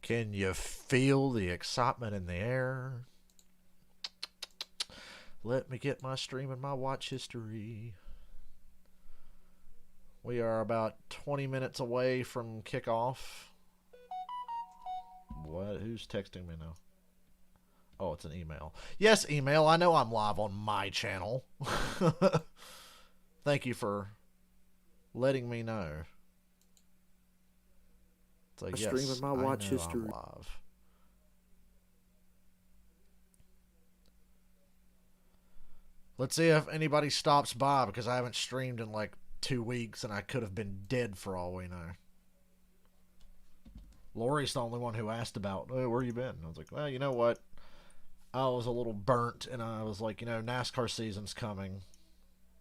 Can you feel the excitement in the air? Let me get my stream and my watch history. We are about 20 minutes away from kickoff. What? Who's texting me now? Oh, it's an email. Yes, email. I know I'm live on my channel. Thank you for letting me know. It's like, yes, streaming my watch history. I'm live. Let's see if anybody stops by, because I haven't streamed in like 2 weeks and I could have been dead for all we know. Lori's the only one who asked about, oh, where you been? I was like, well, you know what? I was a little burnt, and I was like, you know, NASCAR season's coming.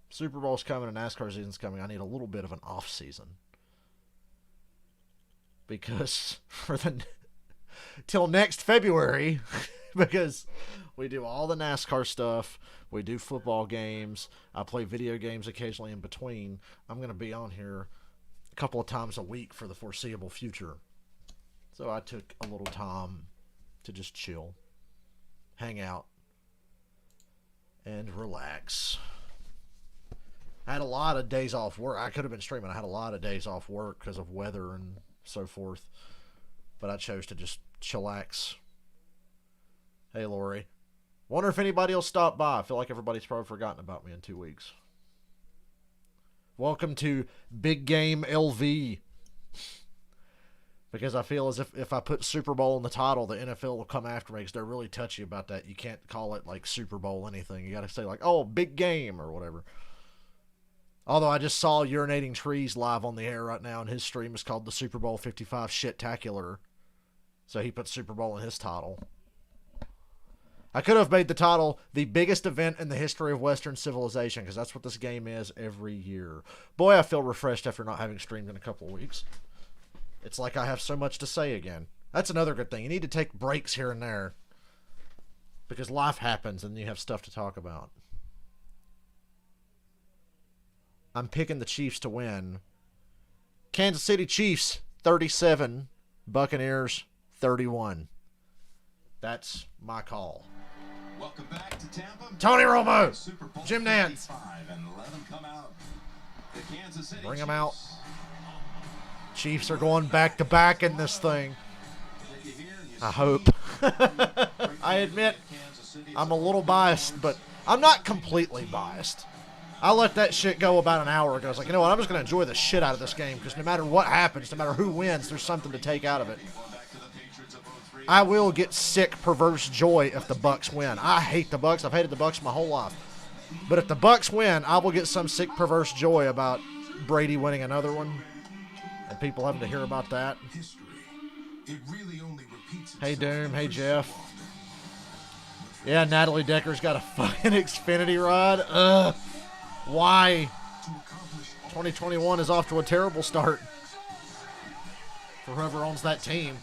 Super Bowl's coming and NASCAR season's coming. I need a little bit of an off season. Because for the till next February, because we do all the NASCAR stuff, we do football games, I play video games occasionally in between. I'm going to be on here a couple of times a week for the foreseeable future. So I took a little time to just chill, hang out, and relax. I had a lot of days off work. I could have been streaming. I had a lot of days off work because of weather and so forth. But I chose to just chillax. Hey, Lori. Wonder if anybody will stop by. I feel like everybody's probably forgotten about me in 2 weeks. Welcome to Big Game LV. Because I feel as if I put Super Bowl in the title, the NFL will come after me because they're really touchy about that. You can't call it like Super Bowl anything. You got to say like, oh, big game or whatever. Although I just saw Urinating Trees live on the air right now, and his stream is called the Super Bowl 55 Shit-tacular. So he put Super Bowl in his title. I could have made the title the biggest event in the history of Western civilization, because that's what this game is every year. Boy, I feel refreshed after not having streamed in a couple of weeks. It's like I have so much to say again. That's another good thing. You need to take breaks here and there, because life happens and you have stuff to talk about. I'm picking the Chiefs to win. Kansas City Chiefs, 37. Buccaneers, 31. That's my call. Welcome back to Tampa. Tony Romo, Jim Nance. And let them come out. The Kansas City Bring them out. Chiefs are going back-to-back in this thing. I hope. I admit I'm a little biased, but I'm not completely biased. I let that shit go about an hour ago. I was like, you know what? I'm just going to enjoy the shit out of this game, because no matter what happens, no matter who wins, there's something to take out of it. I will get sick, perverse joy if the Bucs win. I hate the Bucs. I've hated the Bucs my whole life. But if the Bucs win, I will get some sick, perverse joy about Brady winning another one and people having to hear about that. Hey, Doom. Hey, Jeff. Yeah, Natalie Decker's got a fucking Xfinity ride. Ugh. Why? 2021 is off to a terrible start for whoever owns that team.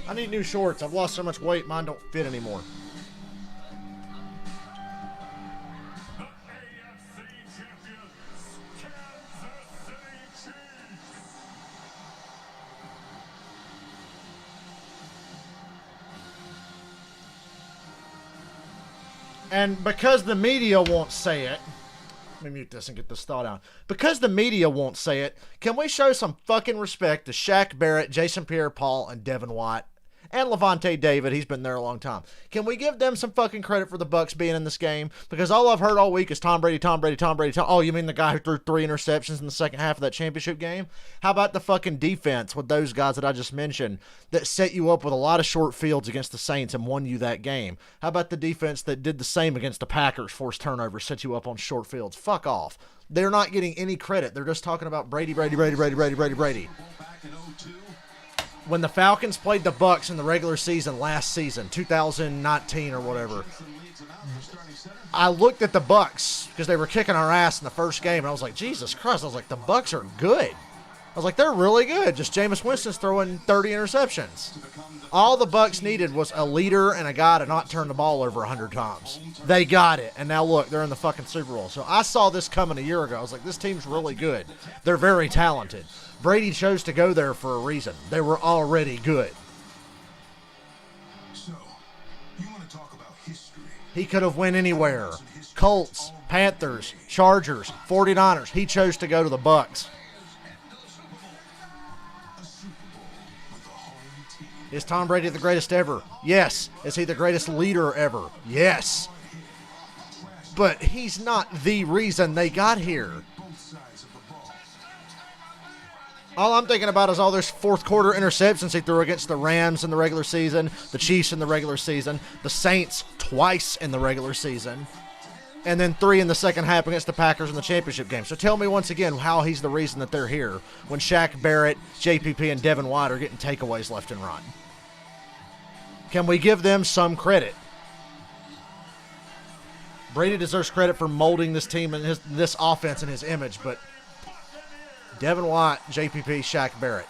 I need new shorts. I've lost so much weight, mine don't fit anymore. And because the media won't say it, let me mute this and get this thought out. Because the media won't say it, can we show some fucking respect to Shaq Barrett, Jason Pierre-Paul, and Devin White? And Levante David, he's been there a long time. Can we give them some fucking credit for the Bucs being in this game? Because all I've heard all week is Tom Brady, Tom Brady, Tom Brady, Tom. Oh, you mean the guy who threw 3 interceptions in the second half of that championship game? How about the fucking defense with those guys that I just mentioned that set you up with a lot of short fields against the Saints and won you that game? How about the defense that did the same against the Packers, forced turnovers, set you up on short fields? Fuck off. They're not getting any credit. They're just talking about Brady, Brady, Brady, Brady, Brady, Brady, Brady. When the Falcons played the Bucs in the regular season last season, 2019 or whatever, I looked at the Bucs because they were kicking our ass in the first game, and I was like, Jesus Christ. I was like, the Bucs are good. was like, they're really good. Just Jameis Winston's throwing 30 interceptions. All the Bucs needed was a leader and a guy to not turn the ball over 100 times. They got it, and now look, they're in the fucking Super Bowl. So I saw this coming a year ago. I was like, this team's really good. They're very talented. Brady chose to go there for a reason. They were already good. So, you want to talk about history? He could have went anywhere. Colts, Panthers, Chargers, 49ers. He chose to go to the Bucs. Is Tom Brady the greatest ever? Yes. Is he the greatest leader ever? Yes. But he's not the reason they got here. All I'm thinking about is all those fourth quarter interceptions he threw against the Rams in the regular season, the Chiefs in the regular season, the Saints twice in the regular season, and then 3 in the second half against the Packers in the championship game. So tell me once again how he's the reason that they're here when Shaq Barrett, JPP, and Devin White are getting takeaways left and right. Can we give them some credit? Brady deserves credit for molding this team and this offense in his image, but Devin White, JPP, Shaq Barrett,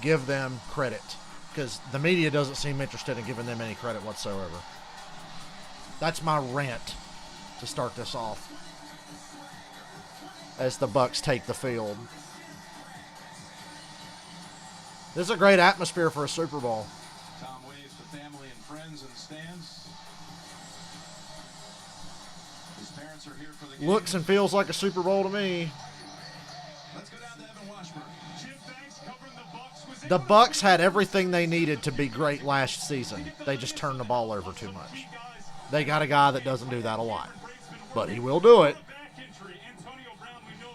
give them credit because the media doesn't seem interested in giving them any credit whatsoever. That's my rant to start this off as the Bucs take the field. This is a great atmosphere for a Super Bowl. Tom waves to family and friends in the stands. His parents are here for the game. Looks and feels like a Super Bowl to me. Let's go down to Evan Washburn. Jim Banks covering the Bucs. Was The Bucs had everything they needed to be great last season. They just turned the ball over too much. They got a guy that doesn't do that a lot, but he will do it.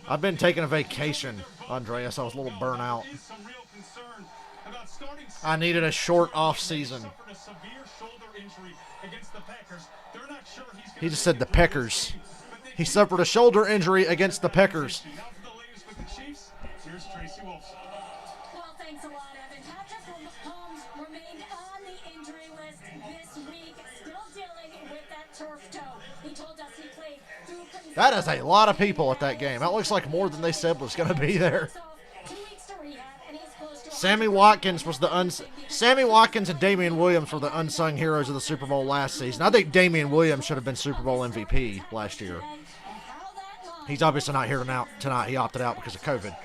I've been taking a vacation, Andreas. I was a little burnt out. I needed a short off season. He just said the Peckers. He suffered a shoulder injury against the Peckers. Well, thanks a lot, Evan. Patrick Mahomes remained on the injury list this week, still dealing with that turf toe. He told us he played through. That is a lot of people at that game. That looks like more than they said was going to be there. 2 weeks to rehab, and he's close to Sammy Watkins was Sammy Watkins and Damian Williams were the unsung heroes of the Super Bowl last season. I think Damian Williams should have been Super Bowl MVP last year. He's obviously not here tonight. He opted out because of COVID.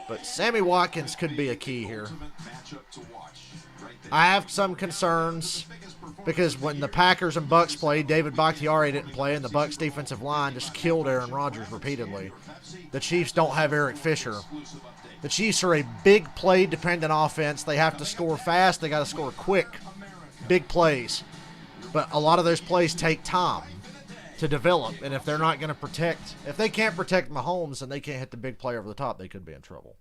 But Sammy Watkins could be a key here. I have some concerns because when the Packers and Bucs played, David Bakhtiari didn't play, and the Bucs defensive line just killed Aaron Rodgers repeatedly. The Chiefs don't have Eric Fisher. The Chiefs are a big play-dependent offense. They have to score fast. They got to score quick, big plays. But a lot of those plays take time to develop, and if they're not going to protect, if they can't protect Mahomes and they can't hit the big play over the top, they could be in trouble.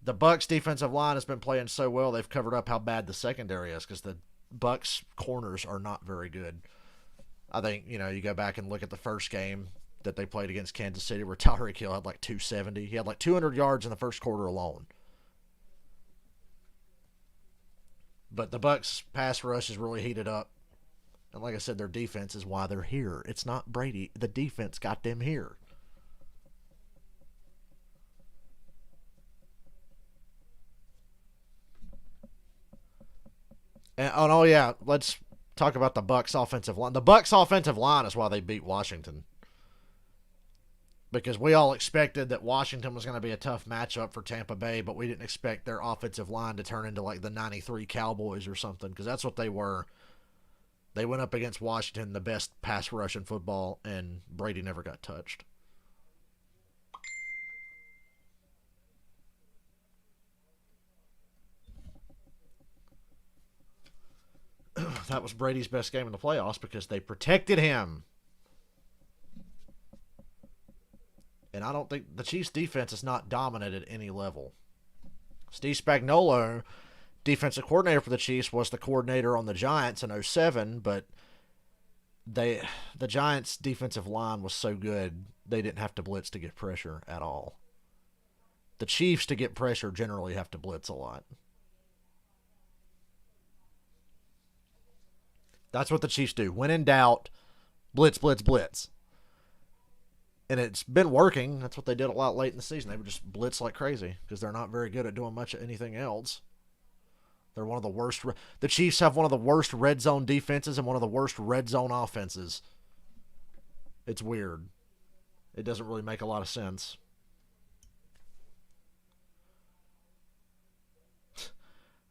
The Bucs defensive line has been playing so well, they've covered up how bad the secondary is because the Bucs corners are not very good. I think, you go back and look at the first game that they played against Kansas City where Tyreek Hill had like 270. He had like 200 yards in the first quarter alone. But the Bucs pass rush is really heated up. And like I said, their defense is why they're here. It's not Brady. The defense got them here. And, oh yeah, let's talk about the Bucs offensive line. The Bucs offensive line is why they beat Washington. Because we all expected that Washington was going to be a tough matchup for Tampa Bay, but we didn't expect their offensive line to turn into like the 93 Cowboys or something, because that's what they were. They went up against Washington, the best pass rush in football, and Brady never got touched. That was Brady's best game in the playoffs because they protected him. And I don't think the Chiefs' defense is not dominant at any level. Steve Spagnuolo, defensive coordinator for the Chiefs, was the coordinator on the Giants in 2007, but the Giants' defensive line was so good they didn't have to blitz to get pressure at all. The Chiefs, to get pressure, generally have to blitz a lot. That's what the Chiefs do. When in doubt, blitz, blitz, blitz. And it's been working. That's what they did a lot late in the season. They would just blitz like crazy because they're not very good at doing much of anything else. They're one of the worst. The Chiefs have one of the worst red zone defenses and one of the worst red zone offenses. It's weird. It doesn't really make a lot of sense.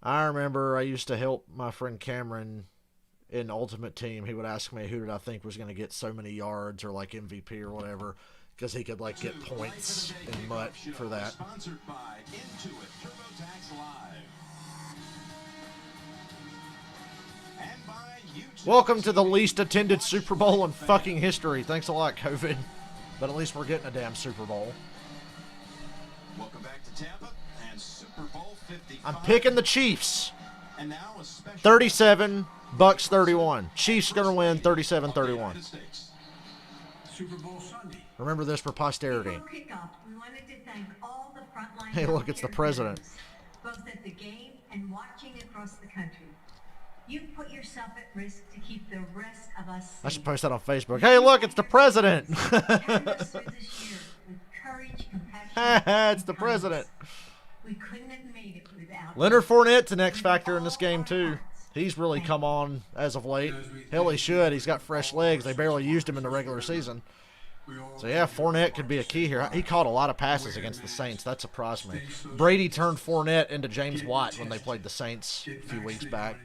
I remember I used to help my friend Cameron in Ultimate Team. He would ask me who did I think was going to get so many yards or like MVP or whatever, because he could like get points and mutt for that. Sponsored by Intuit TurboTax Live. And by YouTube. Welcome to the least attended Super Bowl in fucking history. Thanks a lot, COVID. But at least we're getting a damn Super Bowl. Welcome back to Tampa and Super Bowl 55. I'm picking the Chiefs. And now a special 37, Bucks 31. Chiefs going to win 37-31. Super Bowl Sunday. Remember this for posterity. Before kickoff, we wanted to thank all the frontline Hey, look, it's the healthcare president. workers, both at the game and watching across the country. You put yourself at risk to keep the rest of us I should safe. post that on Facebook. Hey, look, it's the president. Carried us through this year with courage, compassion, It's the and president. kindness. We couldn't have made it without Leonard Fournette's an X factor in this game, too. He's really come on as of late. Hell, he should. He's got fresh legs. They barely used him in the regular season. So, yeah, Fournette could be a key here. He caught a lot of passes against the Saints. That surprised me. Brady turned Fournette into James Watt when they played the Saints a few weeks back.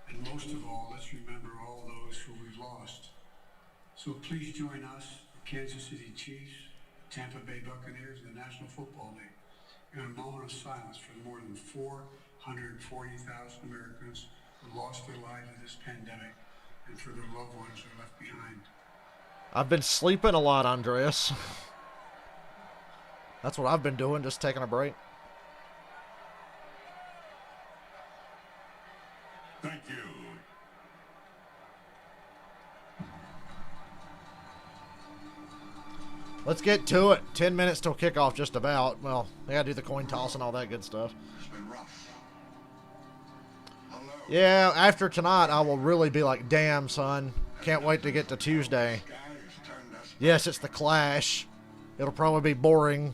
And most of all, let's remember all those who we've lost. So please join us, the Kansas City Chiefs, Tampa Bay Buccaneers, and the National Football League in a moment of silence for the more than 440,000 Americans who lost their lives in this pandemic and for their loved ones who are left behind. I've been sleeping a lot, Andreas. That's what I've been doing, just taking a break. Thank you. Let's get to it. 10 minutes till kickoff, just about. Well, they gotta do the coin toss and all that good stuff. It's been rough. Hello. Yeah, after tonight, I will really be like, damn, son. Can't wait to get to Tuesday. Guys turned us. Yes, it's the Clash. It'll probably be boring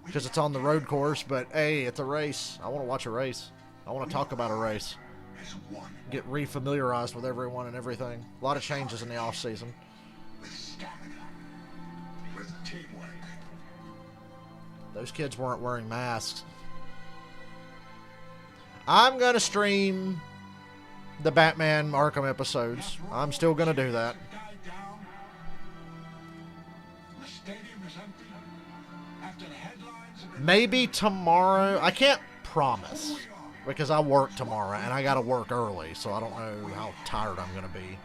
because it's on the road course, but hey, it's a race. I want to watch a race. I want to talk about a race. As one Get re-familiarized with everyone and everything. A lot of changes in the off-season. with stamina, with teamwork. Those kids weren't wearing masks. I'm going to stream the Batman Arkham episodes. I'm still going to do that. Died down. The stadium is empty. After the headlines have been Maybe tomorrow. I can't promise because I work tomorrow and I got to work early, so I don't know how tired I'm going to be.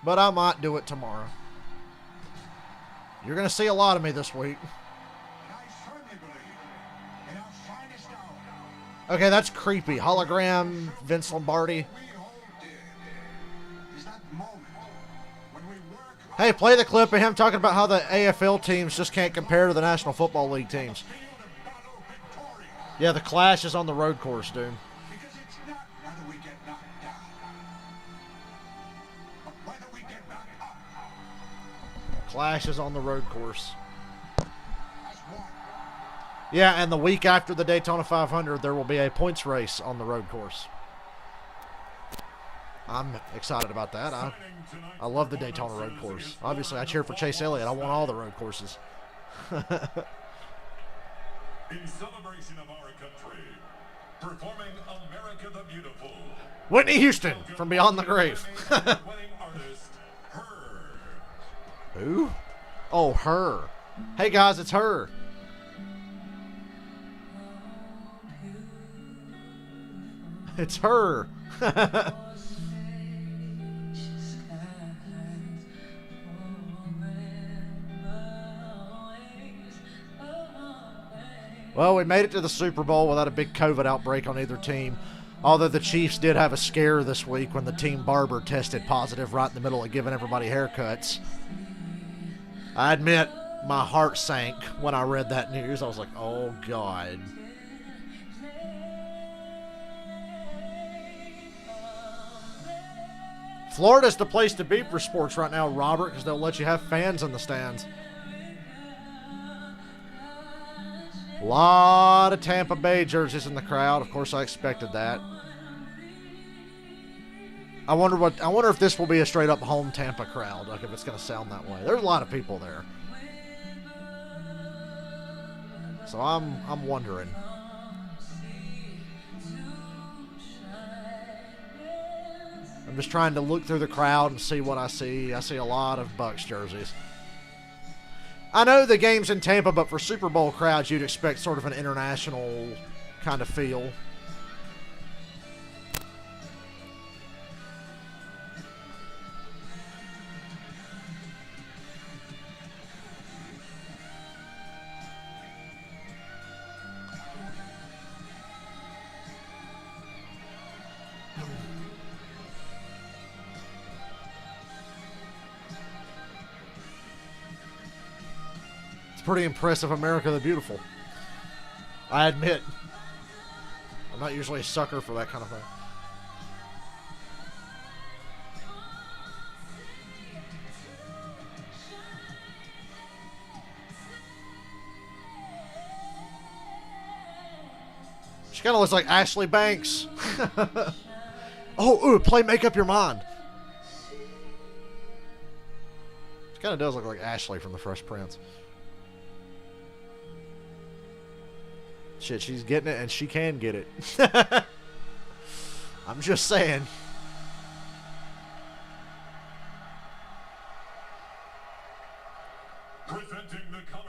But I might do it tomorrow. You're going to see a lot of me this week. I firmly believe in our finest hour. Okay, that's creepy. Hologram Vince Lombardi. We all did. Is that moment when we work Hey, play the clip of him talking about how the AFL teams just can't compare to the National Football League teams. field of battle victorious. Yeah, the Clash is on the road course, dude. Because it's not whether we get knocked down, but whether we get knocked up Clash is on the road course. as one. Yeah, and the week after the Daytona 500, there will be a points race on the road course. I'm excited about that. I love the Daytona road course. Obviously, I cheer for Chase Elliott. I want all the road courses. In celebration of our country, performing America the Beautiful, Whitney Houston from Beyond the Grave. wedding artist, Her. Who? Oh, Her. Hey, guys, it's Her. It's Her. Well, we made it to the Super Bowl without a big COVID outbreak on either team. Although the Chiefs did have a scare this week when the team barber tested positive right in the middle of giving everybody haircuts. I admit, my heart sank when I read that news. I was like, oh, God. Florida's the place to be for sports right now, Robert, because they'll let you have fans in the stands. A lot of Tampa Bay jerseys in the crowd. Of course, I expected that. I wonder if this will be a straight up home Tampa crowd, like if it's going to sound that way. There's a lot of people there. So I'm wondering. I'm just trying to look through the crowd and see what I see. I see a lot of Bucks jerseys. I know the game's in Tampa, but for Super Bowl crowds, you'd expect sort of an international kind of feel. Pretty impressive, America the Beautiful. I admit, I'm not usually a sucker for that kind of thing. She kind of looks like Ashley Banks. Ooh, play Make Up Your Mind. She kind of does look like Ashley from The Fresh Prince. Shit, she's getting it, and she can get it. I'm just saying.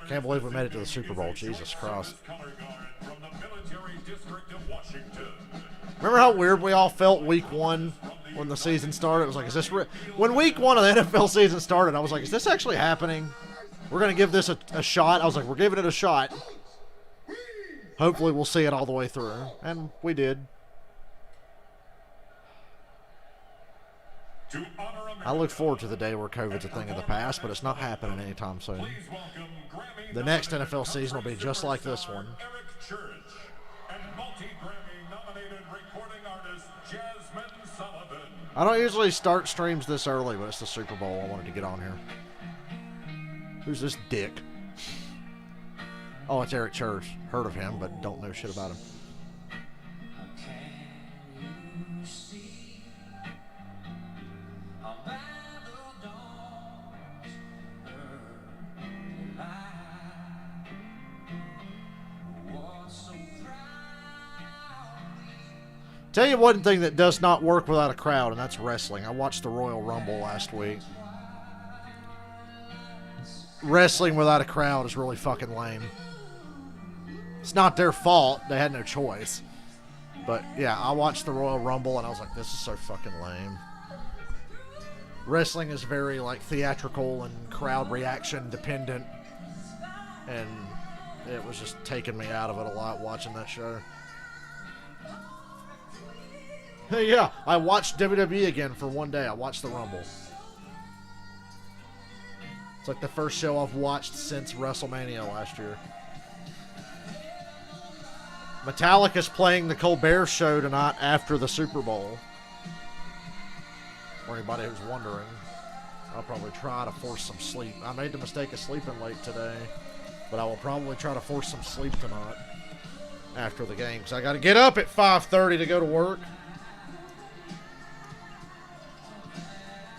Can't believe we made it to the Super Bowl. Jesus Christ. Remember how weird we all felt week one when the season started? It was like, is this when week one of the NFL season started, I was like, is this actually happening? We're going to give this a shot. I was like, we're giving it a shot. Hopefully we'll see it all the way through. And we did. I look forward to the day where COVID's a thing of the past, but it's not happening anytime soon. The next NFL season will be just like this one. I don't usually start streams this early, but it's the Super Bowl. I wanted to get on here. Who's this dick? Oh, it's Eric Church. Heard of him, but don't know shit about him. Tell you one thing that does not work without a crowd, and that's wrestling. I watched the Royal Rumble last week. Wrestling without a crowd is really fucking lame. It's not their fault. They had no choice. But, yeah, I watched the Royal Rumble, and I was like, this is so fucking lame. Wrestling is very, like, theatrical and crowd reaction dependent. And it was just taking me out of it a lot watching that show. Yeah, I watched WWE again for one day. I watched the Rumble. It's like the first show I've watched since WrestleMania last year. Metallica's playing the Colbert Show tonight after the Super Bowl. For anybody who's wondering, I'll probably try to force some sleep. I made the mistake of sleeping late today, but I will probably try to force some sleep tonight after the game, because I got to get up at 5:30 to go to work.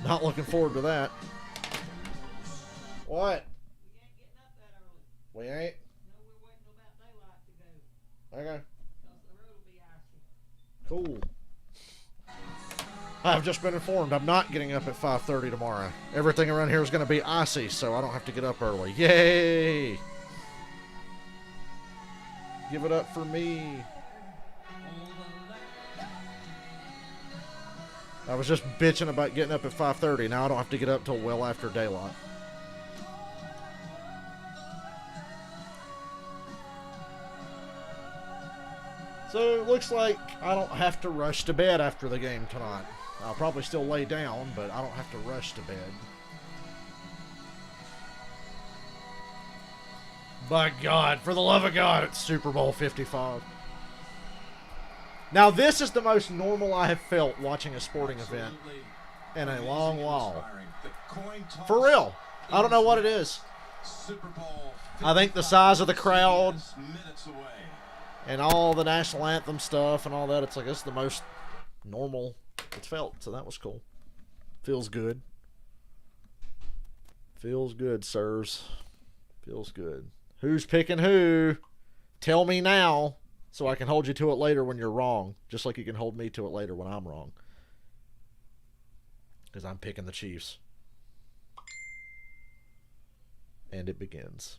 Not looking forward to that. What? We ain't? Okay. Cool. I've just been informed I'm not getting up at 5:30 tomorrow. Everything around here is going to be icy, so I don't have to get up early. Yay! Give it up for me. I was just bitching about getting up at 5:30. Now I don't have to get up till well after daylight. So it looks like I don't have to rush to bed after the game tonight. I'll probably still lay down, but I don't have to rush to bed. By God, for the love of God, it's Super Bowl 55. Now this is the most normal I have felt watching a sporting event in a long while. Inspiring. The coin toss For real. I don't know what it is. Super Bowl I think the size of the crowd minutes away. and all the national anthem stuff and all that, it's like it's the most normal it's felt. So that was cool. Feels good. Feels good, sirs. Feels good. Who's picking who? Tell me now so I can hold you to it later when you're wrong. Just like you can hold me to it later when I'm wrong. Because I'm picking the Chiefs. And it begins.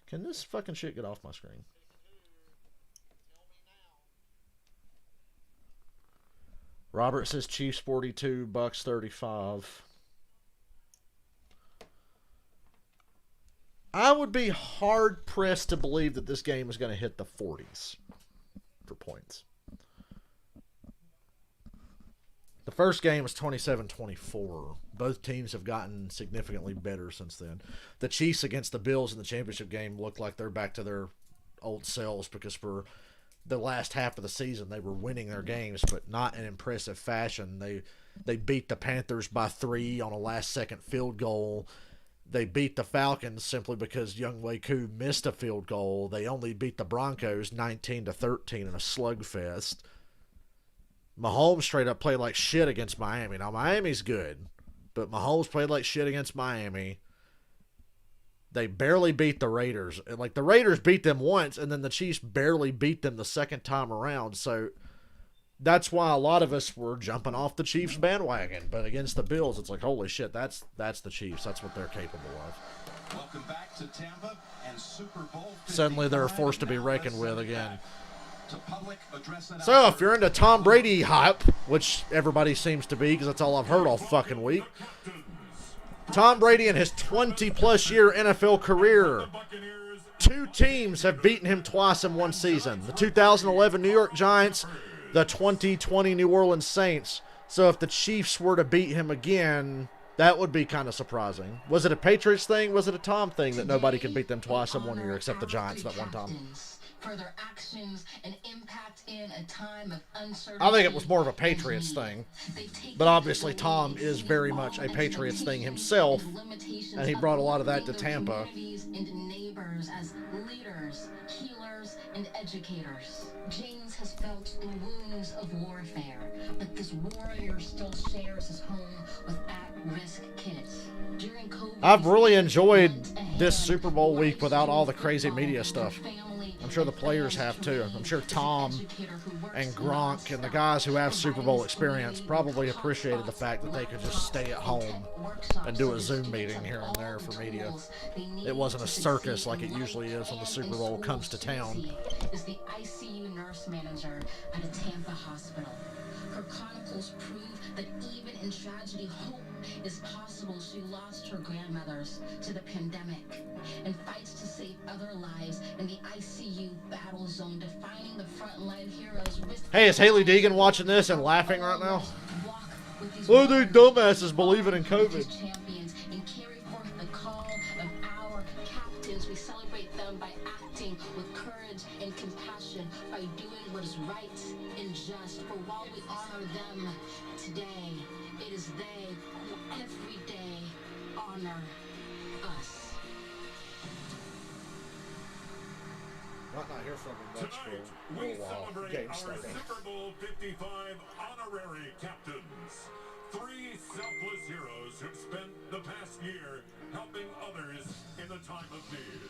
Can this fucking shit get off my screen? Robert says Chiefs 42, Bucks 35. I would be hard pressed to believe that this game is going to hit the 40s for points. The first game was 27-24. Both teams have gotten significantly better since then. The Chiefs against the Bills in the championship game look like they're back to their old selves because for the last half of the season they were winning their games, but not in impressive fashion. They beat the Panthers by 3 on a last-second field goal. They beat the Falcons simply because Young Koo missed a field goal. They only beat the Broncos 19-13 in a slugfest. Mahomes straight up played like shit against Miami. Now, Miami's good, but Mahomes played like shit against Miami. They barely beat the Raiders. Like, the Raiders beat them once, and then the Chiefs barely beat them the second time around. So, that's why a lot of us were jumping off the Chiefs bandwagon. But against the Bills, it's like, holy shit, that's the Chiefs. That's what they're capable of. Welcome back to Tampa and Super Bowl 55. Suddenly they're forced to be reckoned with again. So So, if you're into Tom Brady hype, which everybody seems to be because that's all I've heard all fucking week, Tom Brady in his 20-plus year NFL career, 2 teams have beaten him twice in one season. The 2011 New York Giants, the 2020 New Orleans Saints. So if the Chiefs were to beat him again, that would be kind of surprising. Was it a Patriots thing? Was it a Tom thing that nobody could beat them twice in one year except the Giants that one time? For their actions and impact in a time of uncertainty. I think it was more of a Patriots thing. But obviously Tom is very much a Patriots thing himself, and he brought a lot of that to Tampa. Into neighbors as leaders, healers, and educators. James has felt the wounds of warfare, but this warrior still shares his home with at-risk kids. During COVID, I've really enjoyed this Super Bowl week without all the crazy media stuff. I'm sure the players have too. I'm sure Tom and Gronk and the guys who have Super Bowl experience probably appreciated the fact that they could just stay at home and do a Zoom meeting here and there for media. It wasn't a circus like it usually is when the Super Bowl comes to town. Is the ICU nurse manager at a Tampa hospital. Her chronicles prove that even in tragedy, hope is possible. She lost her grandmothers to the pandemic and fights to save other lives in the ICU battle zone, defining the frontline heroes. Hey, is Haley Deegan watching this and laughing right now? Oh, they dumbasses believing in COVID. Champions and carry forth the call of our captains. We celebrate them by acting with courage and compassion, by doing what is right and just. For while we honor them today, it is they who every day honor us. Might not hear from him much for tonight, a we little while. celebrate Game our starting. Super Bowl 55 honorary captains. 3 selfless those who've spent the past year helping others in the time of need.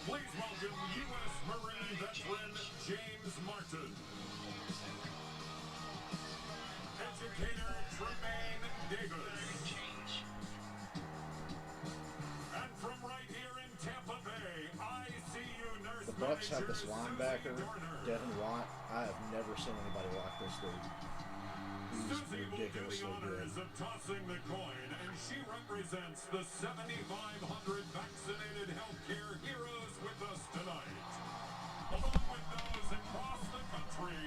Please welcome U.S. Marine veteran James Martin. Educator Tremaine Davis. And from right here in Tampa Bay, ICU nurse. The Bucks have this linebacker, Devin White. I have never seen anybody like this dude. He's ridiculously good. Of tossing the coin, and she represents the 7,500 vaccinated healthcare heroes with us tonight. Along with those across the country.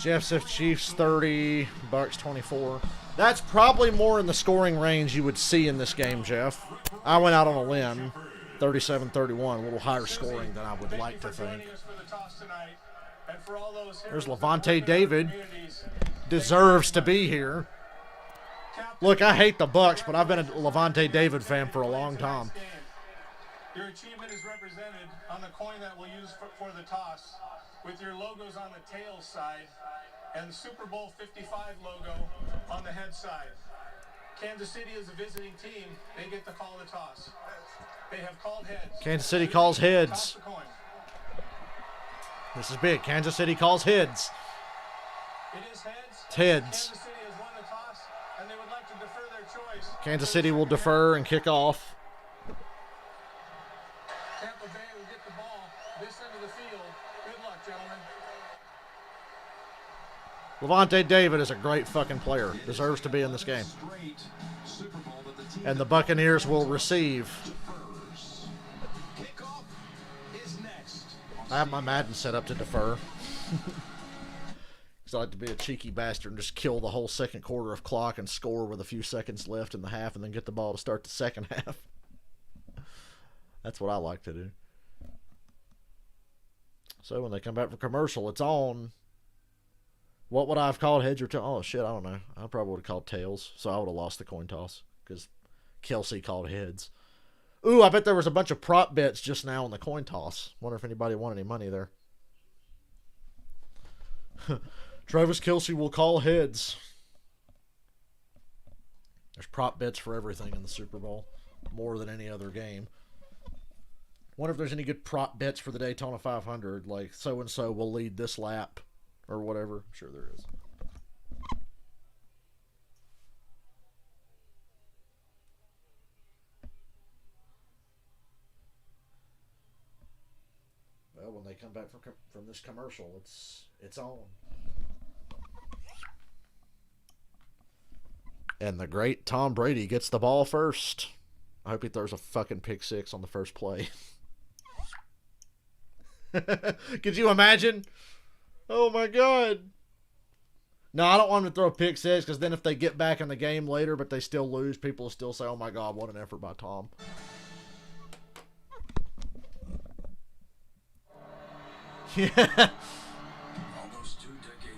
Jeff said Chiefs 30, Bucks 24. That's probably more in the scoring range you would see in this game, Jeff. I went out on a limb, 37-31, a little higher scoring than I would like to think. There's Levante David. Deserves to be here. Look, I hate the Bucks, but I've been a Levante David fan for a long time. Your achievement is represented on the coin that we'll use for the toss, with your logos on the tail side and the Super Bowl 55 logo on the head side. Kansas City is a visiting team. They get to call the toss. They have called heads. Kansas City calls heads. Toss the coin. This is big. Kansas City calls heads. It is heads. It's heads. Kansas City has won the toss, and they would like to defer their choice. Kansas City will defer and kick off. Tampa Bay will get the ball this end of the field. Good luck, gentlemen. Levante David is a great fucking player. Deserves to be in this game. And the Buccaneers will receive. I have my Madden set up to defer. Because I like to be a cheeky bastard and just kill the whole second quarter of clock and score with a few seconds left in the half and then get the ball to start the second half. That's what I like to do. So when they come back for commercial, it's on. What would I have called, heads or tails? Oh, shit, I don't know. I probably would have called tails, so I would have lost the coin toss because Kelsey called heads. Ooh, I bet there was a bunch of prop bets just now on the coin toss. Wonder if anybody won any money there. Travis Kelce will call heads. There's prop bets for everything in the Super Bowl. More than any other game. Wonder if there's any good prop bets for the Daytona 500. Like, so-and-so will lead this lap. Or whatever. I'm sure there is. Well, when they come back from this commercial, it's on. And the great Tom Brady gets the ball first. I hope he throws a fucking pick six on the first play. Could you imagine? Oh my God. No, I don't want him to throw a pick six because then if they get back in the game later but they still lose, people will still say, oh my God, what an effort by Tom. Yeah.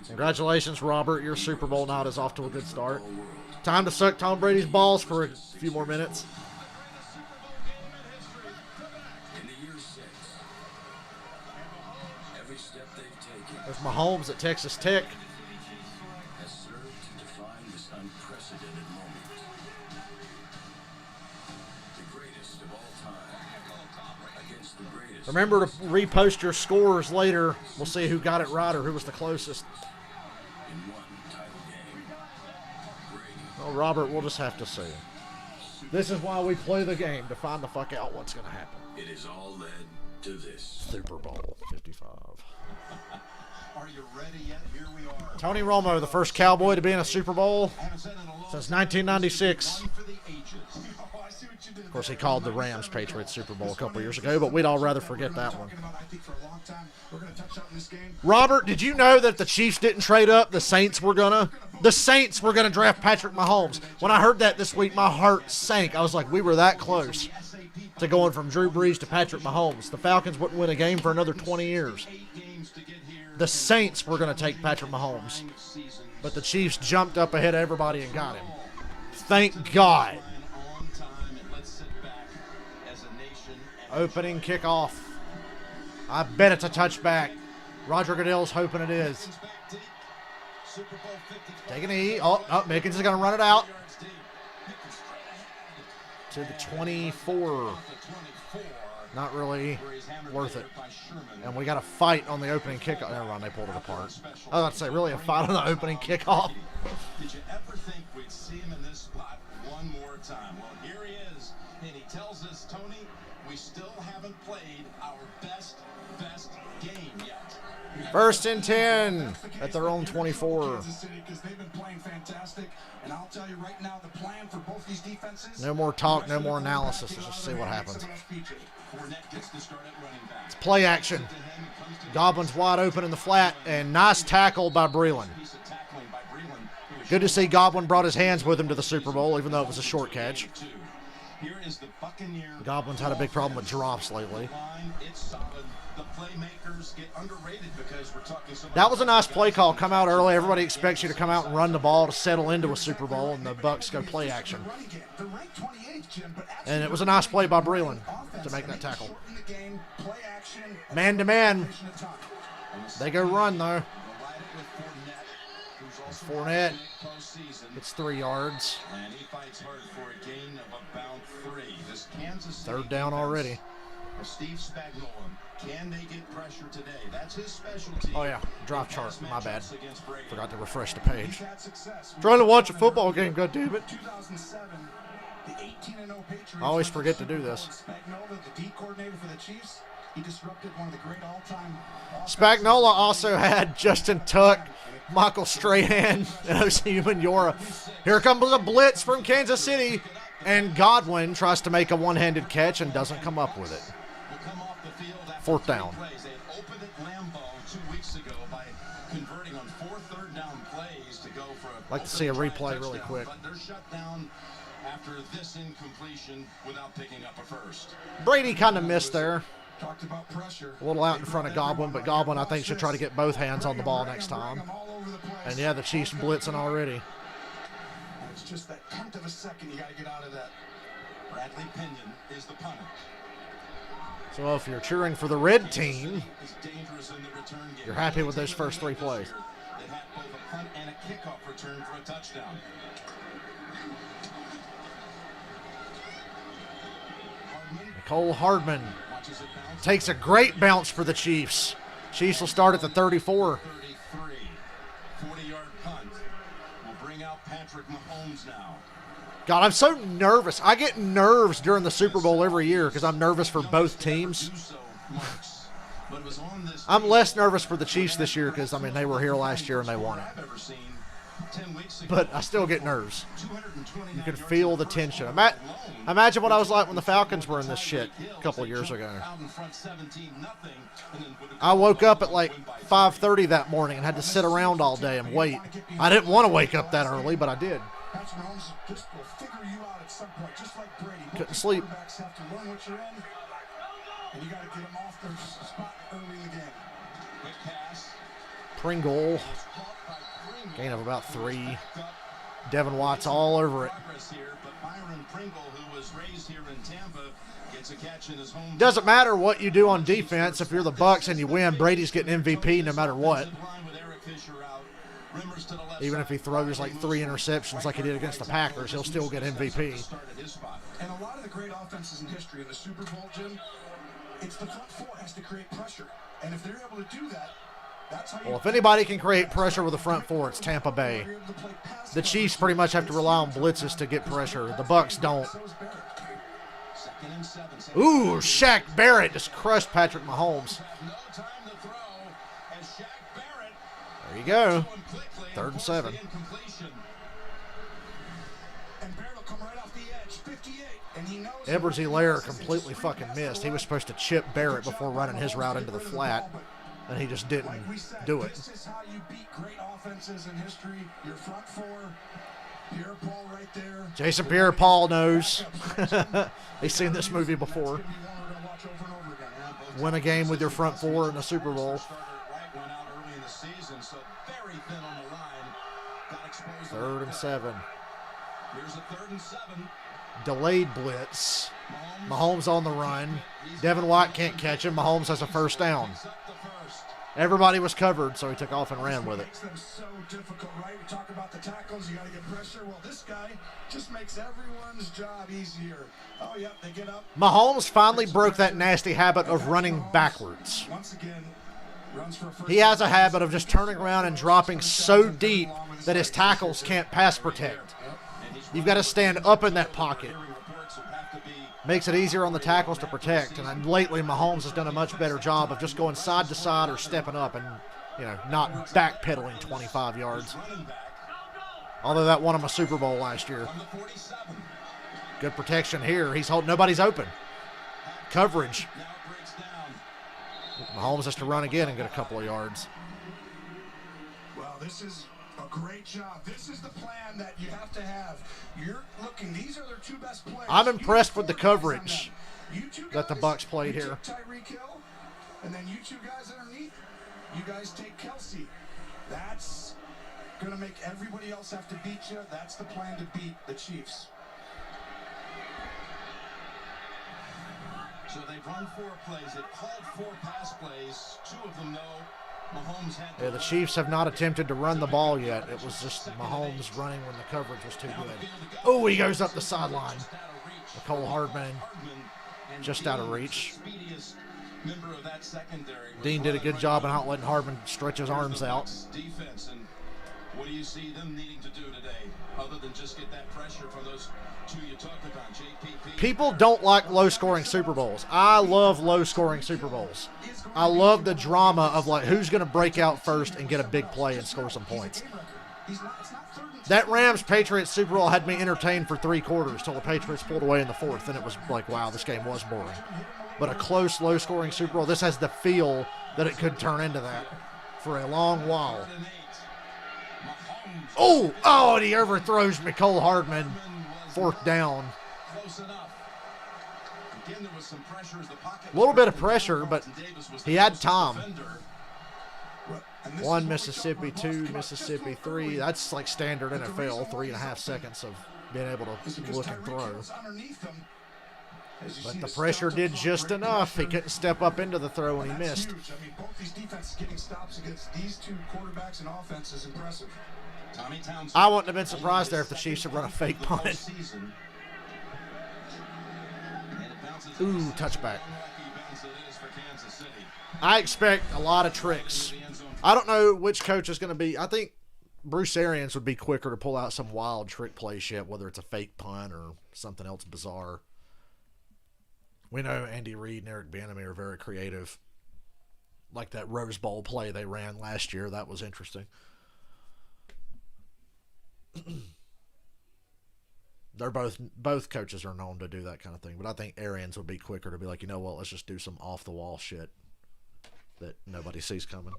Congratulations, Robert. Your Super Bowl night is off to a good start. Time to suck Tom Brady's balls for a few more minutes. There's Mahomes at Texas Tech. Has served to define this unprecedented moment. The greatest of all time against the greatest. Remember to repost your scores later. We'll see who got it right or who was the closest. In one title game. Brady. Well, Robert, we'll just have to see. This is why we play the game, to find the fuck out what's going to happen. It has all led to this. Super Bowl 55. Are you ready yet? Here we are. Tony Romo, the first Cowboy to be in a Super Bowl since 1996. Of course, he called the Rams Patriots Super Bowl a couple years ago, but we'd all rather forget that one. Robert, did you know that if the Chiefs didn't trade up, the Saints were gonna draft Patrick Mahomes? When I heard that this week, my heart sank. I was like, we were that close to going from Drew Brees to Patrick Mahomes. The Falcons wouldn't win a game for another 20 years. The Saints were going to take Patrick Mahomes, but the Chiefs jumped up ahead of everybody and got him. Thank God. Opening kickoff. I bet it's a touchback. Roger Goodell's hoping it is. Taking a knee. Oh, Mickens is going to run it out. To the 24. Not really worth it. And we got a fight on the opening kickoff. Never mind, they pulled it apart. I was about to say, really a fight on the opening kickoff? Did you ever think we'd see him in this spot one more time? Well, here he is, and he tells us, Tony, we still haven't played our best game yet. First and 10 at their own 24. Because they've been playing fantastic, and I'll tell you right now, the plan for both these defenses. No more talk, no more analysis. Let's just see what happens. It's play action. Goblin's wide open in the flat, and nice tackle by Breland. Good to see Goblin brought his hands with him to the Super Bowl, even though it was a short catch. Goblin's had a big problem with drops lately. That was a nice play call. Come out early. Everybody expects you to come out and run the ball to settle into a Super Bowl, and the Bucs go play action. And it was a nice play by Breland to make that tackle. Man to man. They go run, though. Fournette. It's 3 yards. Third down already. Steve Spagnuolo, can they get pressure today? That's his specialty. Oh, yeah. Drop chart. My bad. Forgot to refresh the page. Trying to watch a football game, goddammit. I always forget to do this. Spagnuolo also had Justin Tuck, Michael Strahan, and Osi Umenyiora. Here comes a blitz from Kansas City, and Godwin tries to make a one-handed catch and doesn't come up with it. 4th down. Like to see a replay really quick. After this incompletion without picking up a first. Brady kind of missed there. A little out in front of Goblin, but Goblin, I think, should try to get both hands on the ball next time. And yeah, the Chiefs blitzing already. It's just that 10th of a second you got to get out of that. Bradley Pinion is the punter. So if you're cheering for the red team, you're happy with those first 3 plays. They had both a punt and a kickoff return for a touchdown. Cole Hardman takes a great bounce for the Chiefs. Chiefs will start at the 34. 40-yard punt will bring out Patrick Mahomes now. God, I'm so nervous. I get nerves during the Super Bowl every year because I'm nervous for both teams. I'm less nervous for the Chiefs this year because, I mean, they were here last year and they won it. But I still get nerves. You can feel the tension. Imagine what I was like when the Falcons were in this shit a couple of years ago. I woke up at like 5:30 that morning and had to sit around all day and wait. I didn't want to wake up that early, but I did. Couldn't sleep. Pringle. Gain of about 3. Devin White's all over it. Doesn't matter what you do on defense. If you're the Bucs and you win, Brady's getting MVP no matter what. Even if he throws like 3 interceptions like he did against the Packers, he'll still get MVP. And a lot of the great offenses in history in the Super Bowl, Jim, it's the front 4 has to create pressure. And if they're able to do that, well, if anybody can create pressure with the front 4, it's Tampa Bay. The Chiefs pretty much have to rely on blitzes to get pressure. The Bucs don't. Ooh, Shaq Barrett just crushed Patrick Mahomes. There you go. 3rd and 7. Edwards-Helaire completely fucking missed. He was supposed to chip Barrett before running his route into the flat. And he just didn't do it. This is how you beat great offenses in history. Your front 4, Pierre-Paul right there. Jason Pierre-Paul knows. He's seen this movie before. Win a game with your front 4 in the Super Bowl. 3rd and 7. Here's a 3rd and 7. Delayed blitz. Mahomes on the run. Devin White can't catch him. Mahomes has a first down. Everybody was covered, so he took off and ran with it. Makes them so difficult, right? We talk about the tackles, you got to get pressure. Well, this guy just makes everyone's job easier. Oh, yep, they get up. Mahomes finally broke that nasty habit of running backwards. Once again, runs for a first. He has a habit of just turning around and dropping so deep that his tackles can't pass protect. You've got to stand up in that pocket. Makes it easier on the tackles to protect. And lately, Mahomes has done a much better job of just going side to side or stepping up and, not backpedaling 25 yards. Although that won him a Super Bowl last year. Good protection here. Nobody's open. Coverage. Mahomes has to run again and get a couple of yards. Well, this is a great job. This is the plan that you have to have. You're looking, these are their two best players. I'm impressed with the coverage that the Bucs played here. Tyreek Hill, and then you two guys underneath, you guys take Kelsey. That's going to make everybody else have to beat you. That's the plan to beat the Chiefs. So they've run 4 plays. They've called 4 pass plays. 2 of them, though, Mahomes had. Yeah, the Chiefs have not attempted to run the ball yet. It was just Mahomes running when the coverage was too good. Oh, he goes up the sideline. Nicole Hardman just out of reach. Dean did a good job in not letting Hardman stretch his arms out. Defense, and what do you see them needing to do today, other than just get that pressure from those 2 you talked about, JPP? People don't like low-scoring Super Bowls. I love low-scoring Super Bowls. I love the drama of who's going to break out first and get a big play and score some points. That Rams-Patriots Super Bowl had me entertained for 3 quarters till the Patriots pulled away in the 4th, and it was like, wow, this game was boring. But a close, low-scoring Super Bowl, this has the feel that it could turn into that for a long while. Oh, and he overthrows Nicole Hardman. 4th down. A little bit of pressure, but he had time. 1 Mississippi, 2 Mississippi, 3. That's like standard NFL, 3.5 seconds of being able to look and throw. But the pressure did just enough. He couldn't step up into the throw and he missed. I mean, both these defenses getting stops against these 2 quarterbacks and offense is impressive. I wouldn't have been surprised there if the Chiefs had run a fake punt. Ooh, touchback. I expect a lot of tricks. I don't know which coach is going to be. I think Bruce Arians would be quicker to pull out some wild trick play shit, whether it's a fake punt or something else bizarre. We know Andy Reid and Eric Bieniemy are very creative. Like that Rose Bowl play they ran last year. That was interesting. They're both coaches are known to do that kind of thing, but I think Arians would be quicker to be like, you know what, let's just do some off the wall shit that nobody sees coming.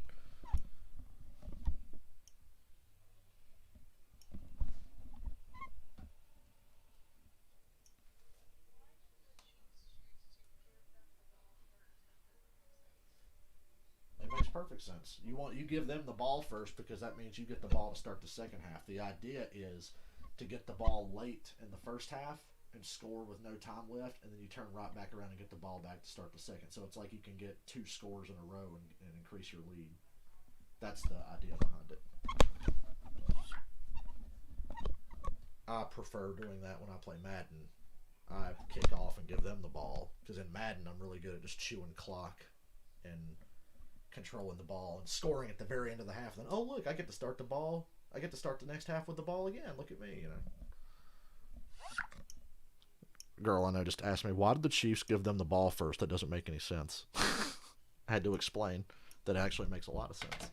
It makes perfect sense. You give them the ball first because that means you get the ball to start the second half. The idea is to get the ball late in the first half and score with no time left, and then you turn right back around and get the ball back to start the second. So it's like you can get 2 scores in a row and increase your lead. That's the idea behind it. I prefer doing that when I play Madden. I kick off and give them the ball because in Madden I'm really good at just chewing clock and controlling the ball and scoring at the very end of the half. And then, oh look, I get to start the ball. I get to start the next half with the ball again. Look at me, you know. Girl I know just asked me, why did the Chiefs give them the ball first? That doesn't make any sense. I had to explain that it actually makes a lot of sense.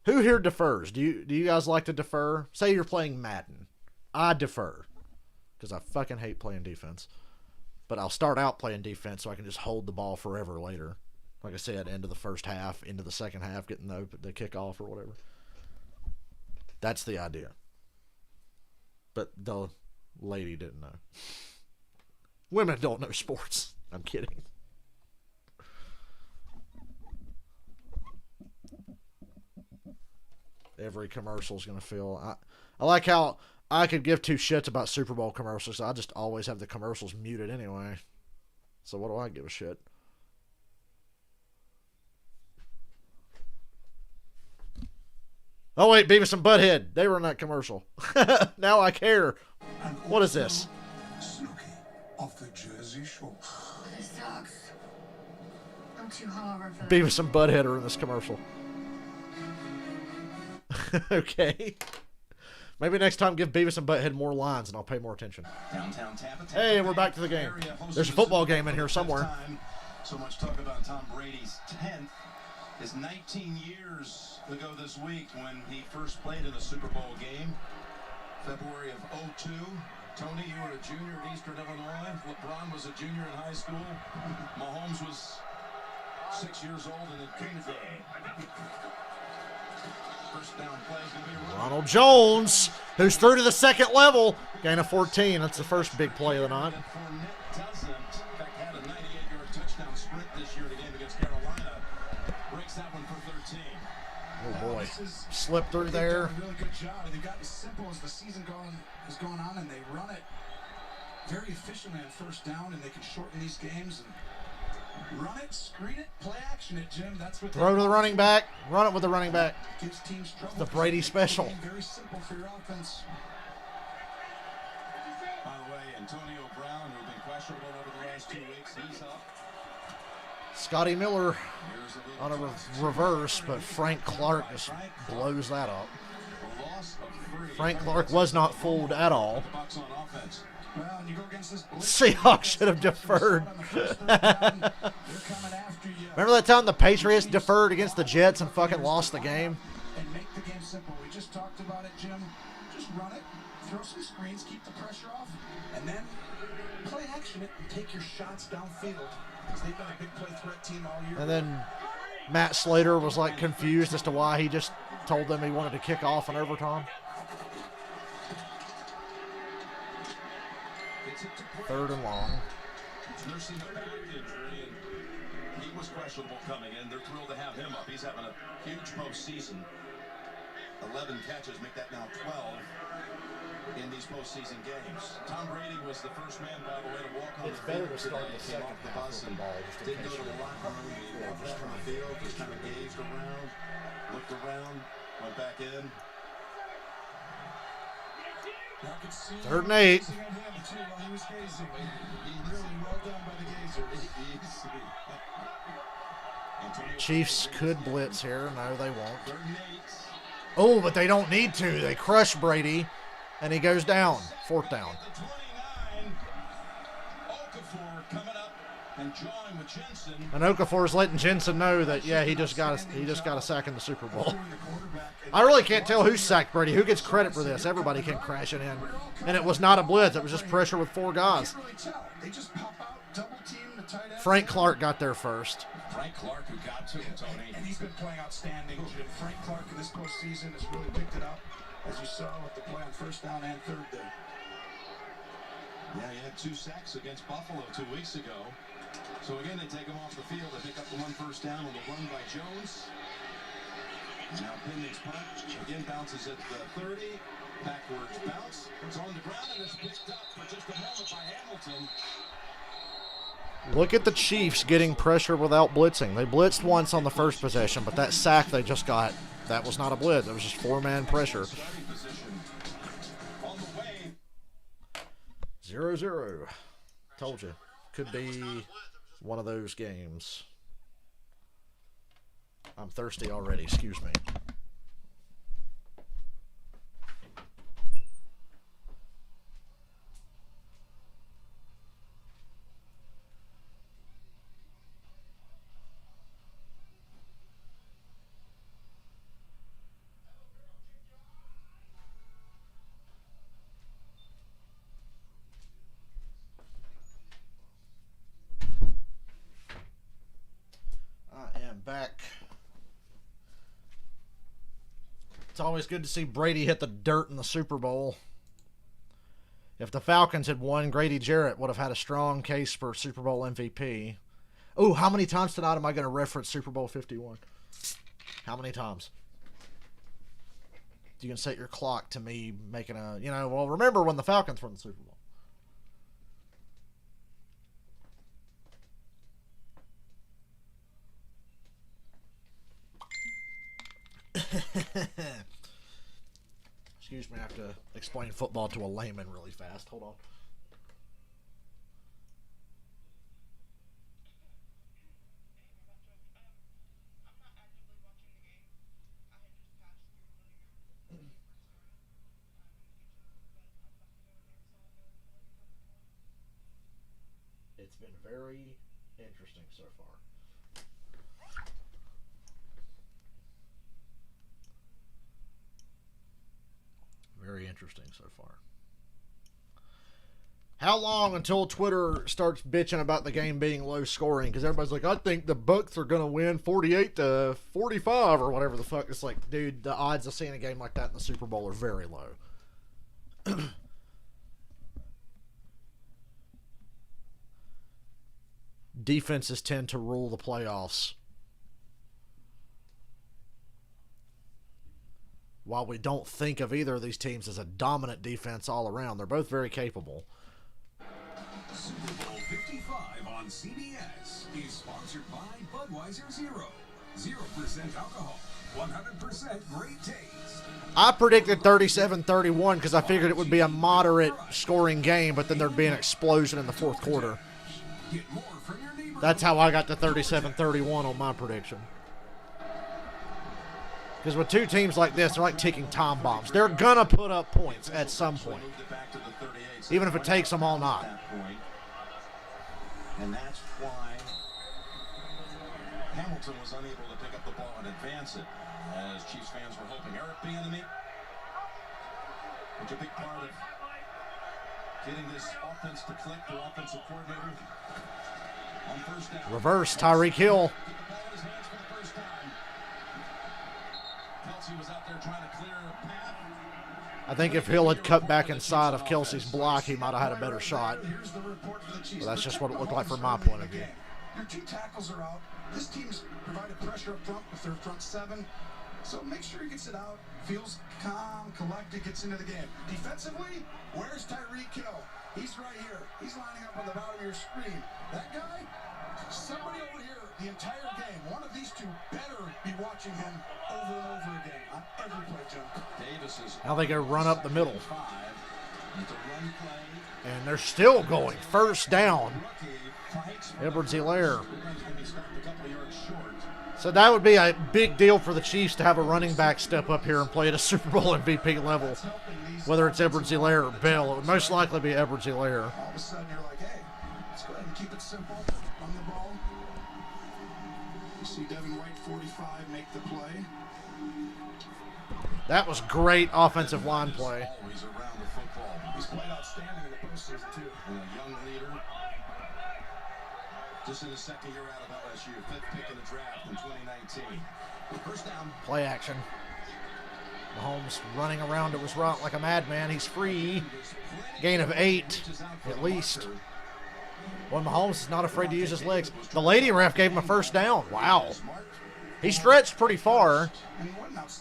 Who here defers? Do you guys like to defer? Say you're playing Madden. I defer because I fucking hate playing defense. But I'll start out playing defense so I can just hold the ball forever later. Like I said, end of the first half, into the second half, getting the kickoff or whatever. That's the idea. But the lady didn't know. Women don't know sports. I'm kidding. every commercial is going to feel. I like how I could give two shits about Super Bowl commercials. I just always have the commercials muted anyway. So what do I give a shit? Oh wait, Beavis and Butthead. They were in that commercial. Now I care. What is this? Snooki off the Jersey Shore. This sucks. I'm too hungover for that. Beavis and Butthead are in this commercial. Okay. Maybe next time give Beavis and Butthead more lines and I'll pay more attention. Downtown Tampa. Hey, we're back to the game. There's a football game in here somewhere. So much talk about Tom Brady's 10th. Is 19 years ago this week when he first played in a Super Bowl game. February of 02. Tony, you were a junior at Eastern Illinois. LeBron was a junior in high school. Mahomes was 6 years old and in kindergarten. First down play is going to be Ronald Jones, who's through to the second level. Gain of 14. That's the first big play of the night. Fournette doesn't. In fact, had a 98-yard touchdown sprint this year in the game against Carolina. Breaks that one for 13. Oh boy, slip through there. They've done a really good job. They've got as simple as the season is going on, and they run it very efficiently on first down, and they can shorten these games and run it, screen it, play action it, Jim. That's what Throw to the running back. Run it with the running back. gives teams trouble. The Brady special. Very simple for your offense. By the way, Antonio Brown, who's been questionable over the last 2 weeks, he's up. Scotty Miller on a reverse, but Frank Clark just blows that up. Frank Clark was not fooled at all. Bucks on offense. Well, and you go against this Seahawks should have deferred. Remember that time the Patriots deferred against the Jets and fucking lost the game? and make the game simple. We just talked about it, Jim. Just run it, throw some screens, keep the pressure off, and then play action it and take your shots downfield. Because they've been a big play threat team all year. And then Matt Slater was like confused as to why he just told them he wanted to kick off in overtime. Third and long. Nursing a back injury, and he was questionable coming in. They're thrilled to have him up. He's having a huge postseason. 11 catches, make that now 12 in these postseason games. Tom Brady was the first man, by the way, to walk on It's the better field to start today. the Came second off the half bus with the and ball just in didn't go case to the you're locker room. He walked out on the field, just kind of gazed around, looked around, went back in. Third and 8. Chiefs could blitz here. No, they won't. Oh, but they don't need to. They crush Brady, and he goes down. Fourth down. And Okafor's letting Jensen know that, yeah, he just got a sack in the Super Bowl. I really can't tell who sacked Brady. Who gets credit for this? Everybody came crashing in. And it was not a blitz. It was just pressure with four guys. Frank Clark got there first. Frank Clark, who got to him, Tony. And he's been playing outstanding, Jim. Frank Clark in this postseason has really picked it up, as you saw with the play on first down and third there. Yeah, he had 2 sacks against Buffalo 2 weeks ago. So again, they take him off the field. They pick up the 1 first down on the run by Jones. Now Pending's punt again bounces at the 30. Backwards bounce. It's on the ground and it's picked up for just a moment by Hamilton. Look at the Chiefs getting pressure without blitzing. They blitzed once on the first possession, but that sack they just got, that was not a blitz. It was just 4-man pressure. 0-0. Told you. Could be one of those games. I'm thirsty already. Excuse me. Back. It's always good to see Brady hit the dirt in the Super Bowl. If the Falcons had won, Grady Jarrett would have had a strong case for Super Bowl MVP. Oh, how many times tonight am I going to reference Super Bowl 51? How many times? You can set your clock to me making a, well, remember when the Falcons won the Super Bowl. Excuse me, I have to explain football to a layman really fast. Hold on. It's been very interesting so far. Very interesting so far. How long until Twitter starts bitching about the game being low scoring? Because everybody's like, I think the Bucks are going to win 48-45 or whatever the fuck. It's like, dude, the odds of seeing a game like that in the Super Bowl are very low. Defenses tend to rule the playoffs. While we don't think of either of these teams as a dominant defense all around, they're both very capable. Super Bowl 55 on CBS is sponsored by Budweiser Zero. 0% alcohol, 100% great taste. I predicted 37-31 because I figured it would be a moderate scoring game, but then there'd be an explosion in the fourth quarter. That's how I got to 37-31 on my prediction. Because with two teams like this, they're like ticking time bombs. They're going to put up points at some point, even if it takes them all night. And that's why Hamilton was unable to pick up the ball and advance it, as Chiefs fans were hoping. Eric Bieniemy, which a big part of getting this offense to click, the offensive coordinator on first down. Reverse Tyreek Hill. Kelsey was out there trying to clear a path. I think if Hill had cut back inside of Kelsey's block, he might have had a better shot. But that's just what it looked like from my point of view. Your two tackles are out. This team's provided pressure up front with their front seven. So make sure he gets it out, feels calm, collected, gets into the game. Defensively, where's Tyreek Hill? He's right here. He's lining up on the bottom of your screen. That guy, somebody over here the entire game. One of these two better be watching him over and over again on every play, Jim. Davis is Now they go run up the middle. And they're still going. First down. Edwards-Helaire. So that would be a big deal for the Chiefs to have a running back step up here and play at a Super Bowl MVP level. Whether it's Edwards-Helaire or Bell, it would most likely be Edwards-Helaire. All of a sudden you're like, hey, let's go ahead and keep it simple on the ball. You see Devin White, 45, make the play. That was great offensive line play. always around the football. He's played outstanding in the postseason, too. And a young leader. Just in his second year out of LSU, 5th pick in the draft in 2019. First down. Play action. Mahomes running around it was right like a madman. He's free. Gain of 8, at least. Boy, Mahomes is not afraid to use his legs. The lady ref gave him a first down. Wow. He stretched pretty far.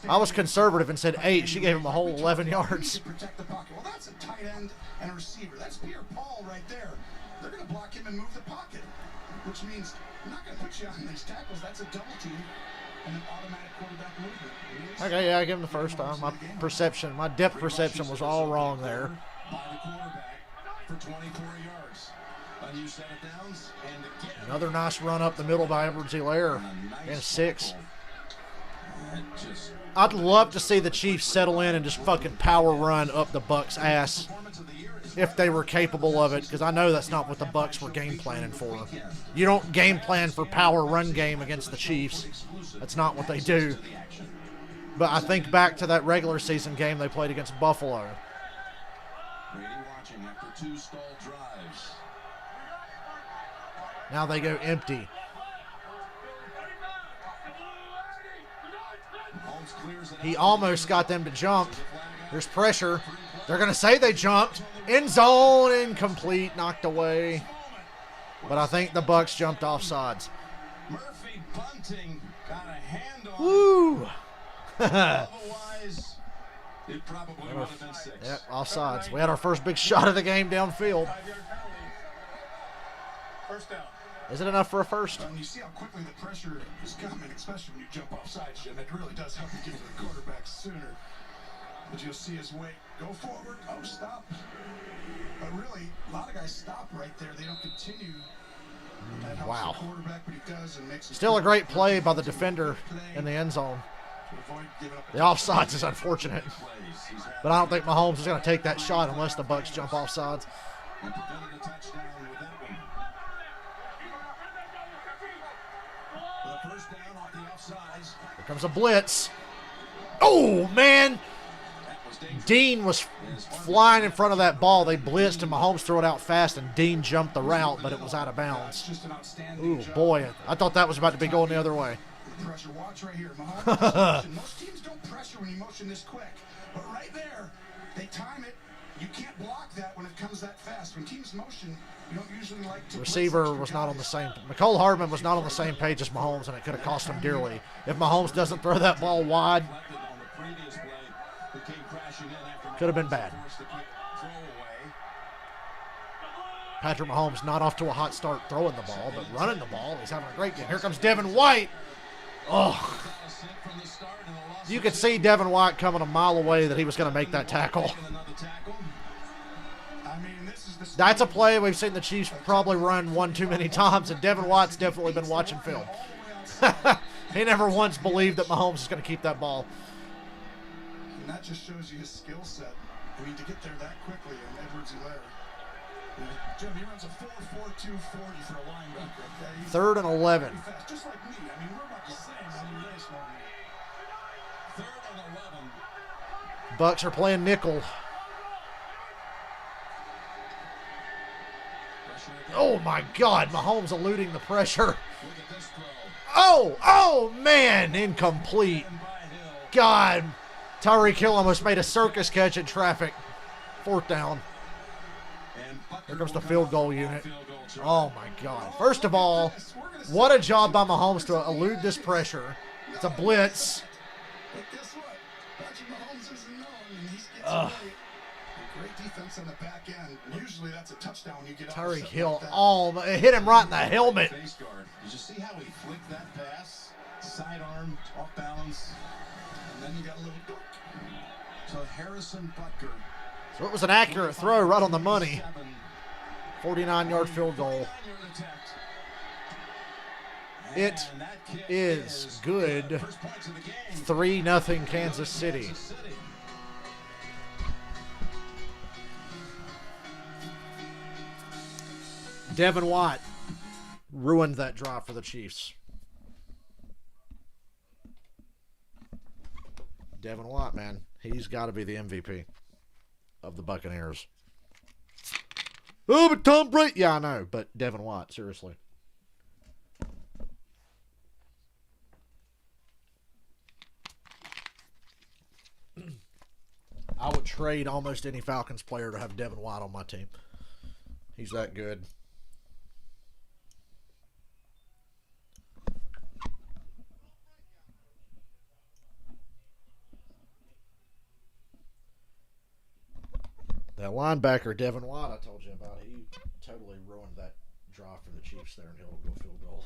I was conservative and said 8. She gave him a whole 11 yards. Protect the pocket. Well, that's a tight end and a receiver. That's Pierre-Paul right there. They're going to block him and move the pocket, which means I'm not going to put you on these tackles. That's a double team and an automatic quarterback movement. Okay, yeah, I give him the first time. My perception, my depth perception was all wrong there. By the quarterback for 24 yards. Unused set of downs, and again, Another nice run up the middle by Edwards-Helaire. And 6. I'd love to see the Chiefs settle in and just fucking power run up the Bucks' ass if they were capable of it, because I know that's not what the Bucks were game planning for. You don't game plan for power run game against the Chiefs. That's not what they do. But I think back to that regular season game they played against Buffalo. Brady watching after 2 stalled drives. Now they go empty. He almost got them to jump. There's pressure. They're going to say they jumped. End zone, incomplete, knocked away. But I think the Bucks jumped offsides. Murphy bunting, got a hand on. Woo! Otherwise, It probably would have been 6. Yep, offsides. We had our first big shot of the game downfield. 5-yard penalty. First down. Is it enough for a first? And you see how quickly the pressure is coming, especially when you jump off sides, Jim. It really does help you get to the quarterback sooner. But you'll see his weight go forward. Oh, stop. But really, a lot of guys stop right there. They don't continue. That helps Wow. the quarterback, but he does and makes Still a great play by the defender in the end zone. to avoid giving up. The offsides is unfortunate. But I don't think Mahomes is going to take that shot unless the Bucs jump offsides. And prevented a touchdown with that one. The first down off the offsides. Here comes a blitz. Oh, man. Dean was flying in front of that ball. They blitzed and Mahomes threw it out fast, and Dean jumped the route, but it was out of bounds. Ooh, boy. I thought that was about to be going the other way. Pressure. Watch right here. Mahomes. Most teams don't pressure when you motion this quick. But right there, they time it. You can't block that when it comes that fast. When teams motion, you don't usually like to. Receiver was not on the same. Mecole Hardman was not on the same page as Mahomes, and it could have cost him dearly. If Mahomes doesn't throw that ball wide, could have been bad. Patrick Mahomes not off to a hot start throwing the ball, but running the ball, he's having a great game. Here comes Devin White. Oh, you could see Devin White coming a mile away that he was going to make that tackle. That's a play we've seen the Chiefs probably run one too many times, and Devin White's definitely been watching film. He never once believed that Mahomes is going to keep that ball. And that just shows you his skill set. I mean, to get there that quickly, and Edwards-Helaire. Jim, he runs a 4.42 40 for a linebacker. Okay? 3rd and 11. Fast, just like me. I mean, we're about the same. I mean, really small. 3rd and 11. Bucks are playing nickel. Oh my God, Mahomes eluding the pressure. Oh man, incomplete. God, Tyreek Hill almost made a circus catch in traffic. 4th down. Here comes the field goal unit. Oh my God. First of all, what a job by Mahomes to elude this pressure. It's a blitz. But guess what? Patrick Mahomes isn't known, and he's getting great defense on the back end. Usually that's a touchdown when you get Tyreek out Hill, like it hit him right in the helmet. Face guard. Did you see how he flicked that pass? Sidearm, off balance. and then you got a little dork. So Harrison Butker. So it was an accurate throw right on the money. 49-yard field goal. It is good. 3-0 Kansas City. Devin White ruined that drive for the Chiefs. Devin White, man. He's got to be the MVP of the Buccaneers. Oh, but Tom Brady. Yeah, I know, but Devin White, seriously. I would trade almost any Falcons player to have Devin White on my team. He's that good. That linebacker, Devin White, I told you about, he totally ruined that draw for the Chiefs there, and he'll go field goal.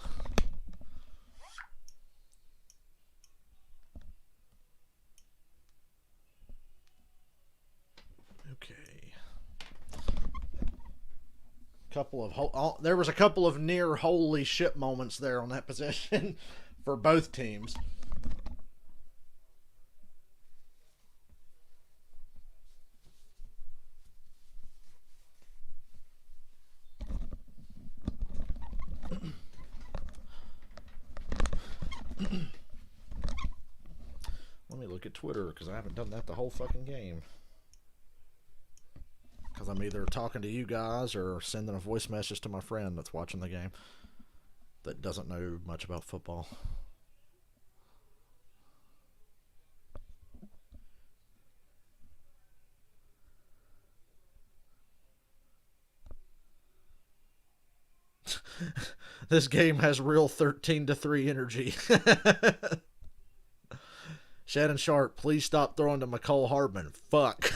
Okay. There was a couple of near holy shit moments there on that possession for both teams. Let me look at Twitter, because I haven't done that the whole fucking game. Because I'm either talking to you guys or sending a voice message to my friend that's watching the game that doesn't know much about football. This game has real 13-3 energy. Shannon Sharp, please stop throwing to McCole Hardman. Fuck.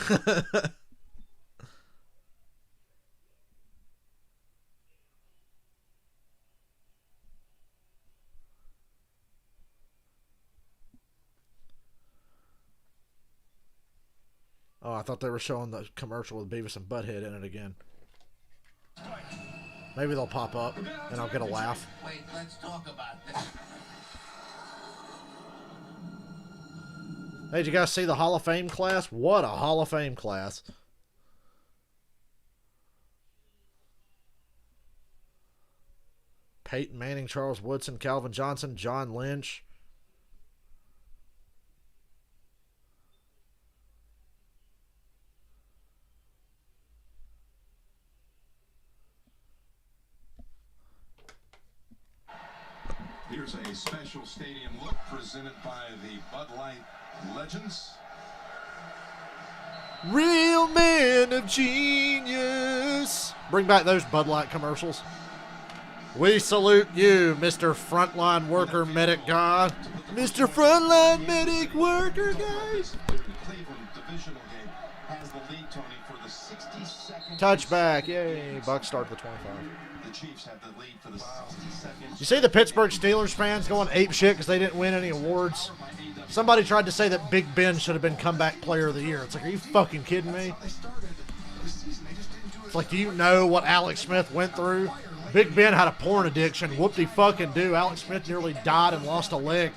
Oh, I thought they were showing the commercial with Beavis and Butthead in it again. Maybe they'll pop up and I'll get a laugh. Wait, let's talk about this. Hey, did you guys see the Hall of Fame class? What a Hall of Fame class. Peyton Manning, Charles Woodson, Calvin Johnson, John Lynch. Here's a special stadium look presented by the Bud Light Legends. Real man of genius. Bring back those Bud Light commercials. We salute you, Mr. Frontline Worker Medic guy. Mr. Frontline Medic Worker guy. Cleveland divisional game has the lead, Tony, for the 62nd. Touchback. Yay. Bucks start the 25. The Chiefs have the lead for the 62nd. You see the Pittsburgh Steelers fans going ape shit because they didn't win any awards? Somebody tried to say that Big Ben should have been comeback player of the year. It's like, are you fucking kidding me? It's like, do you know what Alex Smith went through? Big Ben had a porn addiction. Whoop-de fucking do. Alex Smith nearly died and lost a leg.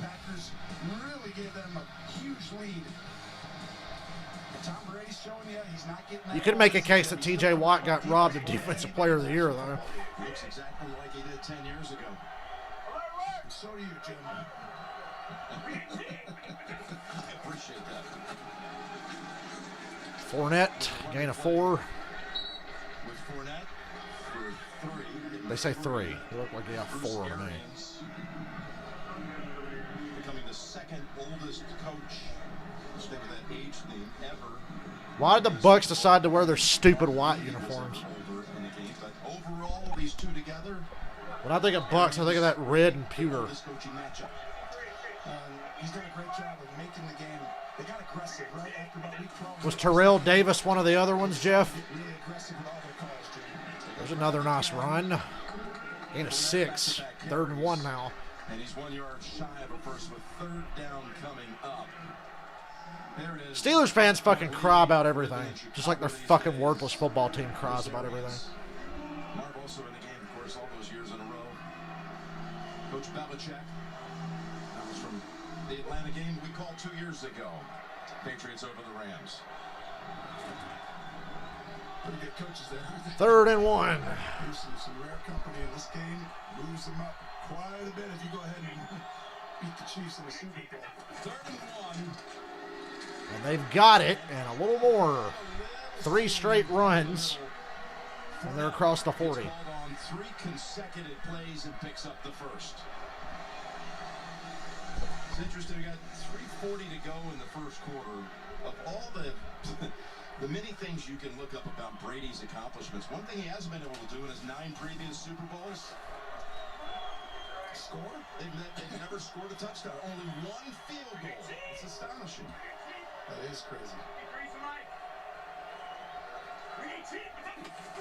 Really gave them a huge lead. Tom Brady's showing you he's not getting that. You could make a case that T.J. Watt got robbed of Defensive Player of the Year, though. Looks exactly like he did 10 years ago. And so do you, Jim. I appreciate that. Fournette, gain of 4. With Fournette for 3. They say 3. They look like they got 4 to me. Becoming the second oldest coach. Stay with that age theme ever. Why did the Bucks decide to wear their stupid white uniforms? But overall, these two together. When I think of Bucks, I think of that red and pewter. This coaching matchup. He's done a great job of making the game. They got aggressive right after about week 12. Was Terrell Davis one of the other ones, Jeff? Really aggressive with all their calls, Jim. There's another nice run. Gain of 6. 3rd and 1 now. And he's 1 yard shy of a first with 3rd down coming up. There it is. Steelers fans fucking cry about everything. Just like their fucking worthless football team cries about everything. Marv also in the game, of course, all those years in a row. Coach Belichick. That was from the Atlanta game we called 2 years ago. Patriots over the Rams. Pretty good coaches there. 3rd and 1. There's some rare company in this game. Moves them up quite a bit if you go ahead and beat the Chiefs in the Super Bowl. 3rd and 1. And they've got it, and a little more. 3 straight runs, and they're across the 40. Called on 3 consecutive plays and picks up the first. It's interesting. We got 3:40 to go in the first quarter. Of all the the many things you can look up about Brady's accomplishments, one thing he hasn't been able to do in his 9 previous Super Bowls. Score? They've never scored a touchdown. Only 1 field goal. It's astonishing. That is crazy.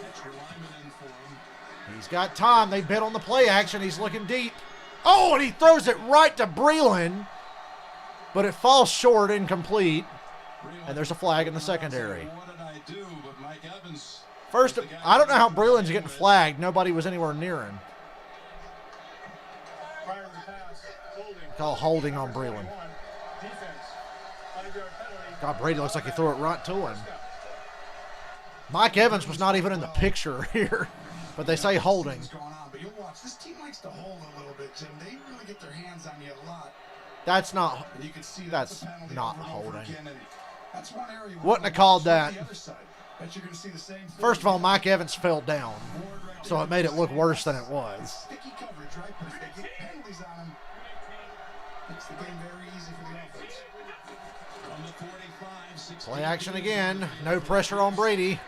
Extra lineman in for him. He's got time. They bet on the play action. He's looking deep. Oh, and he throws it right to Breland. But it falls short, incomplete. And there's a flag in the secondary. What did I do? But Mike Evans. First, I don't know how Breland's getting flagged. Nobody was anywhere near him. Prior to the pass, holding. Call holding on Breland. Defense. 5-yard penalty. God, Brady looks like he threw it right to him. Mike Evans was not even in the picture here. But they say holding. What's going on? But you'll watch. This team likes to hold a little bit, Jim. They really get their hands on you a lot. That's not. And you can see That's a penalty not over and over holding. again, and that's one area where Wouldn't have called the that. other side. Bet you're going to see the same thing. First of all, Mike Evans fell down. So it made it look worse than it was. Sticky coverage, right? But if they get penalties on him, makes the game very easy for the offense. On the 45, Play action again. No pressure on Brady.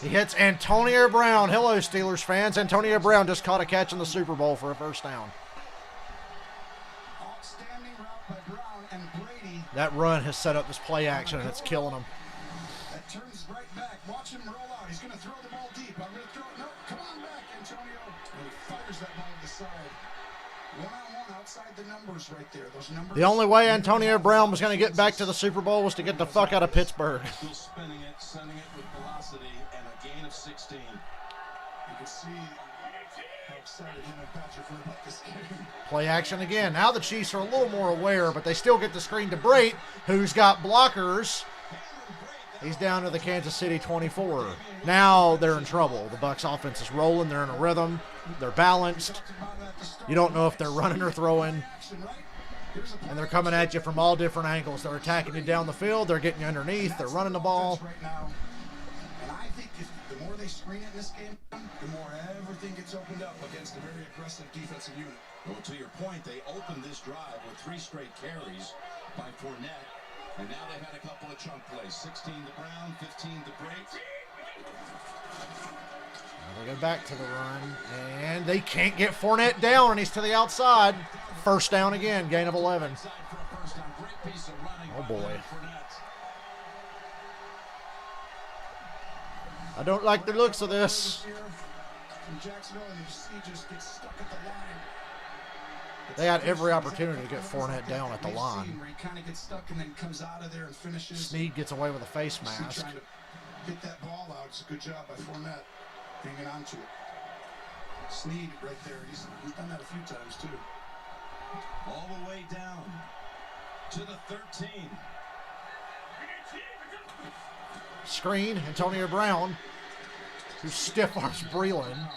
He hits Antonio Brown. Hello, Steelers fans. Antonio Brown just caught a catch in the Super Bowl for a first down. Outstanding route by Brown and Brady. That run has set up this play action, and it's killing them. That turns right back. Watch him roll out. He's going to throw the ball deep. I'm going to throw it. No, come on back, Antonio. And he fires that ball to the side. One-on-one outside the numbers right there. Those numbers. The only way Antonio Brown was going to get back to the Super Bowl was to get the fuck out of Pittsburgh. Still spinning it, sending it with velocity, and a gain of 16. You can see how excited him and Patrick were about this game. Play action again. Now the Chiefs are a little more aware, but they still get the screen to Brait, who's got blockers. He's down to the Kansas City 24. Now they're in trouble. The Bucs offense is rolling. They're in a rhythm. They're balanced. You don't know if they're running or throwing. And they're coming at you from all different angles. They're attacking you down the field. They're getting you underneath. They're running the ball. And I think the more they screen it in this game, the more everything gets opened up against a very aggressive defensive unit. Well, to your point, they opened this drive with 3 straight carries by Fournette. And now they've had a couple of chunk plays. 16 to Brown, 15 to Brait. They go back to the run, and they can't get Fournette down, and he's to the outside. First down again, gain of 11. Oh, boy. I don't like the looks of this. They had every opportunity to get Fournette down at the line. Snead gets away with a face mask. Hit that ball out. It's a good job by Fournette hanging on to it. Snead right there. He's done that a few times too. All the way down to the 13. Screen, Antonio Brown, who stiff arms Breeland.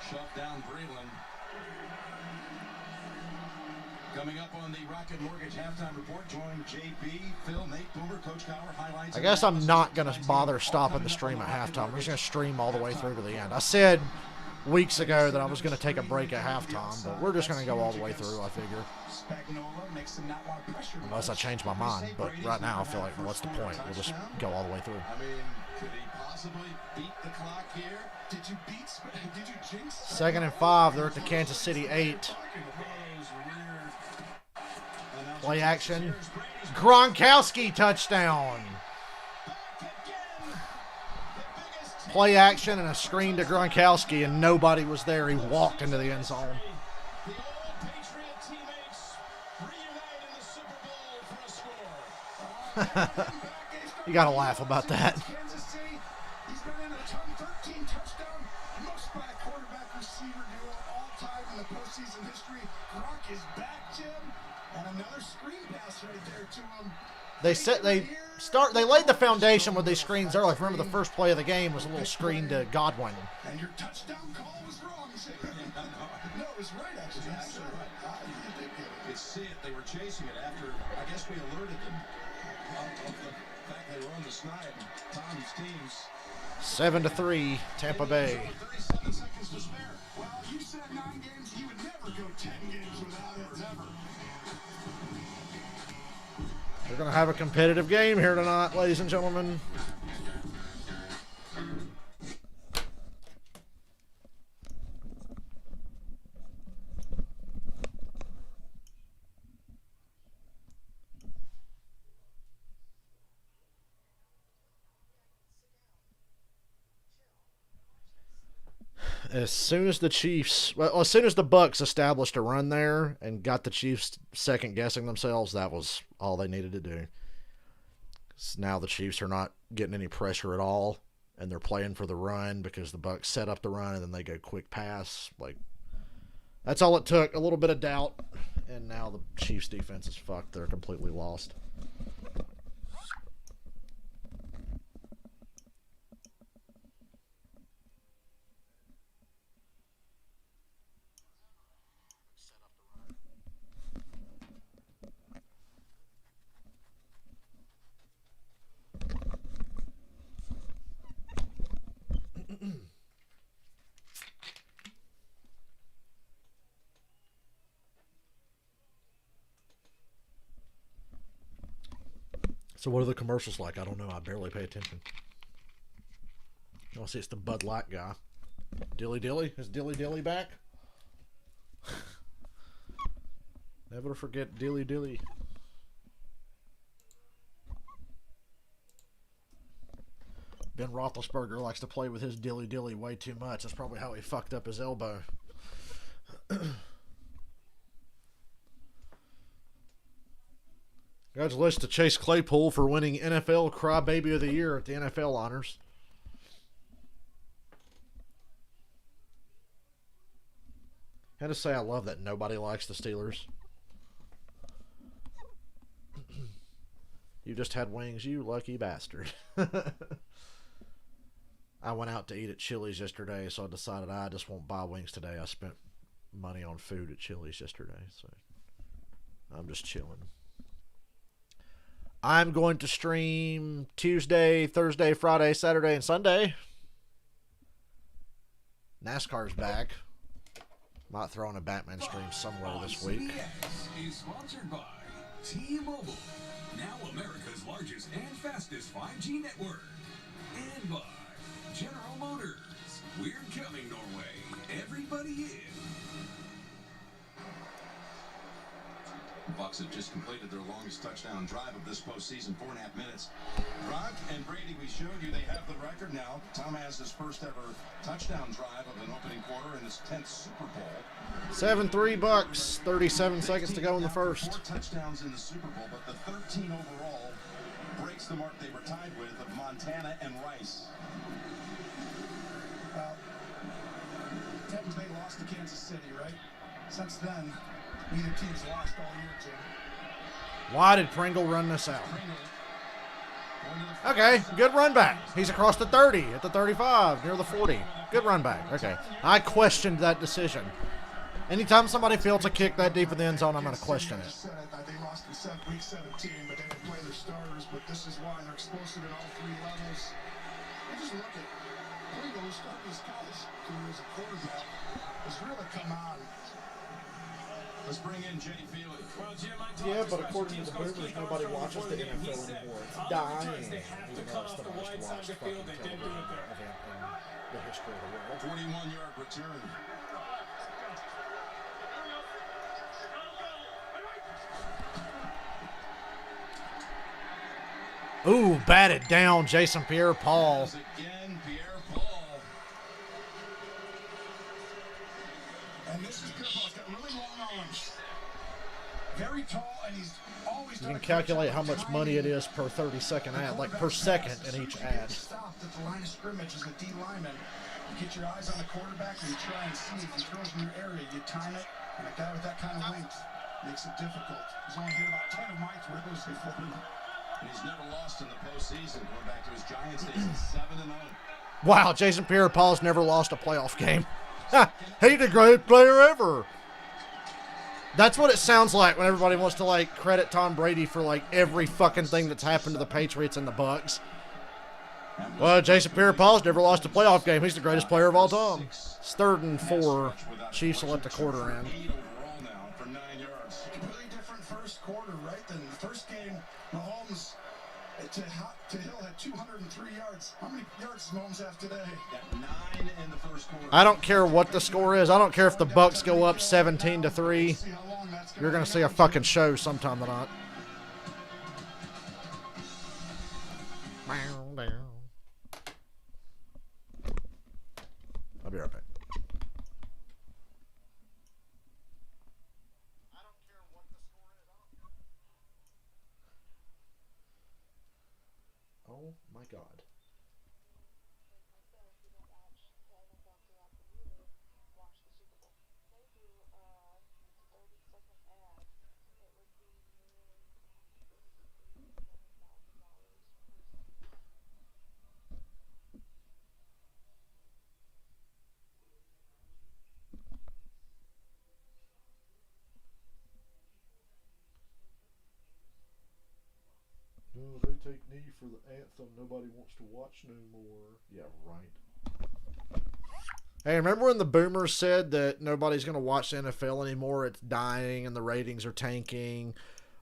Shut down Breeland. Coming up on the Rocket Mortgage halftime report, join JB, Phil, Nate, Boomer, Coach Cowher, highlights. I guess I'm not going to bother stopping the stream at halftime. I'm just going to stream all the way through to the end. I said weeks ago that I was going to take a break at halftime, but we're just going to go all the way through, I figure. Unless I change my mind. But right now, I feel like, well, what's the point? We'll just go all the way through. I mean, could he possibly beat the clock here? Did you jinx? 2nd and 5. They're at the Kansas City 8. Play action. Gronkowski touchdown. Play action and a screen to Gronkowski, and nobody was there. He walked into the end zone. The old Patriot teammates reunite in the Super Bowl for a score. You got to laugh about that. Kansas City, he's been in a ton, 13 touchdown, most by a quarterback receiver duo all time in the postseason history. Gronk is back, Jim. And another screen pass right there to him. They laid the foundation with these screens early. Remember the first play of the game was a little screen to Godwin. And your touchdown call was wrong. No, it was right actually. You could see it. They were chasing it after, I guess we alerted them of the fact they were on the snide. Tom's teams. 7-3, Tampa Bay. 37 seconds to spare. Well, you said 9 games. You would never go 10 games without it. Never. We're going to have a competitive game here tonight, ladies and gentlemen. As soon as the Bucs established a run there and got the Chiefs second guessing themselves, that was all they needed to do. So now the Chiefs are not getting any pressure at all, and they're playing for the run because the Bucs set up the run and then they go quick pass. Like, that's all it took. A little bit of doubt, and now the Chiefs defense is fucked. They're completely lost. So what are the commercials like? I don't know. I barely pay attention. I'll see it's the Bud Light guy. Dilly Dilly? Is Dilly Dilly back? Never forget Dilly Dilly. Ben Roethlisberger likes to play with his Dilly Dilly way too much. That's probably how he fucked up his elbow. Congratulations to Chase Claypool for winning NFL Crybaby of the Year at the NFL Honors. I had to say I love that nobody likes the Steelers. You just had wings, you lucky bastard. I went out to eat at Chili's yesterday, so I decided I just won't buy wings today. I spent money on food at Chili's yesterday, so I'm just chilling. I'm going to stream Tuesday, Thursday, Friday, Saturday, and Sunday. NASCAR's back. Might throw in a Batman stream somewhere this week. CBS is sponsored by T-Mobile, now America's largest and fastest 5G network. And by General Motors. We're coming, Norway. Everybody in. The Bucks have just completed their longest touchdown drive of this postseason, 4.5 minutes. Gronk and Brady, we showed you they have the record now. Tom has his first ever touchdown drive of an opening quarter in his 10th Super Bowl. 7-3 Bucks. 37 seconds to go in the first. 4 touchdowns in the Super Bowl, but the 13 overall breaks the mark they were tied with of Montana and Rice. Tampa Bay lost to Kansas City, right? Since then, neither team's lost all year, Jim. Why did Pringle run this out? Okay, good run back. He's across the 30, at the 35, near the 40. Good run back. Okay. I questioned that decision. Anytime somebody fails a kick that deep in the end zone, I'm going to question it. They lost in week 17, but they didn't play their starters. But this is why they're explosive at all 3 levels. And just look at Pringle, who started his college career as a quarterback, has really come on. Let's bring in Jay Feely. Well, Jim, Yeah, but according to the Boomers, nobody watches the NFL anymore. It's dying. They have to cut off the wide side of the field. They didn't do it there. In the history of the world. 41-yard return. Ooh, batted down, Jason Pierre-Paul. Again, Pierre-Paul. And this is Pierre-Paul's got really long arms. Very tall, and he's always You can calculate how much money it is per 30-second ad, like per second in each ad. Stopped at the line of scrimmage as a D lineman. You get your eyes on the quarterback and you try and see if he throws in your area. You time it, and a guy with that kind of length makes it difficult. He's only hit about 10 of my throws before him. And he's never lost in the postseason, going back to his Giants days at 7-0. Wow, Jason Pierre-Paul's never lost a playoff game. He's the greatest player ever. That's what it sounds like when everybody wants to, like, credit Tom Brady for, like, every fucking thing that's happened to the Patriots and the Bucks. Well, Jason Pierre-Paul's never lost a playoff game. He's the greatest player of all time. It's 3rd and 4. Chiefs will let the quarter in. Completely different first quarter, right? Than the first game, Mahomes to Hill had 203 yards. How many yards does Mahomes have today? Got 9 in the first quarter. I don't care what the score is. I don't care if the Bucks go up 17-3. You're going to see a fucking show sometime tonight. I'll be right back. Oh my God. No, they take knee for the anthem. Nobody wants to watch no more. Yeah, right. Hey, remember when the Boomers said that nobody's going to watch the NFL anymore? It's dying and the ratings are tanking.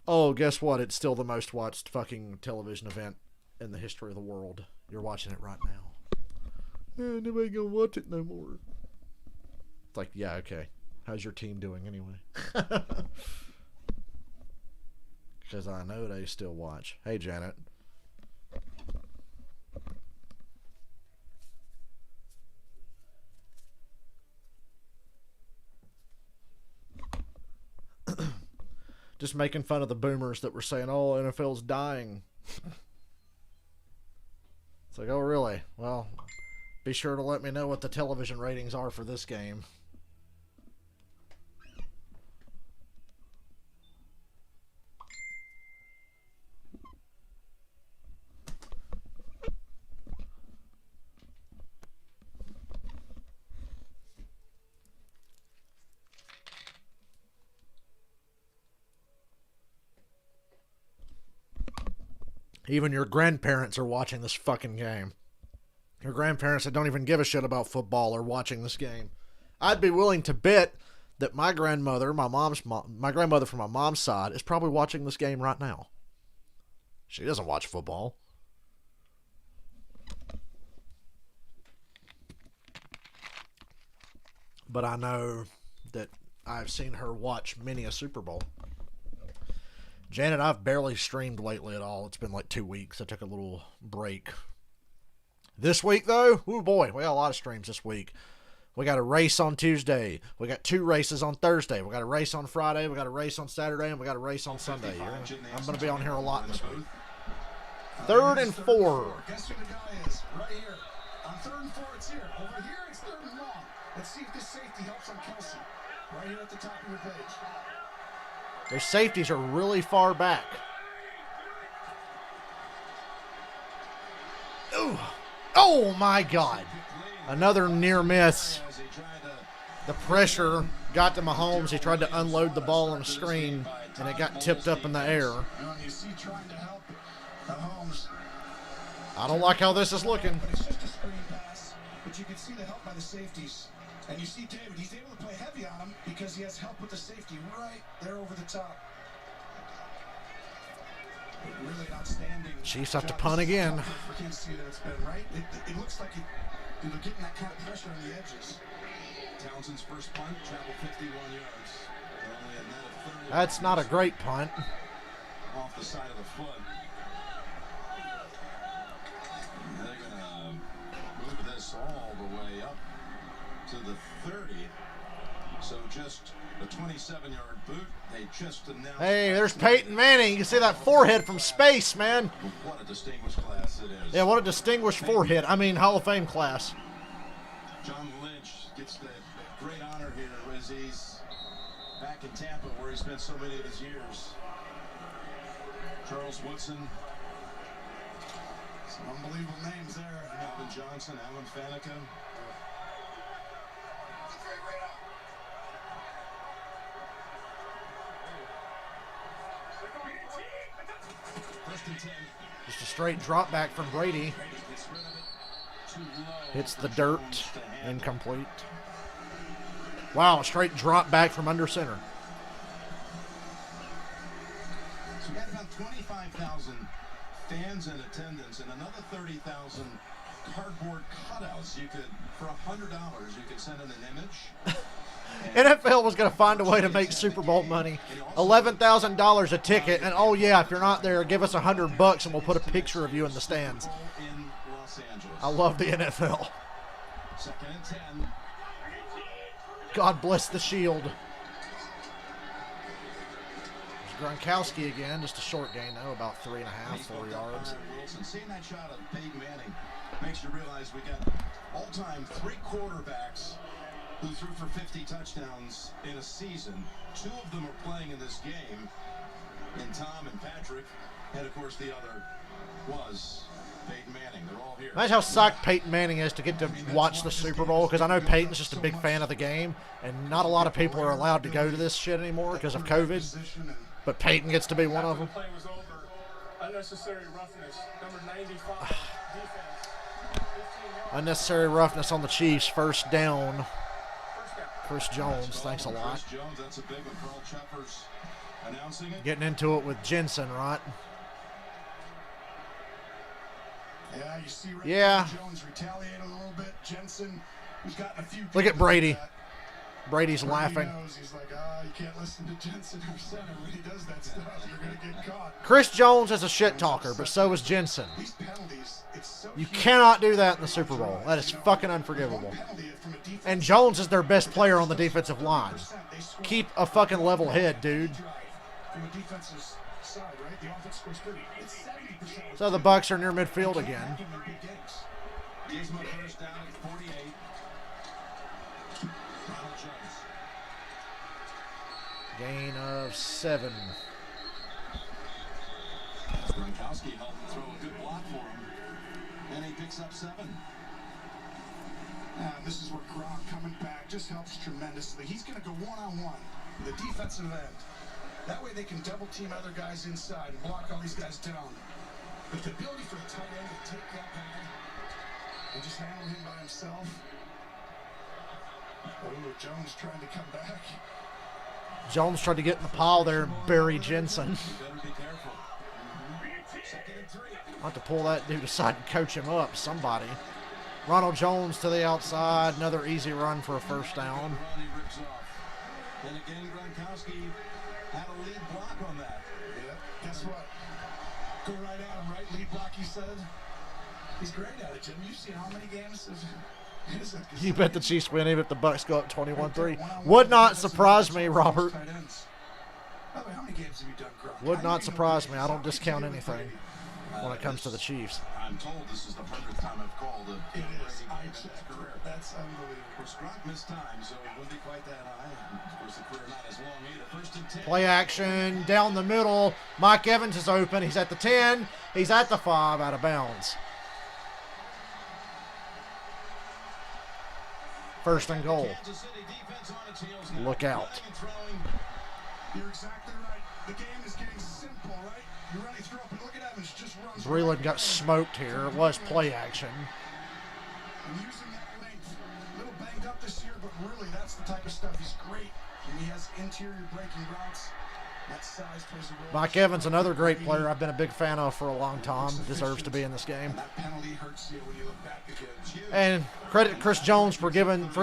Oh, guess what? It's still the most watched fucking television event in the history of the world. You're watching it right now. Nobody going to watch it no more. It's like, yeah, okay. How's your team doing anyway? because I know they still watch. Hey, Janet. Just making fun of the boomers that were saying, oh, NFL's dying. It's like, oh, really? Well, be sure to let me know what the television ratings are for this game. Even your grandparents are watching this fucking game. Your grandparents that don't even give a shit about football are watching this game. I'd be willing to bet that my grandmother, my grandmother from my mom's side, is probably watching this game right now. She doesn't watch football. But I know that I've seen her watch many a Super Bowl. Janet, I've barely streamed lately at all. It's been like 2 weeks. I took a little break. This week, though, oh boy, we got a lot of streams this week. We got a race on Tuesday. We got 2 races on Thursday. We got a race on Friday. We got a race on Saturday, and we got a race on Sunday. I'm going to be on here a lot this week. 3rd and 4. Guess who the guy is? Right here. On 3rd and 4, it's here. Over here, it's 3rd and long. Let's see if this safety helps on Kelsey. Right here at the top of your page. Their safeties are really far back. Ooh. Oh, my God. Another near miss. The pressure got to Mahomes. He tried to unload the ball on the screen, and it got tipped up in the air. I don't like how this is looking. It's just a screen pass, but you can see the help by the safeties. And you see David, he's able to play heavy on him because he has help with the safety right there over the top. Really outstanding. Chiefs have to punt again. For Kansas City that it's been, right? It looks like they're getting that kind of pressure on the edges. Townsend's first punt traveled 51 yards. Only a net of 30. That's not a great punt. Off the side of the foot. And they're going to move this all the way up to the 30. So just a 27-yard boot. They just announced. Hey, there's Peyton Manning. You can see that forehead from space, man. What a distinguished class it is. Yeah, what a distinguished forehead. I mean, Hall of Fame class. John Lynch gets the great honor here as he's back in Tampa where he spent so many of his years. Charles Woodson. Some unbelievable names there. Alvin Johnson, Alan Faneca. Just a straight drop back from Brady. Hits the dirt. Incomplete. Wow, straight drop back from under center. So we got about 25,000 fans in attendance and another 30,000 cardboard cutouts. You could, for $100, you could send in an image. NFL was going to find a way to make Super Bowl money. $11,000 a ticket, and oh yeah, if you're not there, give us $100 and we'll put a picture of you in the stands. I love the NFL. Second and 10. God bless the Shield. There's Gronkowski again, just a short gain though, about 3.5, 4 yards. Seeing that shot of Peyton Manning makes you realize we got all-time 3 quarterbacks who threw for 50 touchdowns in a season. 2 of them are playing in this game, in Tom and Patrick, and of course the other was Peyton Manning. They're all here. Imagine how psyched Peyton Manning is to get to watch the Super Bowl, because I know Peyton's just a big fan of the game, and not a lot of people are allowed to go to this shit anymore because of COVID, but Peyton gets to be one of them. Play was over. Unnecessary roughness. Number 95, defense. 15 yards. Unnecessary roughness on the Chiefs. First down. Chris Jones, thanks a lot. Chris Jones, that's a big one. Carl Cheffers announcing it. Getting into it with Jensen, right? Yeah, you see yeah. Jones retaliate a little bit. Jensen, who's gotten a few. Look at Brady. Brady's Brady laughing. knows. He's like, you can't listen to Jensen or center when he does that stuff. You're going to get caught. Chris Jones is a shit talker, but so is Jensen. These penalties, it's so You huge. cannot do that in the Super Bowl. That is fucking unforgivable. And Jones is their best player on the defensive line. Keep a fucking level head, dude. From a defense's side, right? The offense scores 30. It's 70%. So the Bucks are near midfield again. Gizmo first down at 48. Ronald Jones. Gain of 7. Gronkowski helped throw a good block for him. And he picks up 7. This is where Gronk coming back just helps tremendously. He's going to go one-on-one with the defensive end. That way they can double team other guys inside and block all these guys down. But the ability for the tight end to take that guy and just handle him by himself. Oh, Jones trying to come back. Jones tried to get in the pile there and bury Jensen. You better be careful. Second and 3. I'll have to pull that dude aside and coach him up, somebody. Ronald Jones to the outside. Another easy run for a first down. Run, he rips off. And again, Gronkowski had a lead block on that. Yeah, guess what? Go right at him, right? Lead block, he said. He's great at it, Jim. You've seen how many games? You bet the Chiefs win even if the Bucks go up 21-3. Would not surprise me, Robert. By the way, how many games have you done, Gronk? Would not surprise me. I don't discount anything when it comes to the Chiefs. I'm told this is the 100th time I've called a It is. I his checked. career. That's unbelievable. Of course, Gronk missed time, so it wouldn't be quite that high. Of course, the career not as long either. First and 10. Play action down the middle. Mike Evans is open. He's at the 10. He's at the 5, out of bounds. First and goal. Kansas City defense on its heels now. Look out. Running and throwing. You're exactly right. The game is getting simple, right? You're running through up and look at Evans. Just runs. Breland got smoked here. It was play action. And using that length. A little banged up this year, but really that's the type of stuff he's great. And he has interior breaking routes. That size plays a role. Mike Evans, another great player I've been a big fan of for a long time. Deserves to be in this game. That penalty hurts you when you look back again. And credit Chris Jones for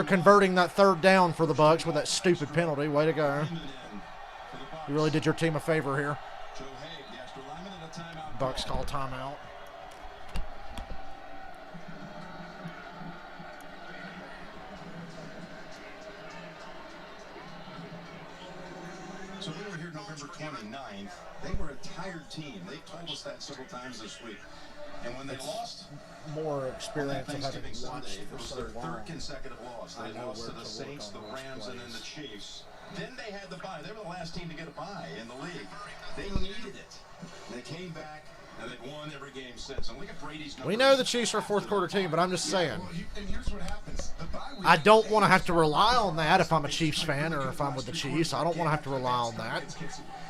converting that third down for the Bucks with that stupid penalty. Way to go. You really did your team a favor here. Joe Haig, the extra lineman, and a timeout. Bucks call timeout. So we were here November 29th. They were a tired team. They've told us that several times this week. And when they lost, More on that experience of having Thanksgiving watched Sunday, it for was so their long. third consecutive loss. I They know lost to where the to look Saints, the on those Rams, and then the plays. Chiefs. Then they had the bye. They were the last team to get a bye in the league. They needed it. They came back, and they've won every game since. And look at Brady's numbers. We know the Chiefs are a fourth quarter team, but I'm just saying. Well, and here's what happens. The bye week, I don't want to have to rely on that if I'm a Chiefs fan or if I'm with the Chiefs. I don't want to have to rely on that.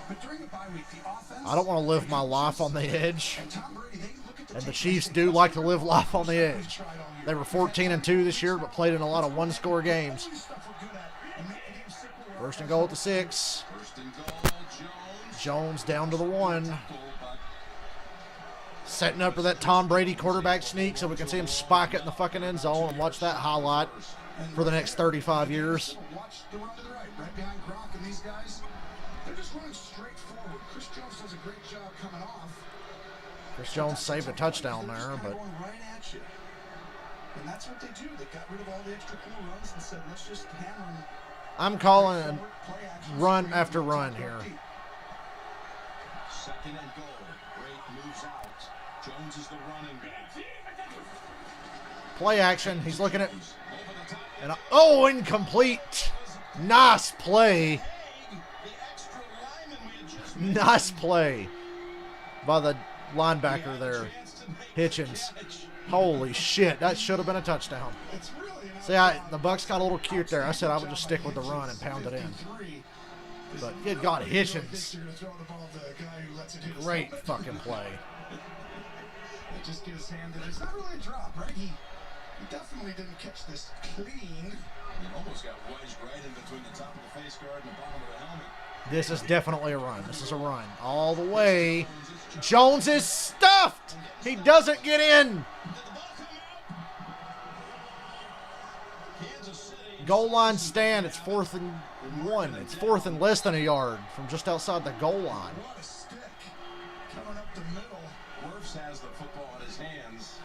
But during the bye week, the offense, I don't want to live my life on the edge. and Tom Brady, they look at the And the tape, Chiefs they do say, like to live life on the "We've edge. tried all year. They were 14-2 this year, but played in a lot of one-score games. All the stuff we're good at and make the game simple. First and goal at the 6. First and goal, Jones. Jones down to the 1. Tackle, but Setting up for that Tom Brady quarterback sneak so we can see him spike it in the fucking end zone and watch that highlight for the next 35 years. Watch the run to the right behind Gronk and these guys. They're just running straight forward. Chris Jones does a great job coming off. Chris Jones saved a touchdown They're just there, kinda but going right at you. And that's what they do. They got rid of all the extra cool runs and said, let's just hammer them. I'm calling a Forward, play action, run screen, after and run take here. their feet. second and goal. Great moves out. Jones is the running back. Play action. He's looking at, Over the top. and oh, incomplete. Nice play. The extra lineman we had just Nice play by the linebacker there, chance to make Hitchens. the catch. Holy shit, that should have been a touchdown. It's really an See, the Bucks got a little cute there. I said I would just stick with the run and pound it in. 53. But good God, You're Hitchens. gonna throw the ball to the guy who lets it hit his Great helmet. fucking play. Just get his hand in it. It's not really a drop, right? He definitely didn't catch this clean. He almost got wedged right in between the top of the face guard and the bottom of the helmet. This is definitely a run. This is a run. All the way. Jones is stuffed. He doesn't get in. Did the ball come out? Kansas City goal line stand. It's 4th and 1. It's 4th and less than a yard from just outside the goal line. What a stick. Coming up the middle. Wirfs has the football in his hands.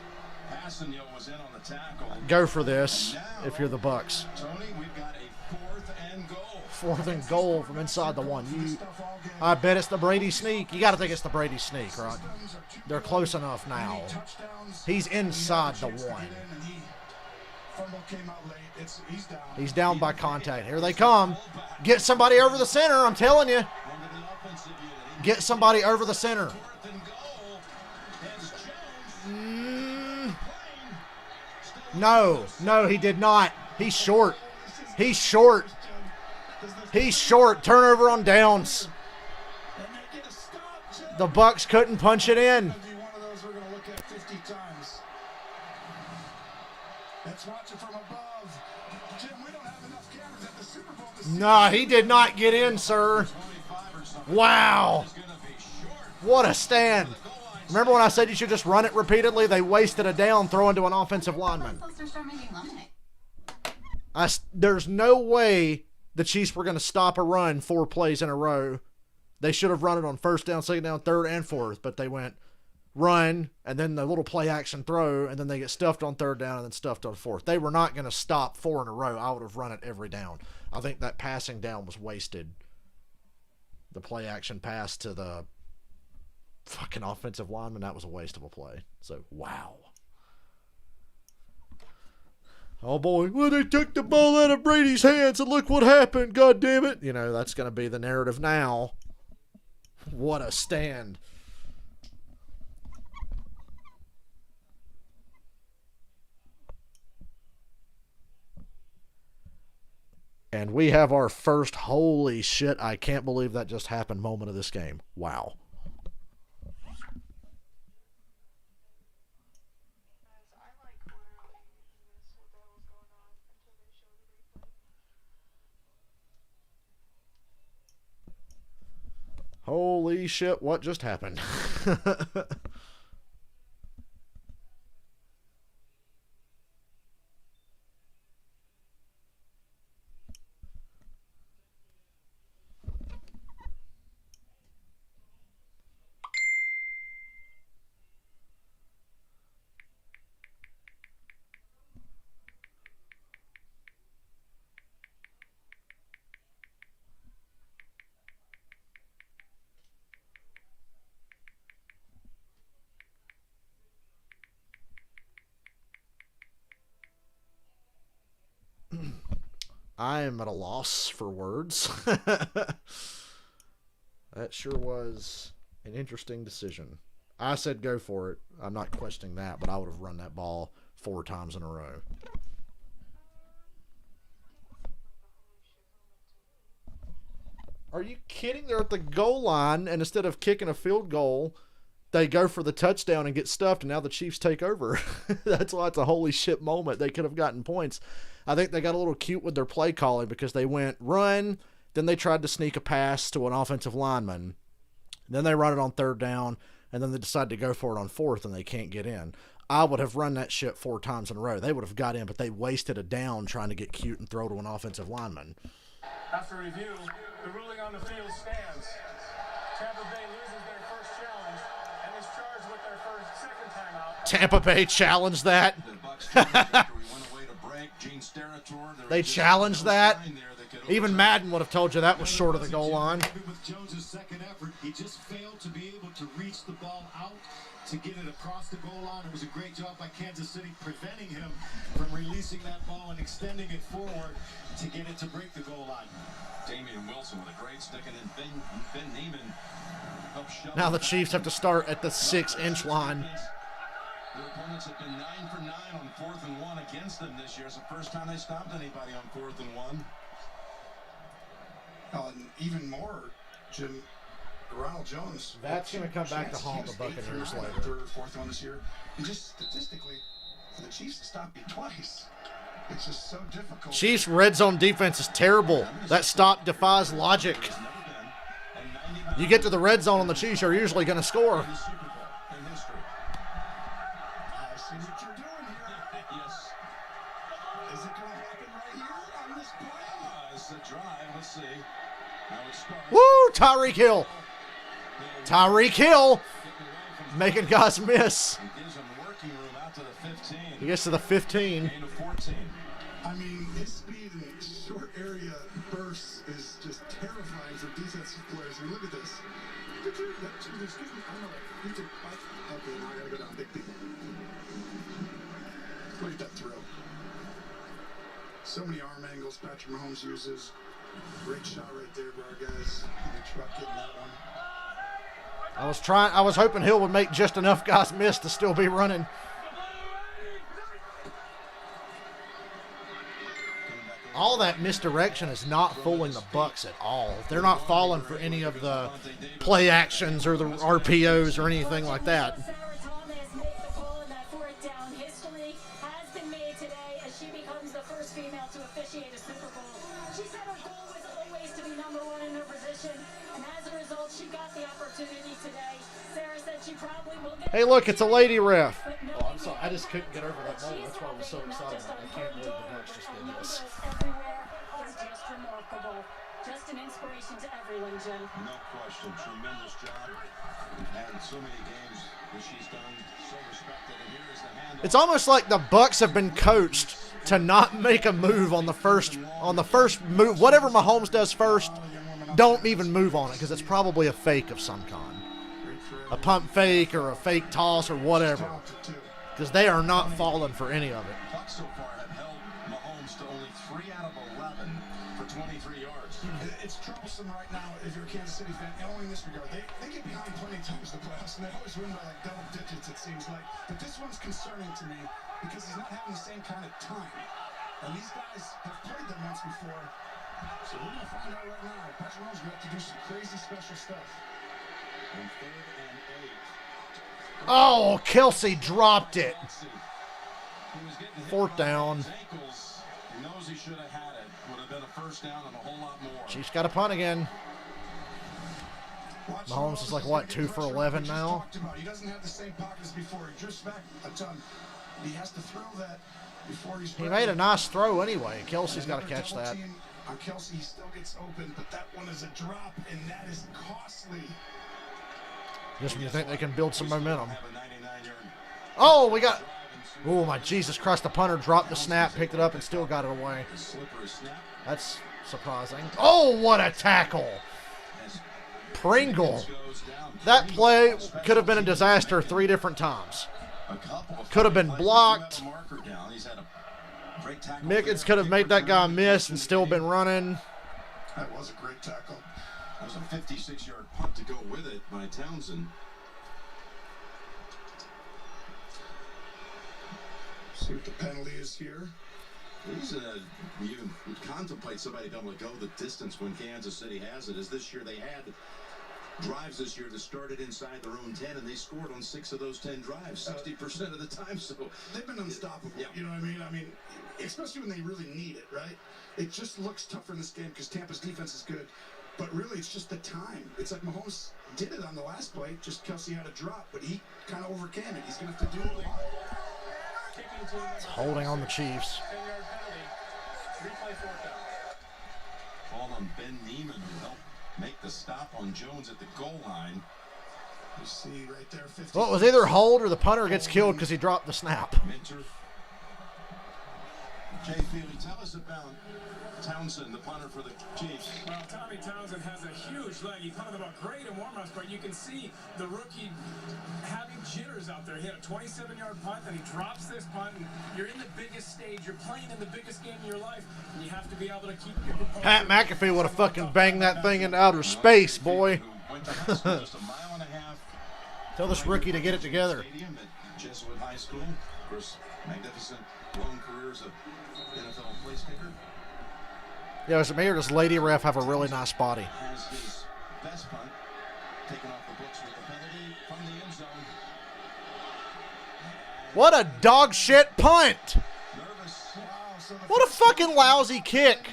Passanio was in on the tackle. Go for this if you're the Bucks. Tony, we've got a 4th and goal. 4th and goal from inside the 1. I bet it's the Brady sneak. You got to think it's the Brady sneak, right? They're close enough now. He's inside the 1. He's down by contact. Here they come. Get somebody over the center, I'm telling you. Get somebody over the center. No, he did not. He's short. He's short. He's short. Turnover on downs. The Bucks couldn't punch it in. Nah, he did not get in, sir. Wow. What a stand. Remember when I said you should just run it repeatedly? They wasted a down throwing to an offensive lineman. There's no way the Chiefs were going to stop a run 4 plays in a row. They should have run it on 1st down, 2nd down, 3rd, and 4th, but they went run, and then the little play action throw, and then they get stuffed on 3rd down and then stuffed on 4th. They were not going to stop 4 in a row. I would have run it every down. I think that passing down was wasted. The play action pass to the fucking offensive lineman, that was a waste of a play. So, wow. Oh, boy. Well, they took the ball out of Brady's hands, and look what happened. God damn it. You know, that's going to be the narrative now. What a stand. And we have our first, holy shit, I can't believe that just happened moment of this game. Wow. Holy shit, what just happened? I am at a loss for words. That sure was an interesting decision. I said go for it. I'm not questioning that, but I would have run that ball 4 times in a row. Are you kidding? They're at the goal line, and instead of kicking a field goal, they go for the touchdown and get stuffed, and now the Chiefs take over. That's why it's a holy shit moment. They could have gotten points. I think they got a little cute with their play calling because they went run, then they tried to sneak a pass to an offensive lineman. Then they run it on 3rd down, and then they decide to go for it on 4th, and they can't get in. I would have run that shit 4 times in a row. They would have got in, but they wasted a down trying to get cute and throw to an offensive lineman. After review, the ruling on the field stands. Tampa Bay loses their first challenge and is charged with their second timeout. Tampa Bay challenged that. They challenged that. Even Madden would have told you that was short of the goal line. With Jones' second effort, he just failed to be able to reach the ball out to get it across the goal line. It was a great job by Kansas City preventing him from releasing that ball and extending it forward to get it to break the goal line. Damian Wilson with a great stick, and then Ben Neiman helped shove. Now the Chiefs have to start at the 6-inch line. Their opponents have been 9 for 9 on 4th and 1 against them this year. It's the first time they stopped anybody on 4th and 1. And even more, Jim, Ronald Jones. That's going to come back to haunt the Buccaneers later. 3rd or 4th one this year. And just statistically, for the Chiefs to stop you twice, it's just so difficult. Chiefs' red zone defense is terrible. That stop defies logic. You get to the red zone on the Chiefs, you're usually going to score. let's see. Now it starts. Woo! Tyreek Hill. Tyreek Hill. Making guys miss. He gives him working room out to the 15. He gets to the 15. Gain of 14. I mean, his speed and short area bursts is just terrifying for defensive players. I mean, look at this. Excuse me. I'm like, you took okay, now I gotta go down. Big people. Look at that throw. So many arm angles Patrick Mahomes uses. Great shot right there by our guys. Good truck getting that one. I was hoping Hill would make just enough guys miss to still be running. All that misdirection is not fooling the Bucs at all. They're not falling for any of the play actions or the RPOs or anything like that. Sarah Thomas made the call in that fourth down. History has been made today as she becomes the first female to officiate a Super Bowl. She said her goal was always to be #1 in her position, and as a result, she got the opportunity today. Sarah said she probably will get. Hey, look, it's a lady ref. Oh, I'm sorry. I just couldn't get over that moment. That's why I was so excited. I can't believe the Bucs just did this. Everywhere is just remarkable. Just an inspiration to everyone, Jim. No question. Tremendous job. We've had so many games that she's done. So respected. And here is the handoff. It's almost like the Bucs have been coached to not make a move on the first move. Whatever Mahomes does first, don't even move on it because it's probably a fake of some kind. A pump fake or a fake toss or whatever. Because they are not falling for any of it. Bucs so far have held Mahomes to only 3 out of 11 for 23 yards. It's troublesome right now if you're a Kansas City fan, and only in this regard. They get behind plenty of times in the playoffs, and they always win by like double digits, it seems like. But this one's concerning to me because he's not having the same kind of time. And these guys have played them once before. So we're going to find out right now. Patrick Mahomes going to have to do some crazy special stuff. And 3rd and 8. Oh, Kelsey dropped it. He was getting hit 4th down. his ankles. He knows he should have had it. Would have been a first down and a whole lot more. Chiefs got a punt again. Mahomes is like, what, 2 for 11 now? He doesn't have the same pockets before. He drifts back a ton. He has to throw that before he's He made a nice throw anyway. Kelsey's got to catch that. On Kelsey, he still gets open, but that one is a drop, and that is costly. Just when you think they can build some momentum. Oh, we got... Oh, my Jesus Christ. The punter dropped the snap, picked it up, and still got it away. That's surprising. Oh, what a tackle. Pringle. That play could have been a disaster 3 different times. Could have been blocked. Mickens could have made that guy miss and still been running. That was a great tackle. That was a 56-yard punt to go with it by Townsend. See what the penalty is here. You even contemplate somebody being able to go the distance when Kansas City has it. As this year they had drives this year that started inside their own 10, and they scored on 6 of those 10 drives, 60% of the time. So they've been unstoppable. Yeah. You know what I mean? I mean, especially when they really need it, right? It just looks tougher in this game because Tampa's defense is good. But really, it's just the time. It's like Mahomes did it on the last play. Just Kelsey had a drop, but he kind of overcame it. He's going to have to do it a lot. It's holding on the Chiefs. 10-yard penalty. Replay 4th down. Call on Ben Neiman, who helped make the stop on Jones at the goal line. You see right there, 50. Well, it was either hold or the punter gets killed because he dropped the snap. Minter. Jay Feely, tell us about Townsend, the punter for the Chiefs. Well, Tommy Townsend has a huge leg. He punted the ball great in warm-ups, but you can see the rookie having jitters out there. He had a 27-yard punt, and he drops this punt, and you're in the biggest stage. You're playing in the biggest game of your life, and you have to be able to keep your proposal. Pat McAfee would have fucking banged that thing into outer space, boy. Just a mile and a half. Tell this rookie to get it together. Stadium at Jesuit High School. Of course, magnificent long career as a NFL place kicker. Yeah, as a mayor, does Lady Ref have a really nice body? Has his best punt taken off the books with a penalty from the end zone. What a dog shit punt! Nervous. What a fucking lousy kick!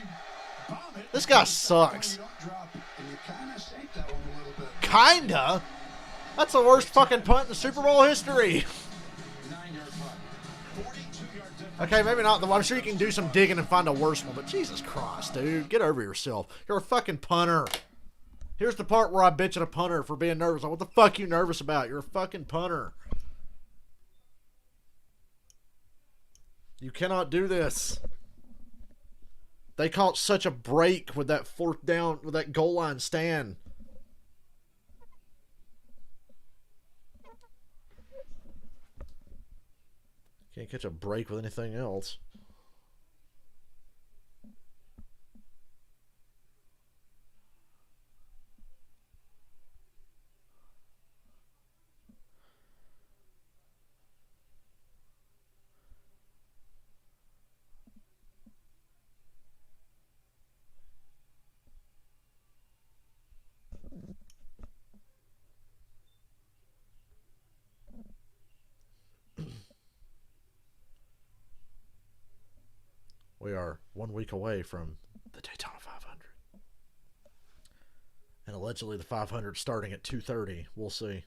This guy sucks. Kinda? That's the worst fucking punt in the Super Bowl history. 9-yard punt. 42-yard difference. Okay, maybe not. I'm sure you can do some digging and find a worse one, but Jesus Christ, dude. Get over yourself. You're a fucking punter. Here's the part where I bitch at a punter for being nervous. Like, what the fuck are you nervous about? You're a fucking punter. You cannot do this. They caught such a break with that fourth down, with that goal line stand. Can't catch a break with anything else. We are 1 week away from the Daytona 500. And allegedly the 500 starting at 2:30. We'll see.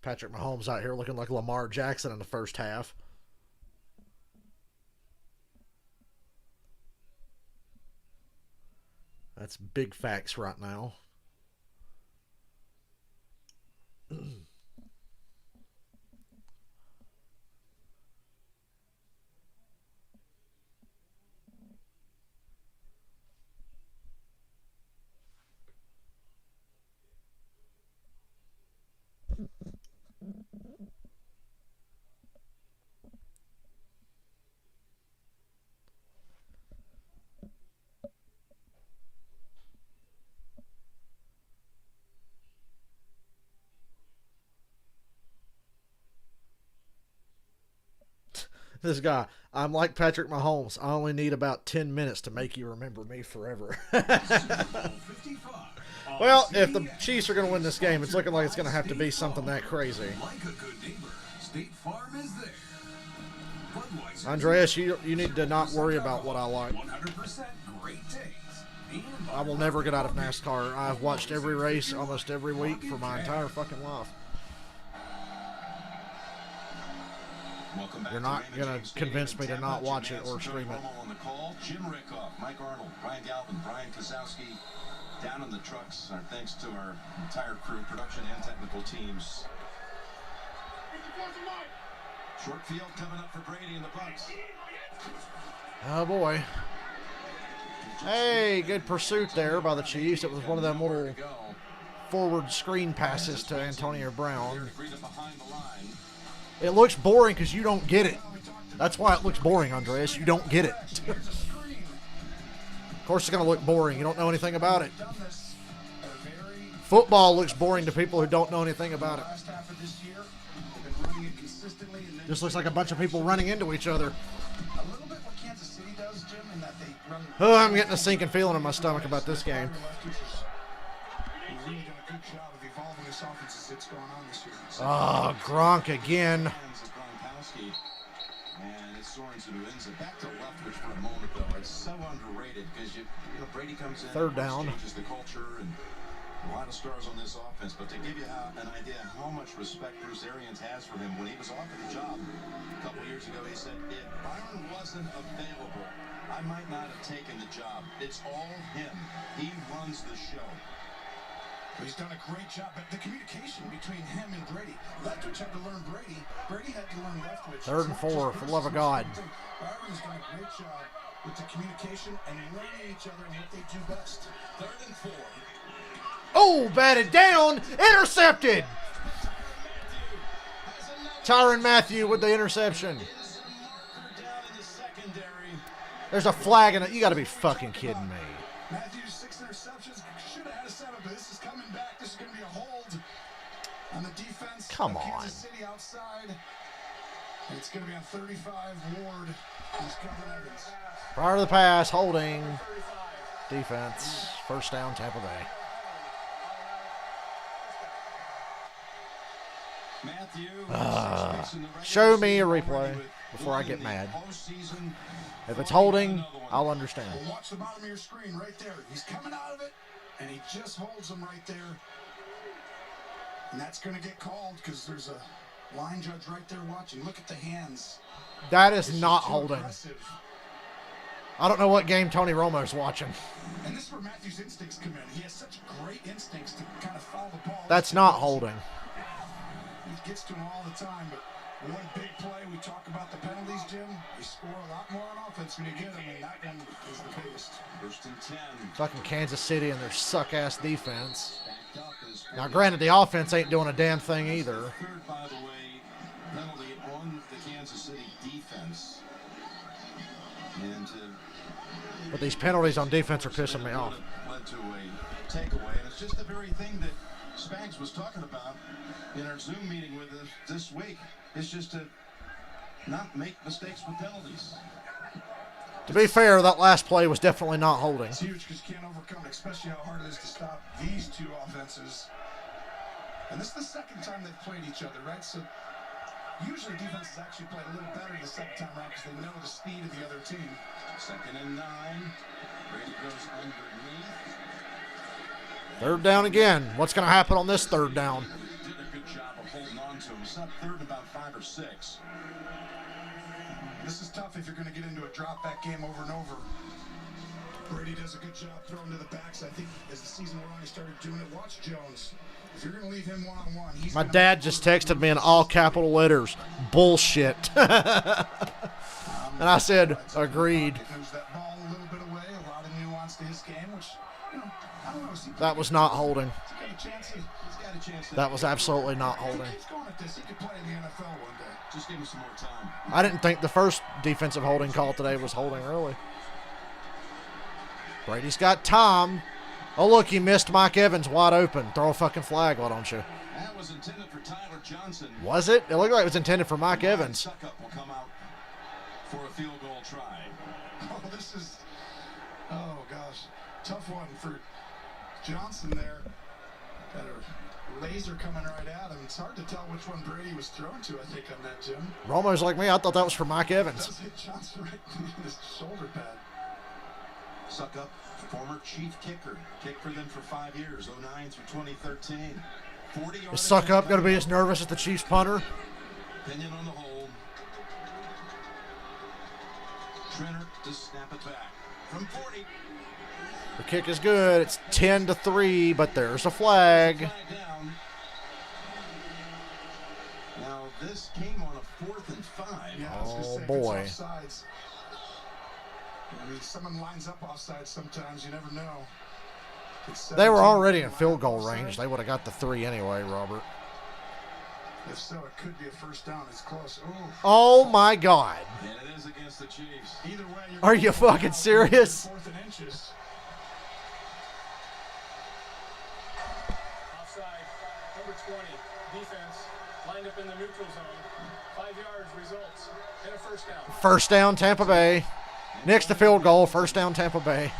Patrick Mahomes out here looking like Lamar Jackson in the first half. That's big facts right now. This guy, I'm like Patrick Mahomes. I only need about 10 minutes to make you remember me forever. Well, if the Chiefs are going to win this game, it's looking like it's going to have to be something that crazy. Andreas, you need to not worry about what I like. I will never get out of NASCAR. I've watched every race almost every week for my entire fucking life. You're not going to convince me to not watch it or stream it. Jim Rickoff, Mike Arnold, Brian Galvin, Brian Kozowski, down in the trucks. Our thanks to our entire crew, production and technical teams. Short field coming up for Brady and the Bucks. Oh boy. Hey, good pursuit there by the Chiefs. It was one of them little forward screen passes to Antonio Brown. It looks boring because you don't get it. That's why it looks boring, Andreas. You don't get it. Of course it's going to look boring. You don't know anything about it. Football looks boring to people who don't know anything about it. Just looks like a bunch of people running into each other. Oh, I'm getting a sinking feeling in my stomach about this game. Oh, Gronk again. And it's Sorensen who ends it. Back to Leftwich for a moment, though. It's so underrated because you know Brady comes in, third down, changes the culture, and a lot of stars on this offense. But to give you an idea how much respect Bruce Arians has for him, when he was offered the job a couple years ago, he said, "If Byron wasn't available, I might not have taken the job. It's all him. He runs the show." He's done a great job, but the communication between him and Brady. Leftwich had to learn Brady. Brady had to learn Leftwich. 3rd and 4, for the love of God. Byron's done a great job with the communication and learning each other and what they do best. 3rd and 4. Oh, batted down, intercepted. Tyrann Mathieu with the interception. There's a flag in it. You got to be fucking kidding me. Matthews, 6 interceptions. Should have had a 7, but this is coming back. This is going to be a hold on the defense. Come on. Kansas City outside. And it's going to be on 35. Ward is covering Evans. Prior to the pass, holding. Defense. First down, Tampa Bay. Matthew, Show me a replay. before I get mad. If it's holding, I'll understand. Well, watch the bottom of your screen right there. He's coming out of it, and he just holds him right there. And that's going to get called because there's a line judge right there watching. Look at the hands. That is not holding. Aggressive. I don't know what game Tony Romo's watching. And this is where Matthew's instincts come in. He has such great instincts to kind of follow the ball. That's not holding. He gets to him all the time, but one big play, we talk about the penalties, Jim. You score a lot more on offense when you get them, and that one is the biggest. First and 10. Fucking Kansas City and their suck-ass defense. Now, granted, the offense ain't doing a damn thing either. Third, by the way, penalty on the Kansas City defense. And But these penalties on defense are pissing me off. led to a takeaway, and it's just the very thing that Spags was talking about in our Zoom meeting with us this week. It's just to not make mistakes with penalties. To be fair, that last play was definitely not holding. It's huge because you can't overcome it, especially how hard it is to stop these two offenses. And this is the second time they've played each other, right? So usually defenses actually play a little better the second time around because they know the speed of the other team. Second and 9. Brady goes underneath. Third down again. What's going to happen on this third down? Did a good job of holding on to him. It's not third and about 5 or 6. This is tough if you're going to get into a drop-back game over and over. Brady does a good job throwing to the backs. I think as the season went on, he started doing it. Watch Jones. If you're going to leave him one-on-one, he's My dad just texted me in all capital letters, bullshit. And I said, agreed. Moves that ball a little bit away, a lot of nuance to his game, which, you know, I don't know. That was not holding. He's got a chance. He's got a chance. That was absolutely not holding. If he keeps going at this, he could play in the NFL one day. Just give him some more time. I didn't think the first defensive holding call today was holding really. Brady's got time. Oh, look, he missed Mike Evans wide open. Throw a fucking flag, why don't you? That was intended for Tyler Johnson. Was it? It looked like it was intended for Mike Evans. Suck-up will come out for a field goal try. Oh, this is, oh gosh, tough one for Johnson there. Got a laser coming right at him. It's hard to tell which one Brady was thrown to, I think, on that, Jim. Romo's like me. I thought that was for Mike Evans. It does hit Johnson right in his shoulder pad. Suck-up, former chief kicker. Kicked for them for 5 years, 09 through 2013. 40 Is Suck-up going to be as nervous as the Chiefs punter? Opinion on the hold. Trenner to snap it back from 40. The kick is good. It's 10-3, but there's a flag. Down. Now this came on a 4th and 5. Yeah, I was gonna say, if boy. it's offsides. I mean, someone lines up offside sometimes. You never know. They were already in field goal range. They would have got the 3 anyway, Robert. If so, it could be a first down. It's close. Ooh. Oh, my God. And it is against the Chiefs. Either way, you're Are you fucking serious? 4th and inches. Offside, number 20, defense, lined up in the neutral zone. 5 yards, results, and a first down. First down, Tampa Bay. Next to field goal, first down, Tampa Bay.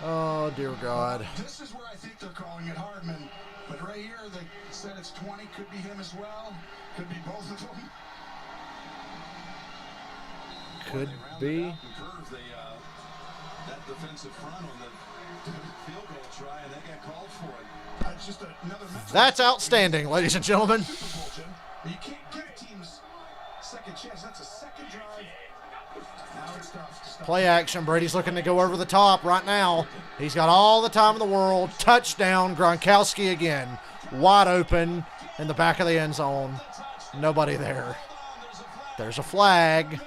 Oh, dear God. This is where I think they're calling it Hardman. But right here, they said it's 20. Could be him as well. Could be both of them. Could be. That defensive front on the field goal try, and they got called for it. It's just another mental. That's outstanding, ladies and gentlemen. You can't give teams second chance. That's a second drive. Now it's tough. Play action. Brady's looking to go over the top right now. He's got all the time in the world. Touchdown. Gronkowski again. Wide open in the back of the end zone. Nobody there. There's a flag.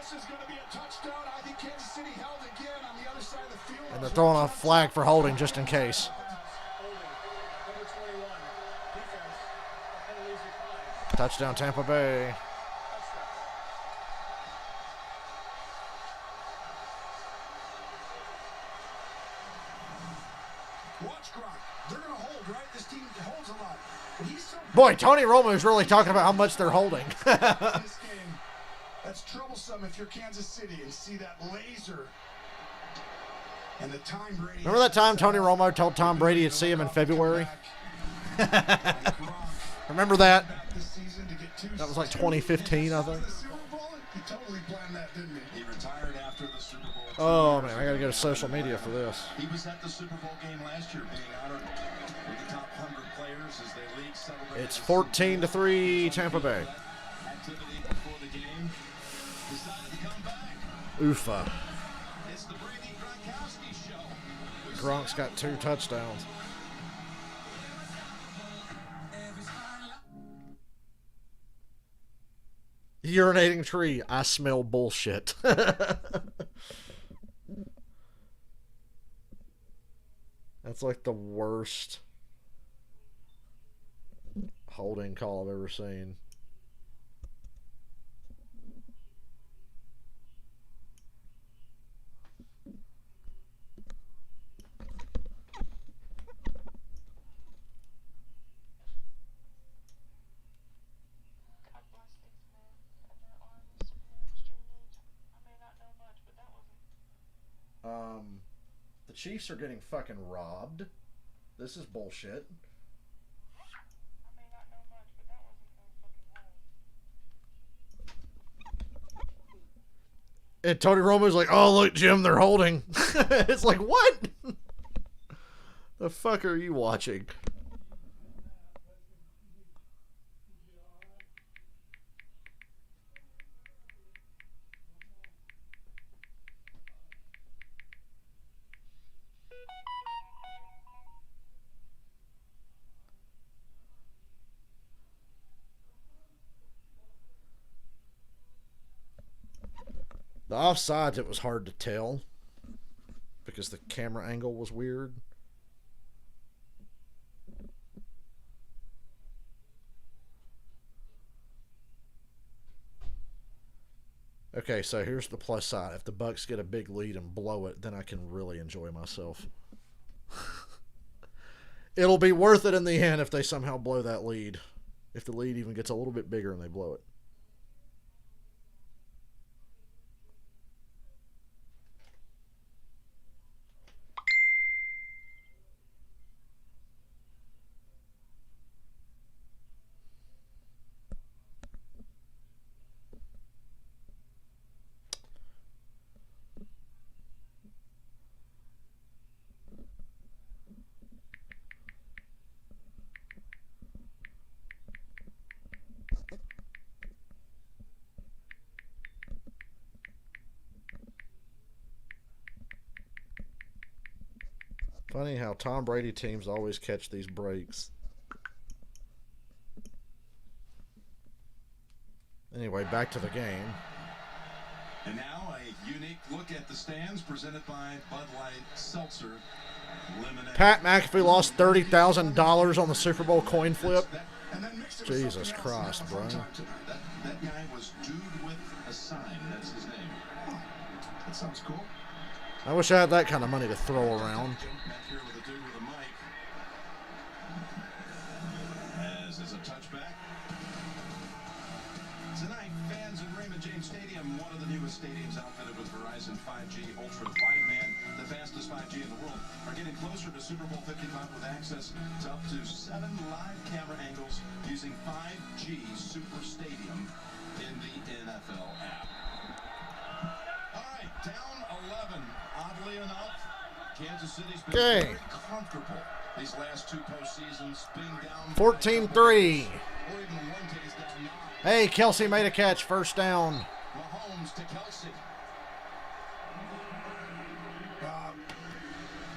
And they're throwing a flag for holding just in case. Touchdown, Tampa Bay. Boy, Tony Romo is really talking about how much they're holding. This game, that's troublesome if you're Kansas City and see that laser. And the time Brady. Remember that time Tony Romo told Tom Brady he'd see him in February? Remember that? That was like 2015, I think. He totally planned that, didn't he? He retired after the Super Bowl. Oh, man, I got to go to social media for this. He was at the Super Bowl game last year, being honored with the top 100 players as their league celebrated. It's 14-3 Tampa Bay. Activity before the game. Decided to come back. Oofa. It's the Brady Gronkowski show. Gronk's got 2 touchdowns. Urinating tree. I smell bullshit. That's like the worst holding call I've ever seen. The Chiefs are getting fucking robbed. This is bullshit. And Tony Romo's like, oh, look, Jim, they're holding. It's like, what? The fuck are you watching? The offsides, it was hard to tell because the camera angle was weird. Okay, so here's the plus side. If the Bucks get a big lead and blow it, then I can really enjoy myself. It'll be worth it in the end if they somehow blow that lead. If the lead even gets a little bit bigger and they blow it. Funny how Tom Brady teams always catch these breaks. Anyway, back to the game. And now a unique look at the stands presented by Bud Light Seltzer. Lemonade. Pat McAfee lost $30,000 on the Super Bowl coin flip. Jesus Christ, bro. That guy was Dude with a Sign. That's his name. Oh, that sounds cool. I wish I had that kind of money to throw around. Back here with a dude with a mic. As is a touchback. Tonight, fans in Raymond James Stadium, one of the newest stadiums outfitted with Verizon 5G Ultra Wideband, the fastest 5G in the world, are getting closer to Super Bowl 55 with access to up to 7 live camera angles using 5G Super Stadium in the NFL app. All right, down 11. Oddly enough, Kansas City's been very comfortable these last 2 postseasons, being down 14-3. or even one case down 9. Hey, Kelsey made a catch. First down. Mahomes to Kelsey.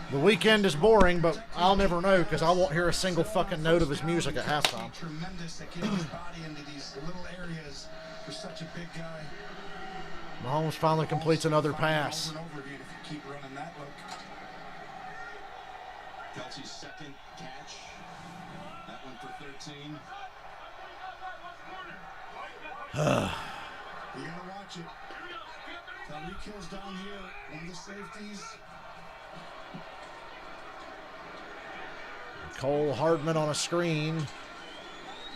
The weekend is boring, but I'll never know because I won't hear a single fucking note of his music at halftime. Tremendous at getting his body into these little areas for such a big guy. Mahomes finally completes another pass. Over and over again if you keep running that look. Kelsey's second catch. That one for 13. You gotta watch it. Tyreek Hill's down here. One of the safeties. Cole Hardman on a screen.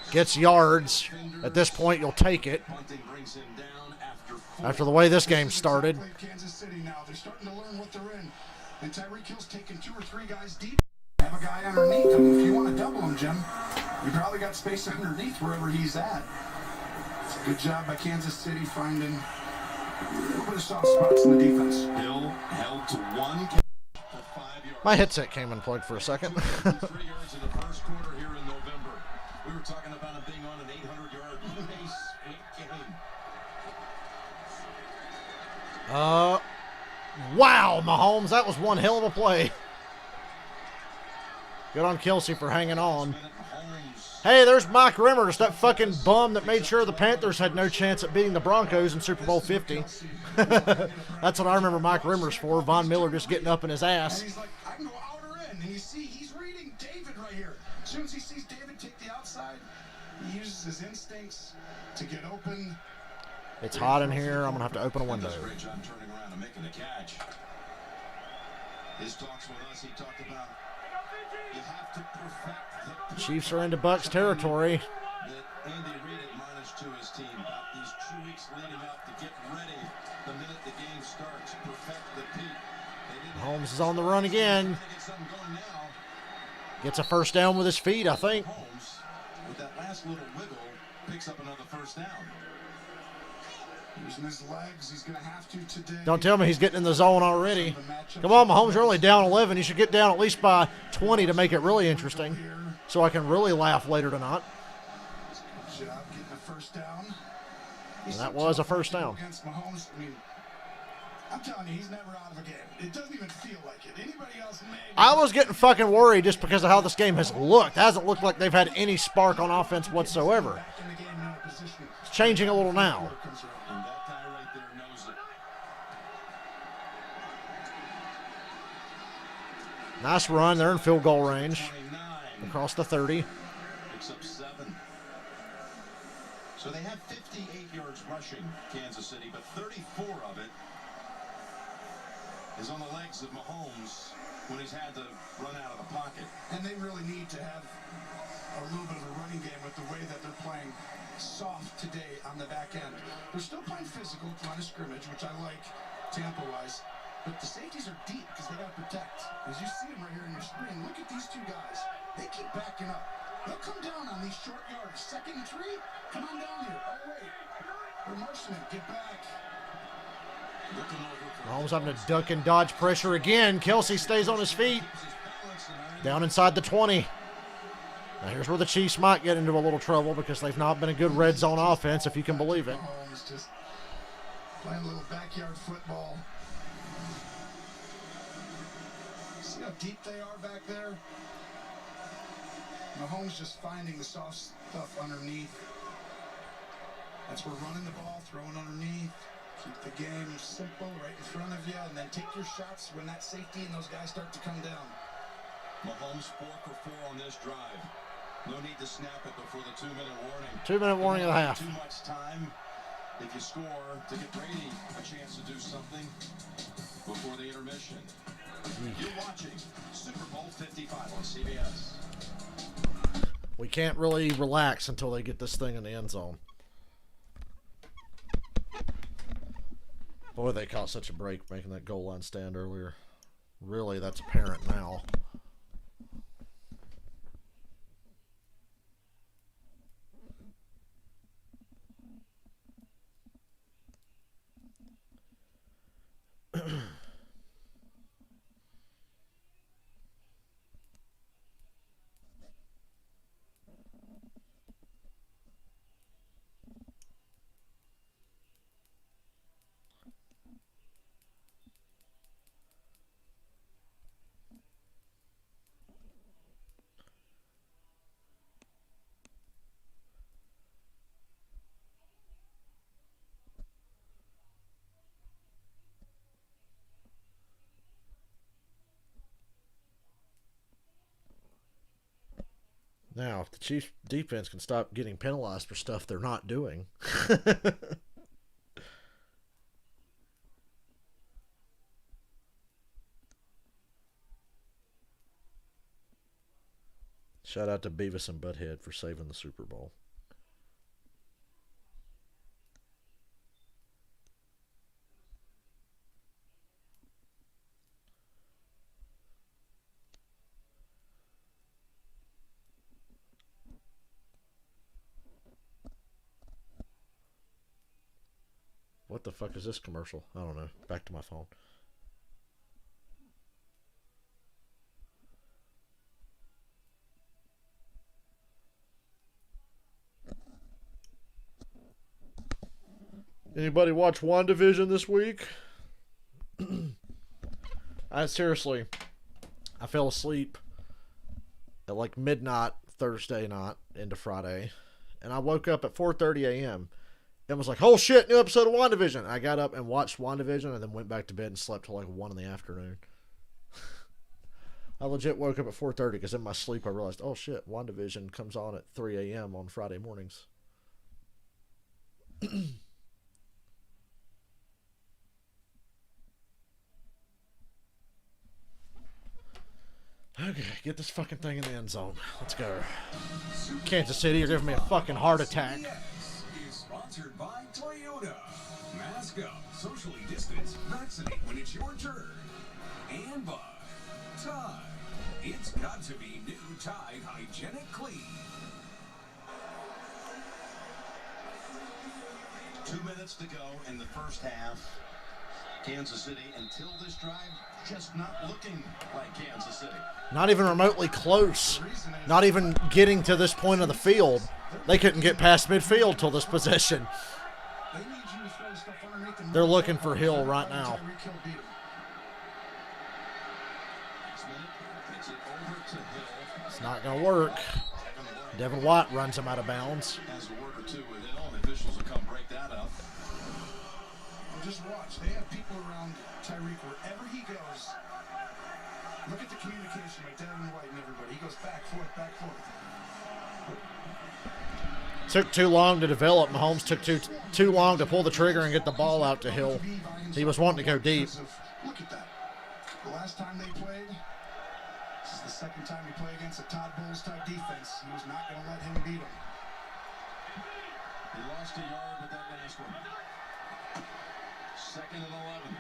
Gets yards. At this point, you'll take it. After the way this game started. Kansas City now. They're starting to learn what they're in. And Tyreek Hill's taking 2 or 3 guys deep. Have a guy underneath him. If you want to double him, Jim, you probably got space underneath wherever he's at. Good job by Kansas City finding a little bit of soft spots in the defense. Hill held to one for 5 yards. My headset came unplugged for a second. 3 yards in the first quarter here in November. We were talking about him being on an 800-yard pace game. Wow, Mahomes, that was one hell of a play. Good on Kelsey for hanging on. Hey, there's Mike Rimmers, that fucking bum that made sure the Panthers had no chance at beating the Broncos in Super Bowl 50. That's what I remember Mike Rimmers for. Von Miller just getting up in his ass. And he's like, I can go out or in. And you see, he's reading David right here. As soon as he sees David take the outside, he uses his instincts to get open. It's hot in here. I'm going to have to open a window. Does a great job turning around and making the catch. His talks with us, he talked about you have to perfect The Chiefs are into Bucs territory. that Andy Reid admonished to his team about these 2 weeks leading up to get ready the minute the game starts. Perfect the peak. Mahomes is on the run again. Gets a first down with his feet, I think. Mahomes, with that last little wiggle, picks up another first down. Using his legs, he's going to have to today. Don't tell me he's getting in the zone already. Come on, Mahomes, you're only down 11. You should get down at least by 20 to make it really interesting, so I can really laugh later tonight. Good job getting a first down. And that was a first down. Against Mahomes, I mean, I'm telling you, he's never out of a game. It doesn't even feel like it. Anybody else may. I was getting fucking worried just because of how this game has looked. It hasn't looked like they've had any spark on offense whatsoever. It's changing a little now. And that guy right there knows it. Nice run. They're in field goal range. Across the 30. Picks up 7. So they have 58 yards rushing, Kansas City, but 34 of it is on the legs of Mahomes when he's had to run out of the pocket. And they really need to have a little bit of a running game with the way that they're playing soft today on the back end. They're still playing physical, line of scrimmage, which I like Tampa-wise. But the safeties are deep because they got to protect. As you see them right here in your screen, look at these two guys. They keep backing up. They'll come down on these short yards. 2nd and 3, come on down here. Oh, wait. We're marching it. Get back. Mahomes having to duck and dodge pressure again. Kelsey stays on his feet. Down inside the 20. Now here's where the Chiefs might get into a little trouble because they've not been a good red zone offense, if you can believe it. Mahomes just playing a little backyard football. See how deep they are back there? Mahomes just finding the soft stuff underneath. That's where running the ball, throwing underneath. Keep the game simple right in front of you, and then take your shots when that safety and those guys start to come down. Mahomes 4 for 4 on this drive. No need to snap it before the 2-minute warning. 2-minute warning and a half. Too much time if you score to give Brady a chance to do something before the intermission. You're watching Super Bowl 55 on CBS. We can't really relax until they get this thing in the end zone. Boy, they caught such a break making that goal line stand earlier. Really, that's apparent now. Now, if the Chiefs defense can stop getting penalized for stuff they're not doing. Shout out to Beavis and Butthead for saving the Super Bowl. What the fuck is this commercial? I don't know. Back to my phone. Anybody watch WandaVision this week? I fell asleep at like midnight Thursday night into Friday, and I woke up at 4:30 a.m. and was like, "Oh shit, new episode of WandaVision." I got up and watched WandaVision, and then went back to bed and slept till like 1 in the afternoon. I legit woke up at 4:30 because in my sleep I realized, oh shit, WandaVision comes on at 3 a.m. on Friday mornings. Okay, get this fucking thing in the end zone. Let's go. Kansas City, you're giving me a fucking heart attack. Is sponsored by Toyota. Mask up, socially distance, vaccinate when it's your turn. And by Tide. It's got to be new Tide Hygienic Clean. 2 minutes to go in the first half. Kansas City, until this drive, just not looking like Kansas City. Not even remotely close. Not even getting to this point of the field. They couldn't get past midfield till this possession. They're looking for Hill right now. It's not going to work. Devin White runs him out of bounds. Has a word or two with Hill, and officials will come break that up. Just watch. They have people around Tyreek wherever he goes. Look at the communication by Devin White and everybody. He goes back, forth, back, forth. Took too long to develop. Mahomes took too long to pull the trigger and get the ball out to Hill. He was wanting to go deep. Look at that. The last time they played, this is the second time he played against a Todd Bowles type defense. He was not going to let him beat him. He lost a yard with that last one. Second and 11.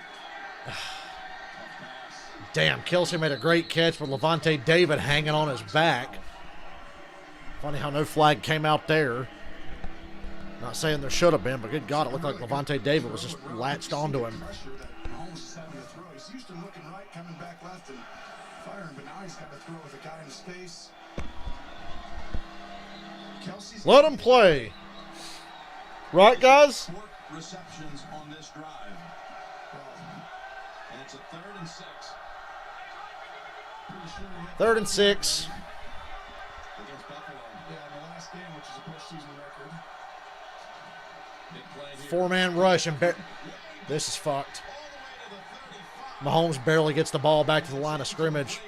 Damn, Kelsey made a great catch with Levante David hanging on his back. Funny how no flag came out there. Not saying there should have been, but good God, it looked like Levante David was just latched onto him. He's used to looking right, coming back left, and firing, but now he's got to throw with a guy in his face. Let him play. Right, guys? 4 receptions on this drive. And it's a 3rd and 6. 3rd and 6. Against Buffalo. Yeah, in the last game, which is a postseason record. Big play here. 4-man rush, and this is fucked. Mahomes barely gets the ball back to the line of scrimmage.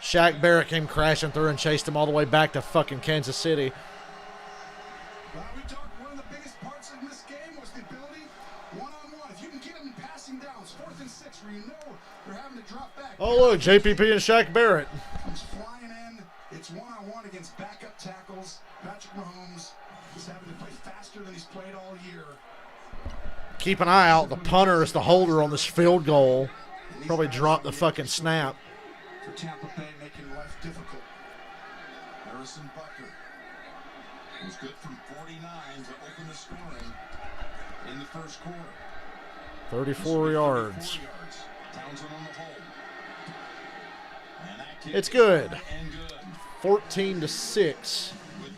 Shaq Barrett came crashing through and chased him all the way back to fucking Kansas City. Well, we talked one of the biggest parts in this game was the ability one-on-one. If you can get them in passing downs, 4th and 6, where you know they're having to drop back. Oh, look, JPP and Shaq Barrett. Comes flying in. It's one-on-one against backup tackles. Patrick Mahomes is having to play faster than he's played all year. Keep an eye out. The punter is the holder on this field goal. Probably dropped the fucking snap. For Tampa Bay, making life difficult. Harrison Butker was good from 49 to open the scoring in the first quarter. 34 yards. Townsend on the hold. And that kick It's good. and good. 14-6. With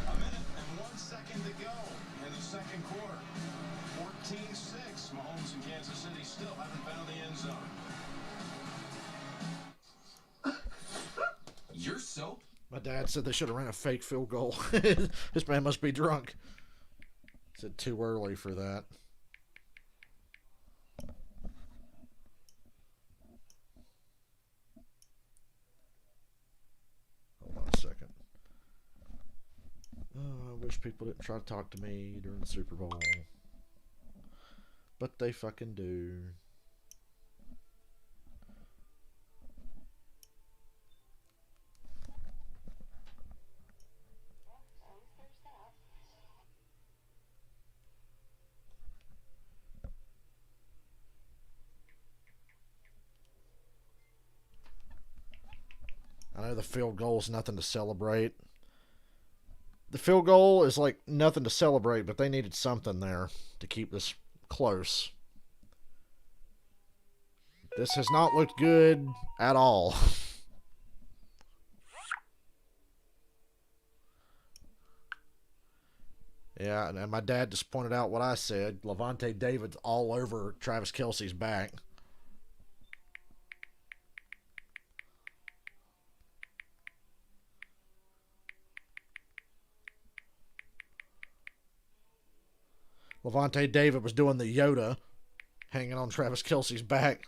a minute and 1 second to go in the second quarter. 14-6. Mahomes and Kansas City still haven't found the end zone. Your soap? My dad said they should have ran a fake field goal. This man must be drunk. Said too early for that. Hold on a second. Oh, I wish people didn't try to talk to me during the Super Bowl. But they fucking do. I know the field goal is nothing to celebrate, The field goal is like nothing to celebrate, but they needed something there to keep this close. This has not looked good at all. Yeah, and my dad just pointed out what I said. Levante David's all over Travis Kelce's back. Levante David was doing the Yoda, hanging on Travis Kelce's back.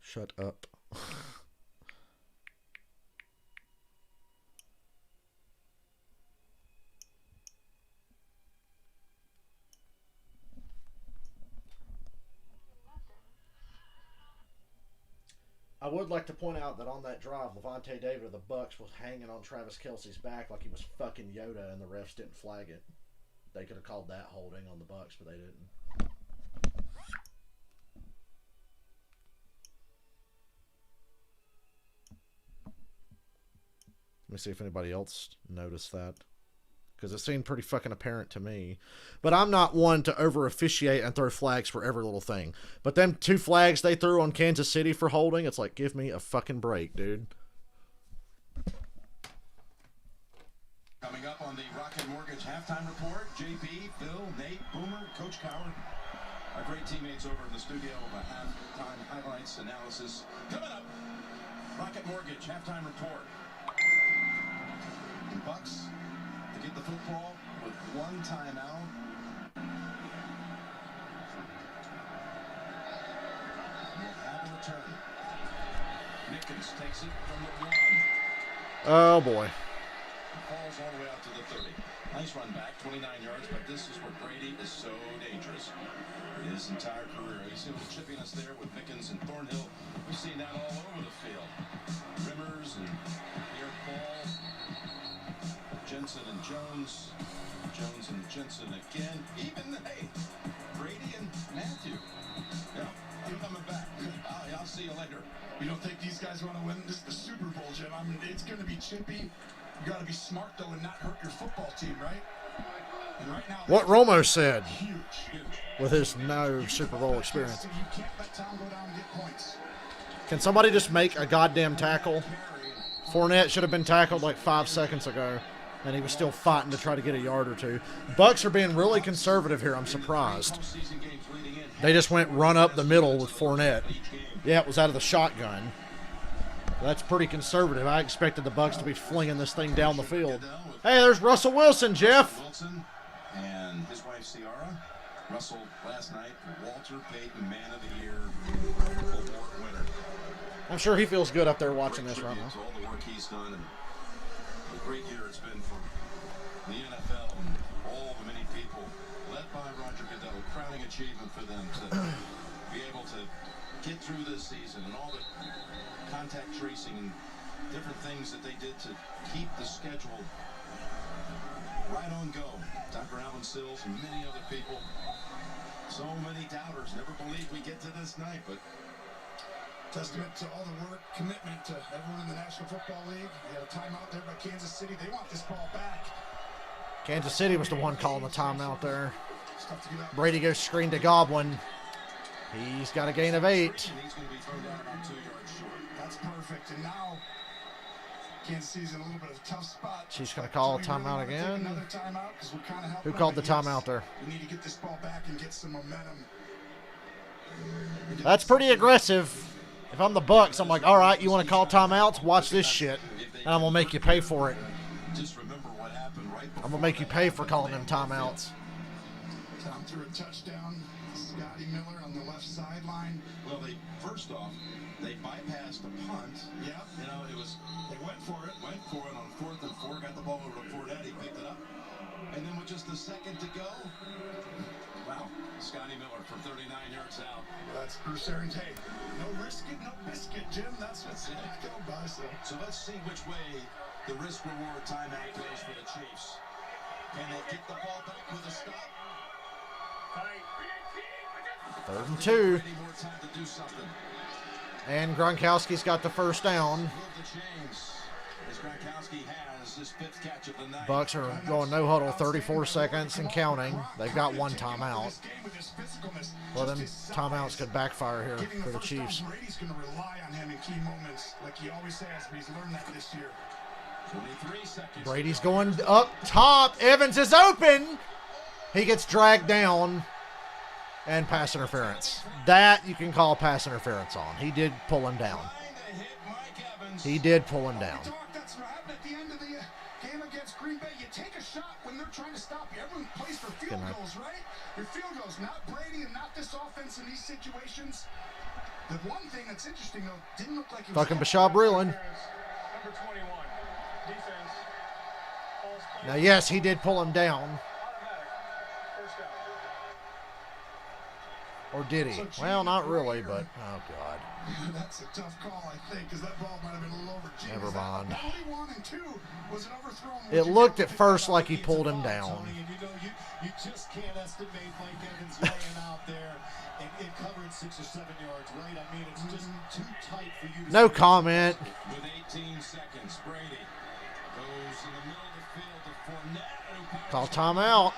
Shut up. I would like to point out that on that drive, Levante David of the Bucks was hanging on Travis Kelce's back like he was fucking Yoda, and the refs didn't flag it. They could have called that holding on the Bucks, but they didn't. Let me see if anybody else noticed that, because it seemed pretty fucking apparent to me. But I'm not one to over officiate and throw flags for every little thing. But them 2 flags they threw on Kansas City for holding, it's like, give me a fucking break, dude. Coming up on the Rocket Mortgage halftime report, JP, Phil, Nate, Boomer, Coach Coward, our great teammates over in the studio of a halftime highlights analysis. Coming up, Rocket Mortgage halftime report. The Bucks to get the football with 1 timeout. We'll have a return. Nickens takes it from the 1. Oh boy. Falls all the way out to the 30. Nice run back, 29 yards, but this is where Brady is so dangerous. His entire career. You see the chippiness there with Nickens and Thornhill. We've seen that all over the field. Rimmers and Pierre Paul. Jensen and Jones. Jones and Jensen again. Even, hey, Brady and Matthew. Yeah, I'm coming back. I'll see you later. You don't think these guys want to win this the Super Bowl, Jim? I mean, it's going to be chippy. You got to be smart, though, and not hurt your football team, right? And right now, what Romo said huge. with his no Super Bowl experience. You can't let Tom go down and get points. Can somebody just make a goddamn tackle? Fournette should have been tackled like 5 seconds ago, and he was still fighting to try to get a yard or 2. Bucks are being really conservative here. I'm surprised. They just went run up the middle with Fournette. Yeah, it was out of the shotgun. That's pretty conservative. I expected the Bucks to be flinging this thing down the field. Hey, there's Russell Wilson, Jeff. Wilson and his wife, Ciara. Russell last night, Walter Payton, Man of the Year, award winner. I'm sure he feels good up there watching this right now. All the work he's done and the great year it's been for the NFL and all the many people led by Roger Goodell. Crowning achievement for them to be able to get through this season and all the contact tracing and different things that they did to keep the schedule right on go. Dr. Alvin Sills and many other people. So many doubters never believed we get to this night, but testament to all the work, commitment to everyone in the National Football League. They had a timeout there by Kansas City. They want this ball back. Kansas City was the one calling the timeout there. Brady goes screen to Goblin. He's got a gain of 8. he's going to be thrown down about 2 yards short. That's perfect. And now Kansas City's in a little bit of a tough spot. She's going to call a timeout again. Another timeout because we're kind of helping. Who called the them, timeout there? We need to get this ball back and get some momentum. That's pretty aggressive. If I'm the Bucks, I'm like, all right, you want to call timeouts? Watch this shit, and I'm gonna make you pay for it. Just remember what happened right before. I'm gonna make you pay for calling them timeouts. Tom threw a touchdown. Scotty Miller on the left sideline. Well, first off, they bypassed the punt. Yep. You know, they went for it on 4th and 4, got the ball over to Fournette, he picked it up. And then with just a second to go, wow, Scotty Miller for 39 yards out. That's Bruce Arians. Hey, no risk it, no biscuit, Jim. That's what's go by. So let's see which way the risk-reward timeout goes for the Chiefs. Can they get the ball back with a stop? 3rd and 2. Brady more time to do something. And Gronkowski's got the first down. Move the chains. As Gronkowski has his 5th catch of the night. Bucks are going no huddle, 34 seconds and counting. They've got 1 timeout. Well, then timeouts could backfire here for the Chiefs. Brady's going to rely on him in key moments, like he always has, but he's learned that this year. 23 seconds. Brady's going up top. Evans is open. He gets dragged down. And pass interference. That you can call pass interference on. He did pull him down. He did pull him down. That's what happened at the end of the game against Green Bay. You take a shot when they're trying to stop you. Everyone plays for field goals, right? Your field goals, not Brady and not this offense in these situations. The one thing that's interesting, though, didn't look like it was... Fucking Bashab Breeland. Number 21. Defense. Now, yes, he did pull him down. Or did he? Well, not really, but oh god. That's a tough call, I think, because that ball might have been a little over. Never mind. Was it overthrown? It looked at first like he pulled him down. You just can't estimate Mike Evans laying out there and covered 6 or 7 yards, right? I mean, it's just too tight for you to... No comment. With 18 seconds, Brady goes in the middle of the field to Fournette. Call timeout.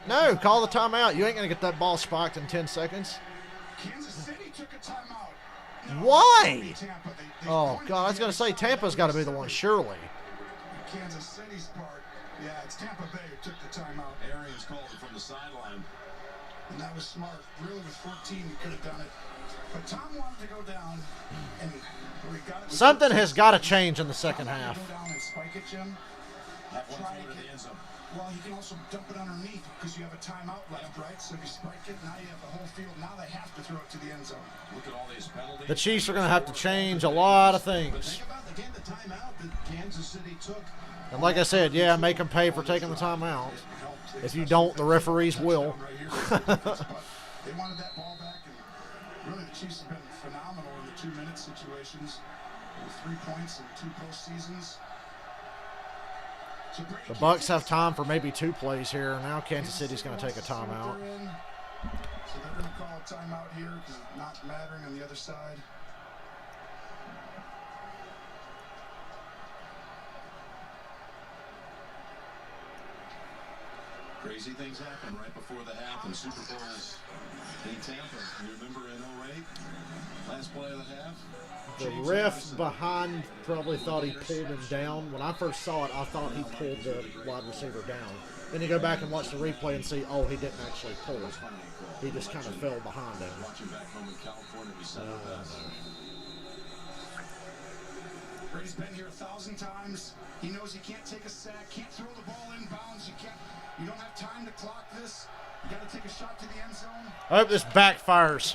No, call the timeout. You ain't going to get that ball spiked in 10 seconds. Kansas City took a timeout. Why? Oh, God, I was going to say Tampa's got to be the one, surely. Kansas City's part. Yeah, it's Tampa Bay who took the timeout. Arians called it from the sideline. And that was smart. Really, with 14, you could have done it. But Tom wanted to go down, and we got it. Something has got to change in the second half. Go down and spike it, Jim. Have one throw to the end zone. Well, you can also dump it underneath because you have a timeout left, right? So if you spike it, now you have the whole field. Now they have to throw it to the end zone. Look at all these penalties. The Chiefs are going to have to change a lot of But things. think about, again, the timeout that Kansas City took. And like I said, yeah, make them pay for taking the timeout. If you don't, the referees will. They wanted that ball back, and really the Chiefs have been phenomenal in the 2-minute situations. With 3 points in 2 postseasons. The Bucks have time for maybe 2 plays here. Now Kansas City's going to take a timeout. So they're going to call a timeout here because it's not mattering on the other side. Crazy things happen right before the half in Super Bowls in Tampa. You remember in 08? Last play of the half? The ref behind probably thought he pulled him down. When I first saw it, I thought he pulled the wide receiver down. Then you go back and watch the replay and see, oh, he didn't actually pull him. He just kind of fell behind him. Watching back home in California, we said Brady's been here 1,000 times. He knows he can't take a sack, can't throw the ball inbounds. You don't have time to clock this. You got to take a shot to the end zone. I hope this backfires.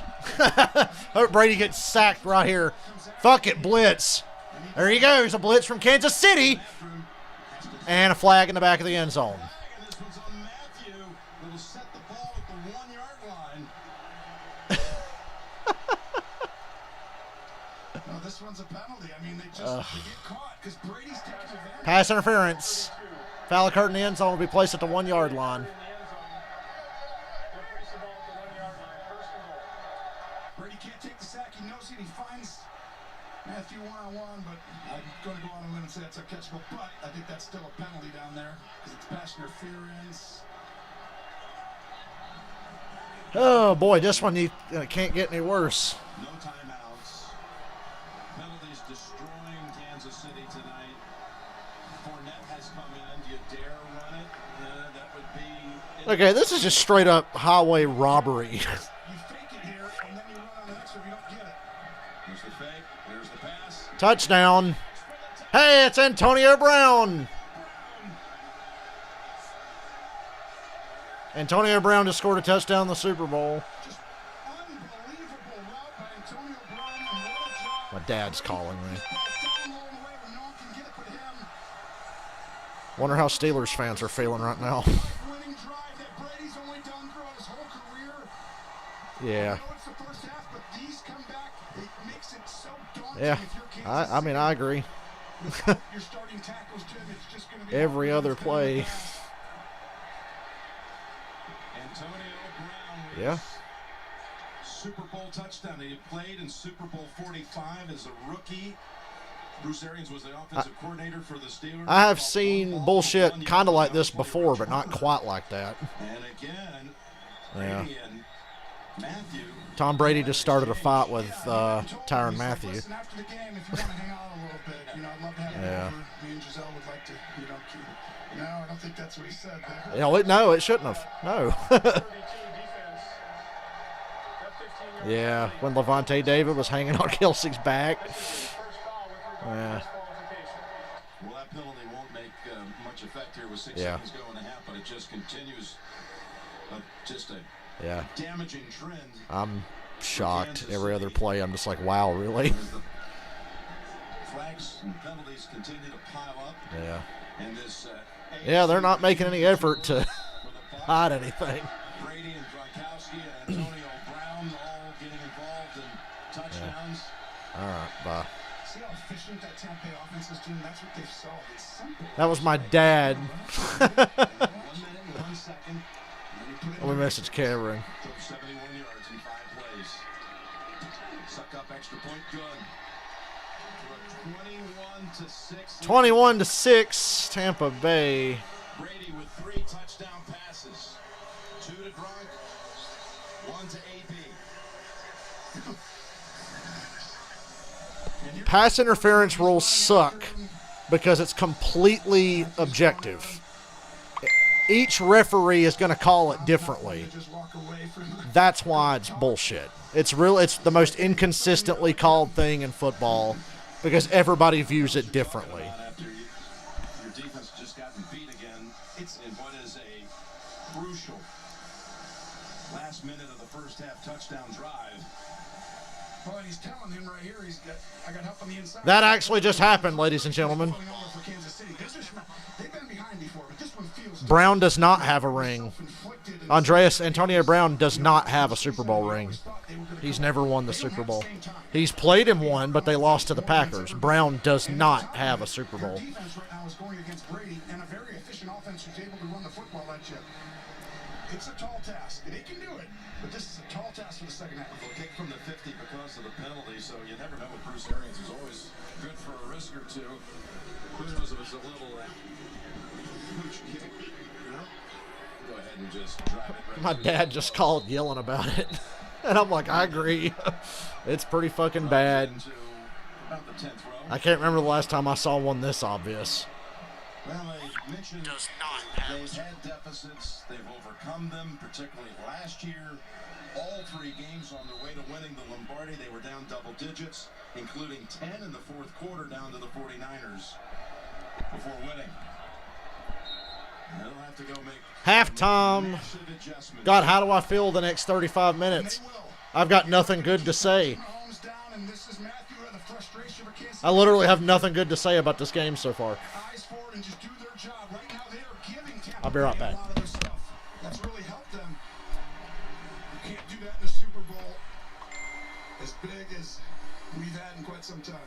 Hope Brady gets sacked right here. Fuck it, blitz. There he goes, a blitz from Kansas City. And a flag in the back of the end zone. this one's on Matthew. That'll set the ball at the 1-yard line. No, this one's a penalty. I mean, they get caught because Brady's taking advantage. Pass interference. Foul occurred in the end zone will be placed at the 1-yard line. Brady can't take the sack. He knows it. He finds Matthew one-on-one, but I'm going to go on a limb and say that's uncatchable. But I think that's still a penalty down there because it's pass interference. Oh, boy, this one you can't get any worse. No timeouts. Penalties destroying Kansas City tonight. Fournette has come in. Do you dare run it? That would be... Okay, this is just straight up highway robbery. You fake it here, and then you run on the next one if you don't get it. There's the fake. There's the pass. Touchdown. Hey, it's Antonio Brown. Antonio Brown just scored a touchdown in the Super Bowl. Just unbelievable route by Antonio Brown, and what a job. My dad's calling me. Down low in the way where no one can get it but him. Wonder how Steelers fans are feeling right now. Winning drive that Brady's only done throughout his whole career. Yeah. I know it's the first half, but these come back. It makes it so daunting Yeah. if you're Kansas I mean, I agree. Without your starting tackles, Jim, it's just going to be Every other play. Antonio Brown with Yeah. Super Bowl touchdown. He played in Super Bowl 45 as a rookie. Bruce Arians was the offensive coordinator for the Steelers. I have seen bullshit kind of like this before, but not quite like that. And again, Yeah. Brady and Matthew. Tom Brady just started a fight with Tyrann Matthew. Listen, after the game, if you want to hang out a little bit, I'd love to have you over. Me and Giselle would like to, keep it. No, I don't think that's what he said there. No, it shouldn't have. No. Yeah, when Levante David was hanging on Kelsey's back. Yeah. Well, that penalty won't make much effect here with 6 Yeah. seconds going to happen. It just continues just a Yeah. damaging trend. I'm shocked. Every other play, I'm just like, wow, really? Flags and penalties continue to pile up. Yeah. And this, Yeah, they're not making any effort to hide anything. Brady and Gronkowski and Antonio Brown all getting involved in touchdowns. All right, bye. See how efficient that Tampa Bay offense is doing? That's what they've solved. It's simple. That was my dad. 1 minute and 1 second. Let me message Cameron. 71 yards in 5 plays. Suck up extra point. Good. 21-6. 21-6, Tampa Bay. Brady with 3 touchdown passes. 2 to Gronk, 1 to AB. Pass interference rules suck because it's completely objective. Each referee is going to call it differently. That's why it's bullshit. It's the most inconsistently called thing in football because everybody views it differently. After your defense just gotten beat again, it's in what is a crucial last minute of the first half touchdown drive. Well, and he's telling him right here, I got help on the inside. That actually just happened, ladies and gentlemen. They've been behind before, but this one feels Brown does not have a ring. Antonio Brown does not have a Super Bowl ring. He's never won the Super Bowl. He's played in one, but they lost to the Packers. Brown does not have a Super Bowl. defense right now is going against Brady and a very efficient offense who's able to run the football at you. It's a tall task. They can do it, but this is a tall task for the second half. They'll kick from the 50 because of the penalty, so you never know with Bruce Arians. Is always good for a risk or two. Who knows if it's a little pooch kick, Go ahead and just drive it right My through dad the just called yelling about it. And I'm like, I agree. It's pretty fucking bad. into about the 10th row. I can't remember the last time I saw one this obvious. Well, they mentioned they've had deficits. They've overcome them, particularly last year. All 3 games on their way to winning the Lombardi, they were down double digits, including 10 in the 4th quarter down to the 49ers before winning. They'll have to go make Halftime. massive adjustments. God, how do I feel the next 35 minutes? I've got nothing good to say. Mahomes down, and this is Matthew and the frustration for Kansas I literally have nothing good to say about this game so far. eyes forward and just do their job. Right now, they are giving Tampa I'll be right Bay back. a lot of their stuff. That's really helped them. You can't do that in the Super Bowl as big as we've had in quite some time.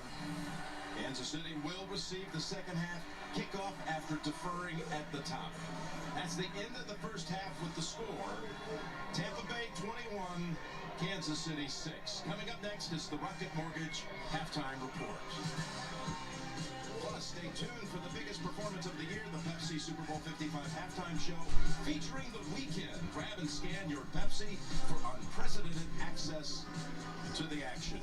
Kansas City will receive the second half kickoff after deferring at the top. That's the end of the first half with the score. Tampa Bay 21, Kansas City 6. Coming up next is the Rocket Mortgage halftime report. Plus, stay tuned for the biggest performance of the year, the Pepsi Super Bowl 55 halftime show featuring The Weeknd. Grab and scan your Pepsi for unprecedented access to the action.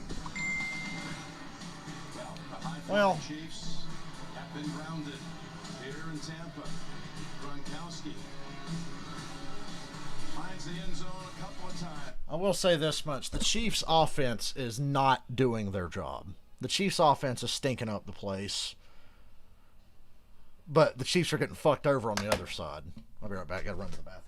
Well, the high-flying Chiefs have been grounded here in Tampa. Gronkowski finds the end zone a couple of times. I will say this much. The Chiefs' offense is not doing their job. The Chiefs' offense is stinking up the place. But the Chiefs are getting fucked over on the other side. I'll be right back. Gotta run to the bathroom.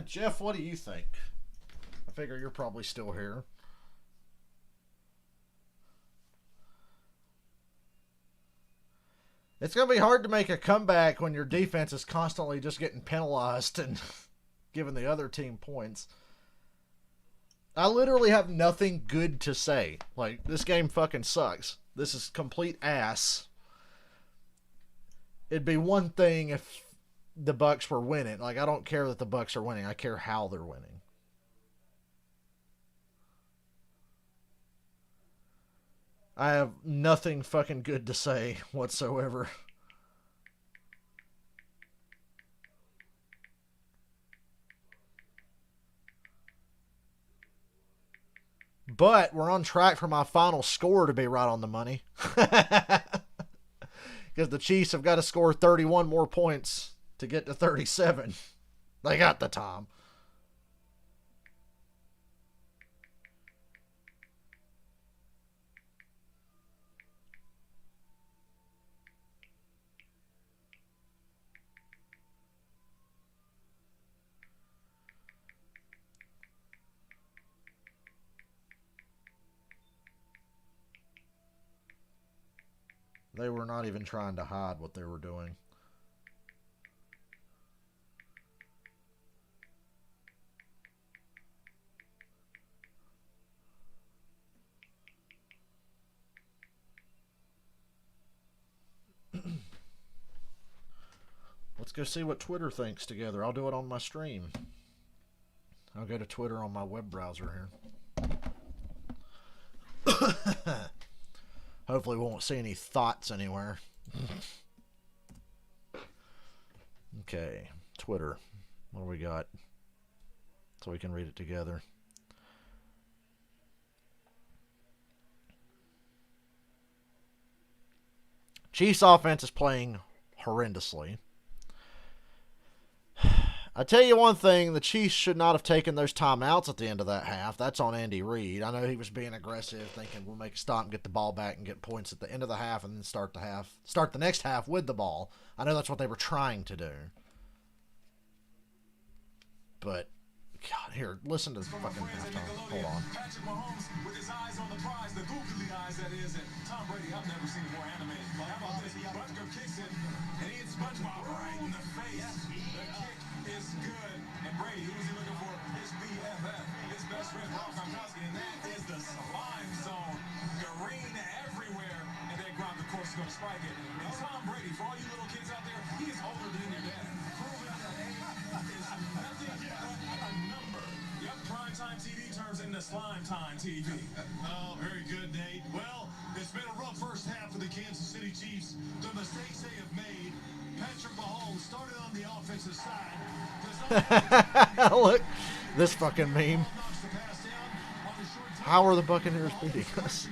Jeff, what do you think? I figure you're probably still here. It's going to be hard to make a comeback when your defense is constantly just getting penalized and giving the other team points. I literally have nothing good to say. Like, this game fucking sucks. This is complete ass. It'd be one thing if the Bucks were winning. Like, I don't care that the Bucks are winning. I care how they're winning. I have nothing fucking good to say whatsoever. But we're on track for my final score to be right on the money. Because the Chiefs have got to score 31 more points to get to 37. They got the time. They were not even trying to hide what they were doing. Let's go see what Twitter thinks together. I'll do it on my stream. I'll go to Twitter on my web browser here. Hopefully we won't see any thoughts anywhere. Okay, Twitter. What do we got? So we can read it together. Chiefs offense is playing horrendously. I tell you one thing, the Chiefs should not have taken those timeouts at the end of that half. That's on Andy Reid. I know he was being aggressive, thinking we'll make a stop and get the ball back and get points at the end of the half and then start the next half with the ball. I know that's what they were trying to do. But, God, here, listen to this fucking halftime. Hold on. Patrick Mahomes with his eyes on the prize, the googly eyes that is, and Tom Brady, I've never seen more animated. How about this? Butker kicks it, and he hits SpongeBob right in the face. The kick is good. And Brady, who was he looking for? His BFF, his best friend, Rob Gronkowski, and that is the slime zone. Green everywhere, and then Gronk, of course, is going to spike it. And Tom Brady, for all you little kids out there, he is older than your dad. Proving that age is nothing but a number. Yep, primetime TV turns into slime time TV. Oh, very good, Nate. Well, it's been a rough first half for the Kansas City Chiefs. The mistakes they have made. Patrick Mahomes started on the offensive side. Look, this fucking meme. How are the Buccaneers beating us?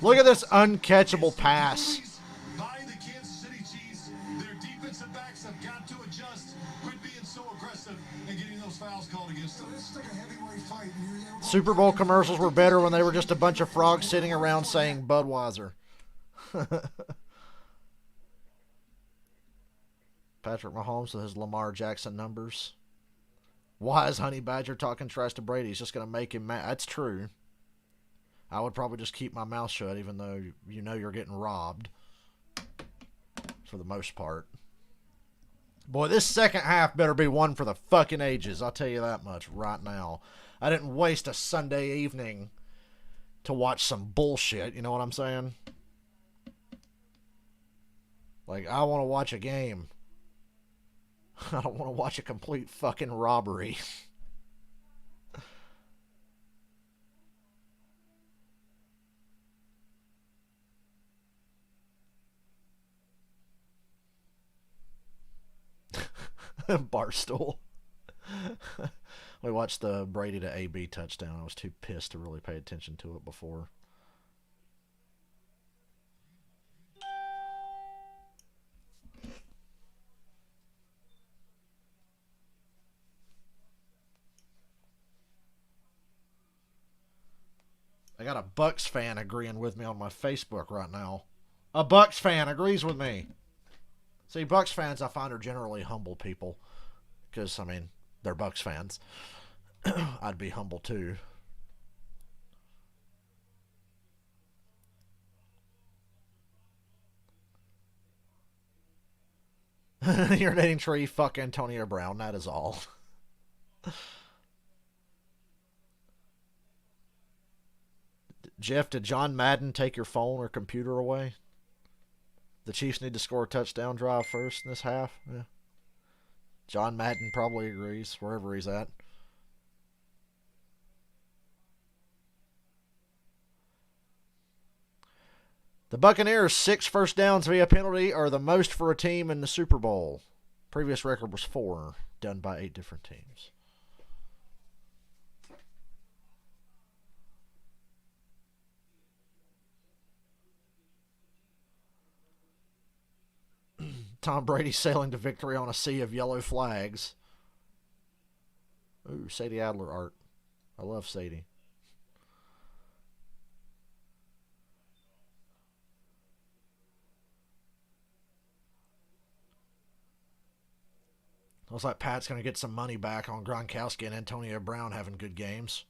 Look at this uncatchable pass. By the Kansas City Chiefs, their defensive backs have got to adjust, quit being so aggressive and getting those fouls called against them. Super Bowl commercials were better when they were just a bunch of frogs sitting around saying Budweiser. Patrick Mahomes with his Lamar Jackson numbers. Why is Honey Badger talking trash to Brady? He's just going to make him mad. That's true. I would probably just keep my mouth shut even though you know you're getting robbed. For the most part. Boy, this second half better be one for the fucking ages. I'll tell you that much right now. I didn't waste a Sunday evening to watch some bullshit. You know what I'm saying? Like, I want to watch a game. I don't want to watch a complete fucking robbery. Barstool. We watched the Brady to AB touchdown. I was too pissed to really pay attention to it before. I got a Bucks fan agreeing with me on my Facebook right now. A Bucks fan agrees with me. See, Bucks fans I find are generally humble people. Because, I mean, they're Bucks fans. I'd be humble too. Urinating tree, fuck Antonio Brown. That is all. Jeff, did John Madden take your phone or computer away? The Chiefs need to score a touchdown drive first in this half. Yeah. John Madden probably agrees, wherever he's at. The Buccaneers' 6 first downs via penalty are the most for a team in the Super Bowl. Previous record was 4, done by 8 different teams. Tom Brady sailing to victory on a sea of yellow flags. Ooh, Sadie Adler art. I love Sadie. Looks like Pat's going to get some money back on Gronkowski and Antonio Brown having good games.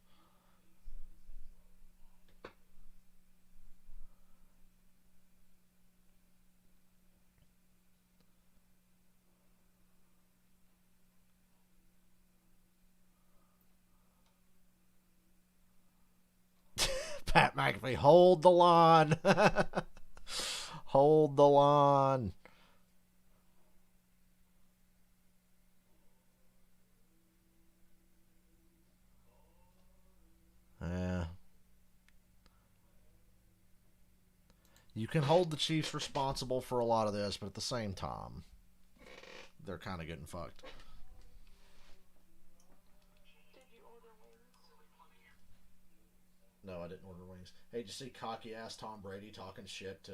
Pat McAfee, hold the lawn. Hold the lawn. Yeah. You can hold the Chiefs responsible for a lot of this, but at the same time, they're kind of getting fucked. No, I didn't order wings. Hey, did you see cocky ass Tom Brady talking shit to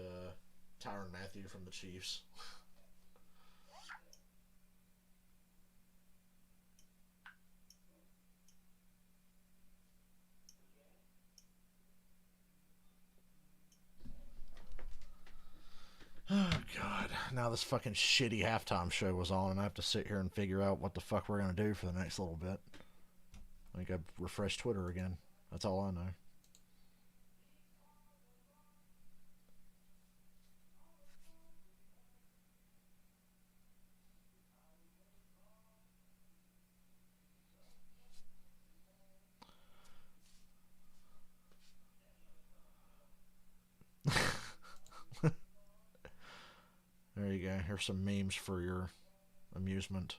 Tyrann Mathieu from the Chiefs? Oh, God. Now this fucking shitty halftime show was on, and I have to sit here and figure out what the fuck we're going to do for the next little bit. I think I've refreshed Twitter again. That's all I know. There you go. Here's some memes for your amusement.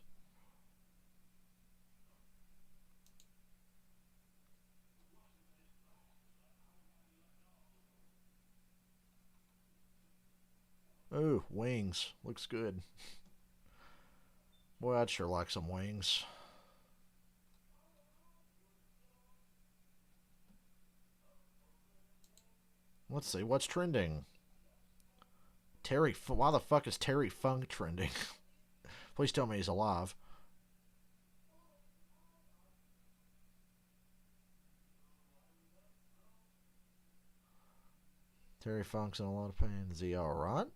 Ooh, wings. Looks good. Boy, I'd sure like some wings. Let's see, what's trending? Why the fuck is Terry Funk trending? Please tell me he's alive. Terry Funk's in a lot of pain. Is he alright?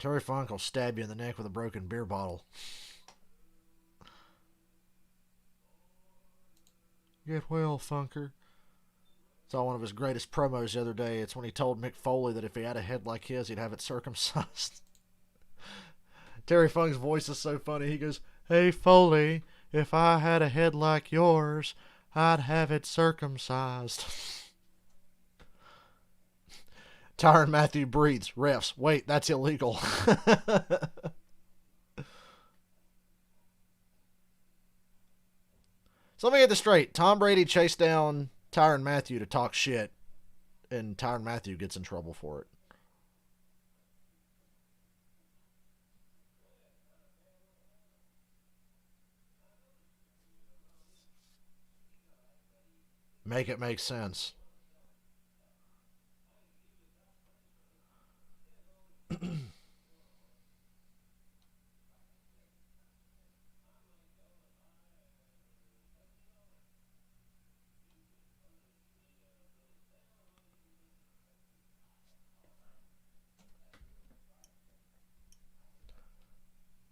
Terry Funk will stab you in the neck with a broken beer bottle. Get well, Funker. Saw one of his greatest promos the other day. It's when he told Mick Foley that if he had a head like his, he'd have it circumcised. Terry Funk's voice is so funny. He goes, "Hey, Foley, if I had a head like yours, I'd have it circumcised." Tyrann Mathieu breathes. Refs, wait, that's illegal. So let me get this straight. Tom Brady chased down Tyrann Mathieu to talk shit, and Tyrann Mathieu gets in trouble for it. Make it make sense.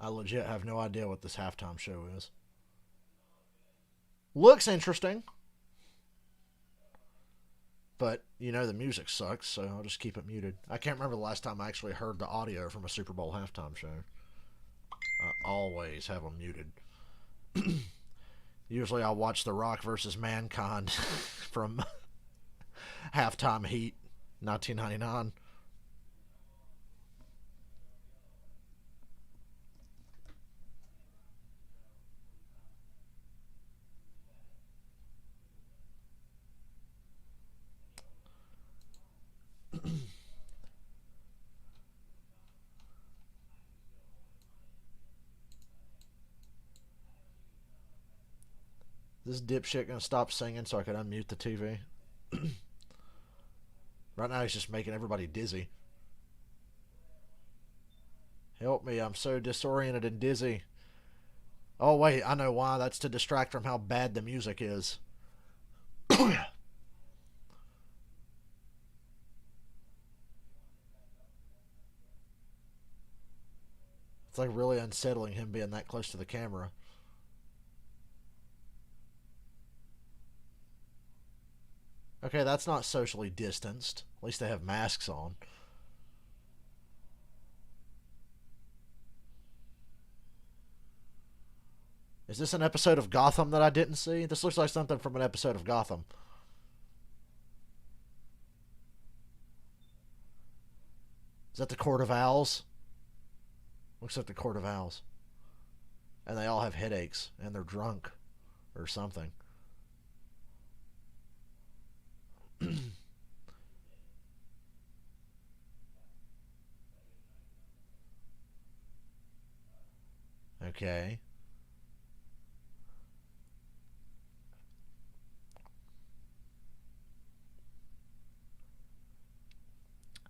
I legit have no idea what this halftime show is. Looks interesting. But, you know, the music sucks, so I'll just keep it muted. I can't remember the last time I actually heard the audio from a Super Bowl halftime show. I always have them muted. Usually I'll watch The Rock versus Mankind from Halftime Heat 1999. This dipshit gonna stop singing so I can unmute the TV? Right now he's just making everybody dizzy. Help me, I'm so disoriented and dizzy. Oh wait, I know why. That's to distract from how bad the music is. It's like really unsettling him being that close to the camera. Okay, that's not socially distanced. At least they have masks on. Is this an episode of Gotham that I didn't see? This looks like something from an episode of Gotham. Is that the Court of Owls? Looks like the Court of Owls. And they all have headaches, and they're drunk, or something. Okay.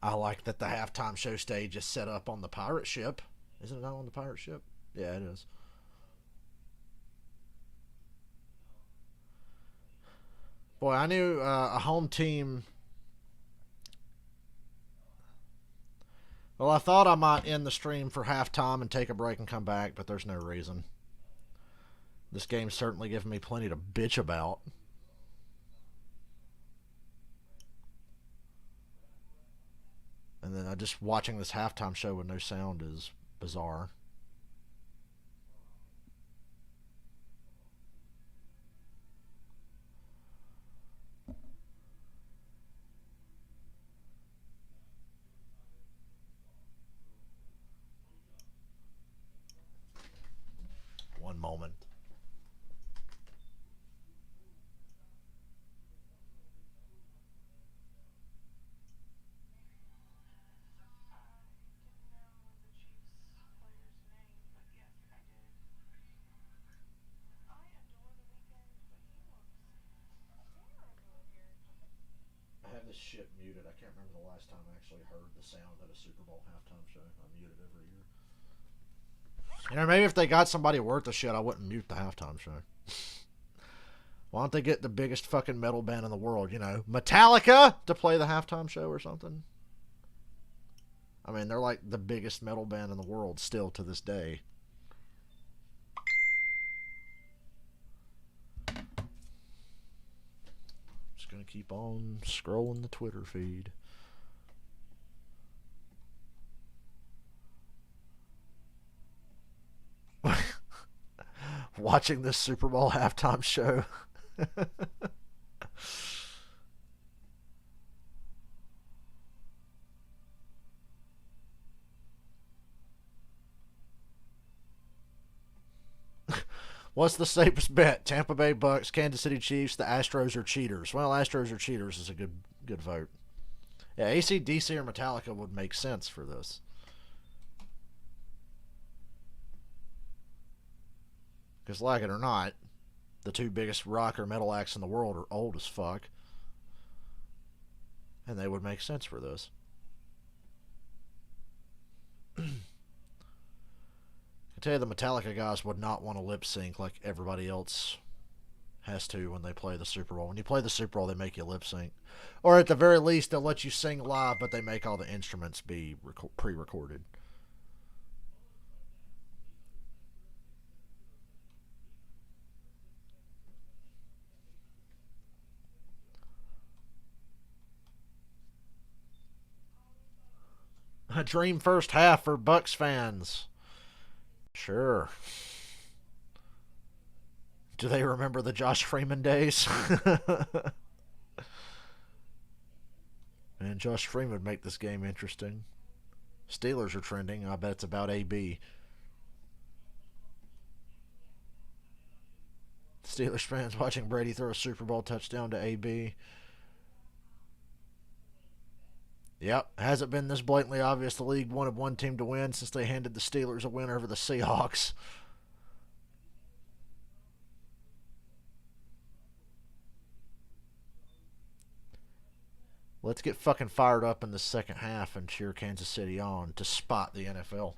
I like that the halftime show stage is set up on the pirate ship. Isn't it not on the pirate ship? Yeah, it is. Boy, I knew a home team. Well, I thought I might end the stream for halftime and take a break and come back, but there's no reason. This game's certainly given me plenty to bitch about. And then just watching this halftime show with no sound is bizarre. One moment. I have this shit muted. I can't remember the last time I actually heard the sound at a Super Bowl halftime show. I mute it every year. You know, maybe if they got somebody worth the shit, I wouldn't mute the halftime show. Why don't they get the biggest fucking metal band in the world, you know, Metallica, to play the halftime show or something? I mean, they're like the biggest metal band in the world still to this day. Just gonna keep on scrolling the Twitter feed. Watching this Super Bowl halftime show. What's the safest bet? Tampa Bay Bucks, Kansas City Chiefs, the Astros are cheaters. Well, Astros are cheaters is a good vote. Yeah, AC/DC or Metallica would make sense for this. Because like it or not, the two biggest rock or metal acts in the world are old as fuck. And they would make sense for this. I tell you, the Metallica guys would not want to lip sync like everybody else has to when they play the Super Bowl. When you play the Super Bowl, they make you lip sync. Or at the very least, they'll let you sing live, but they make all the instruments be pre-recorded. A dream first half for Bucks fans. Sure. Do they remember the Josh Freeman days? And Josh Freeman would make this game interesting. Steelers are trending. I bet it's about AB. Steelers fans watching Brady throw a Super Bowl touchdown to AB. Yep, hasn't been this blatantly obvious the league wanted one team to win since they handed the Steelers a win over the Seahawks. Let's get fucking fired up in the second half and cheer Kansas City on to spot the NFL.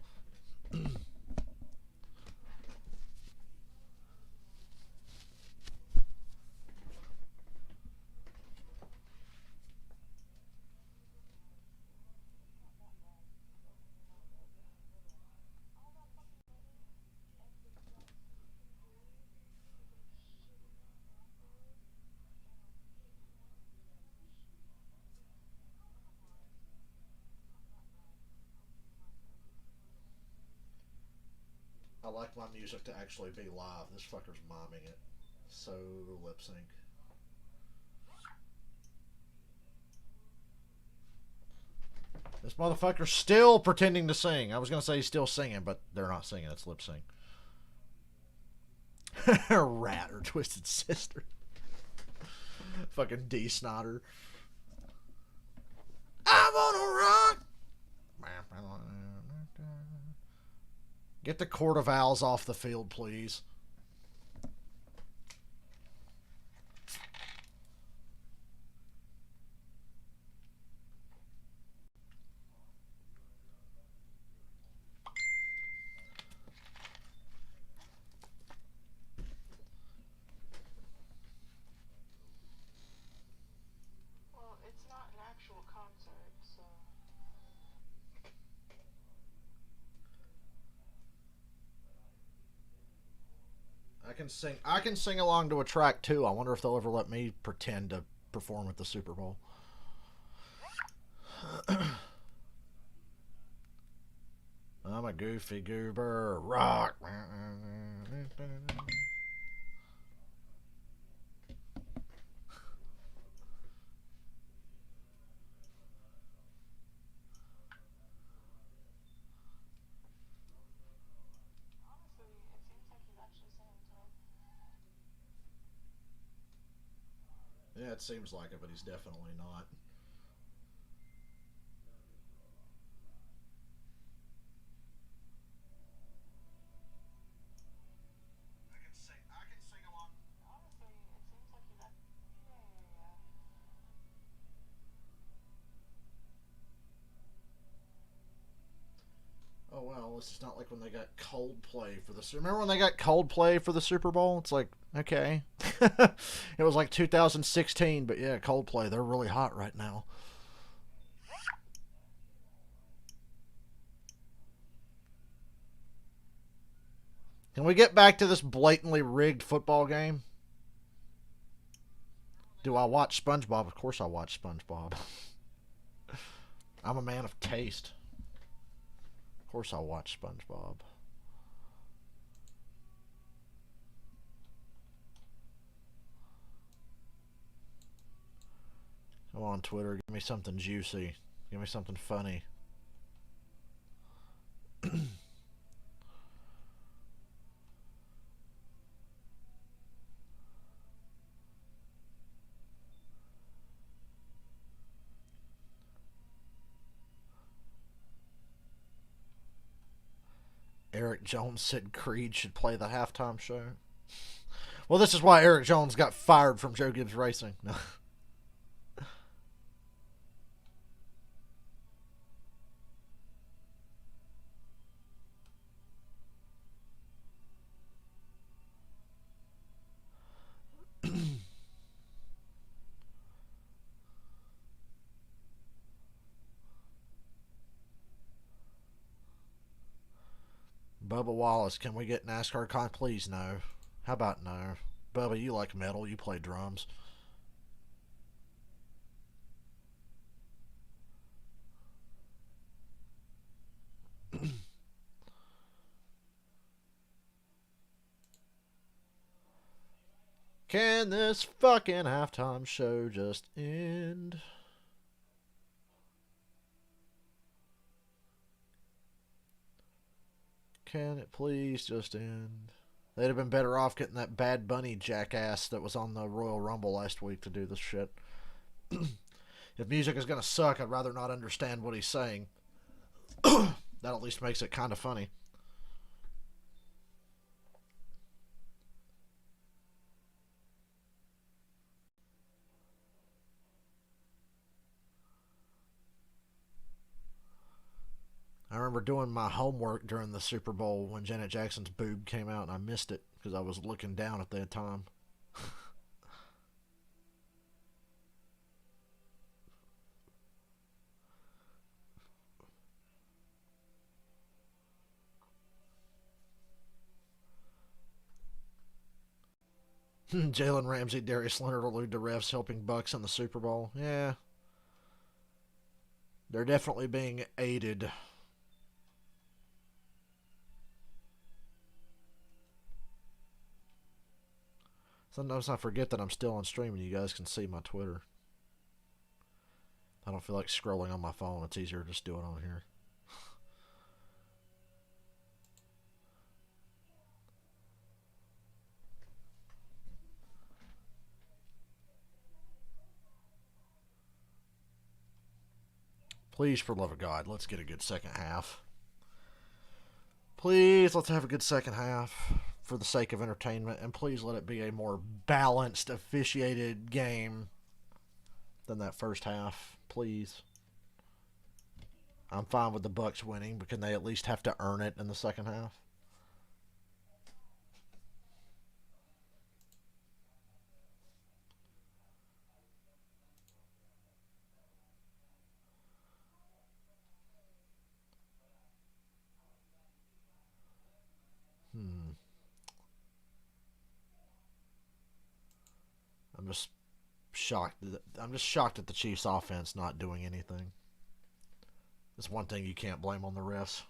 I like my music to actually be live. This fucker's miming it. So lip sync. This motherfucker's still pretending to sing. I was going to say he's still singing, but they're not singing. It's lip sync. Rat or Twisted Sister. Fucking D. Snotter. I wanna rock. Get the Court of Owls off the field, please. Well, it's not an actual concert, so... I can sing along to a track too. I wonder if they'll ever let me pretend to perform at the Super Bowl. I'm a goofy goober. Rock. Yeah, it seems like it, but he's definitely not. I can sing along. Honestly, it seems like he's at... Yeah. Oh well, this is not like when they got Coldplay for the. Remember when they got Coldplay for the Super Bowl? It's like, okay, it was like 2016, but yeah, Coldplay, they're really hot right now. Can we get back to this blatantly rigged football game? Do I watch SpongeBob? Of course I watch SpongeBob. I'm a man of taste. Of course I'll watch SpongeBob. Come on, Twitter. Give me something juicy. Give me something funny. Eric Jones said Creed should play the halftime show. Well, this is why Eric Jones got fired from Joe Gibbs Racing. Bubba Wallace, can we get NASCAR con? Please, no. How about no? Bubba, you like metal. You play drums. Can this fucking halftime show just end? Can it please just end? They'd have been better off getting that Bad Bunny jackass that was on the Royal Rumble last week to do this shit. If music is going to suck, I'd rather not understand what he's saying. That at least makes it kind of funny. I remember doing my homework during the Super Bowl when Janet Jackson's boob came out, and I missed it because I was looking down at that time. Jalen Ramsey, Darius Leonard allude to refs helping Bucks in the Super Bowl. Yeah. They're definitely being aided. Sometimes I forget that I'm still on stream and you guys can see my Twitter. I don't feel like scrolling on my phone. It's easier to just do it on here. Please, for the love of God, let's get a good second half. Please, let's have a good second half for the sake of entertainment. And please let it be a more balanced, officiated game than that first half. Please. I'm fine with the Bucks winning, but can they at least have to earn it in the second half? I'm just shocked. I'm just shocked at the Chiefs' offense not doing anything. That's one thing you can't blame on the refs.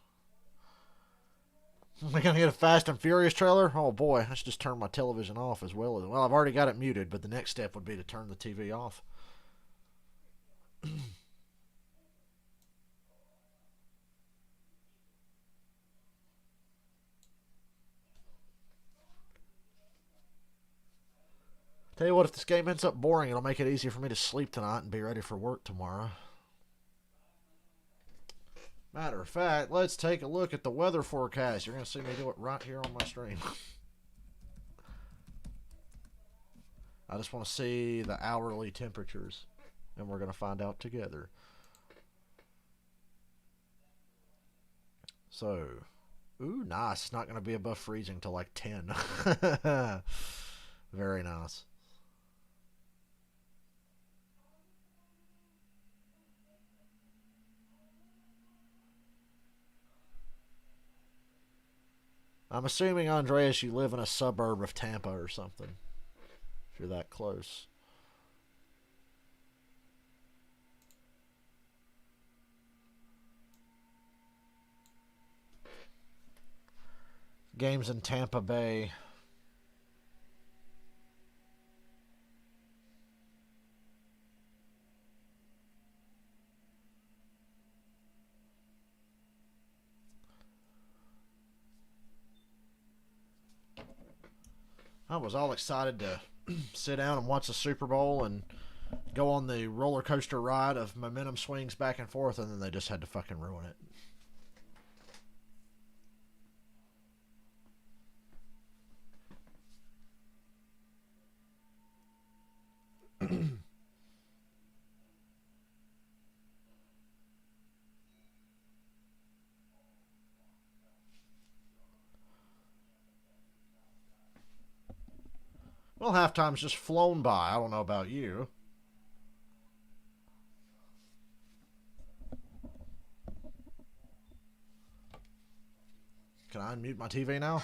Am I gonna get a Fast and Furious trailer? Oh boy, I should just turn my television off as well. Well, I've already got it muted, but the next step would be to turn the TV off. Tell you what, if this game ends up boring, it'll make it easier for me to sleep tonight and be ready for work tomorrow. Matter of fact, let's take a look at the weather forecast. You're going to see me do it right here on my stream. I just want to see the hourly temperatures, and we're going to find out together. So, ooh, nice. It's not going to be above freezing till like 10. Very nice. I'm assuming, Andreas, you live in a suburb of Tampa or something. If you're that close. Games in Tampa Bay. I was all excited to sit down and watch the Super Bowl and go on the roller coaster ride of momentum swings back and forth, and then they just had to fucking ruin it. Well, halftime's just flown by. I don't know about you. Can I unmute my TV now?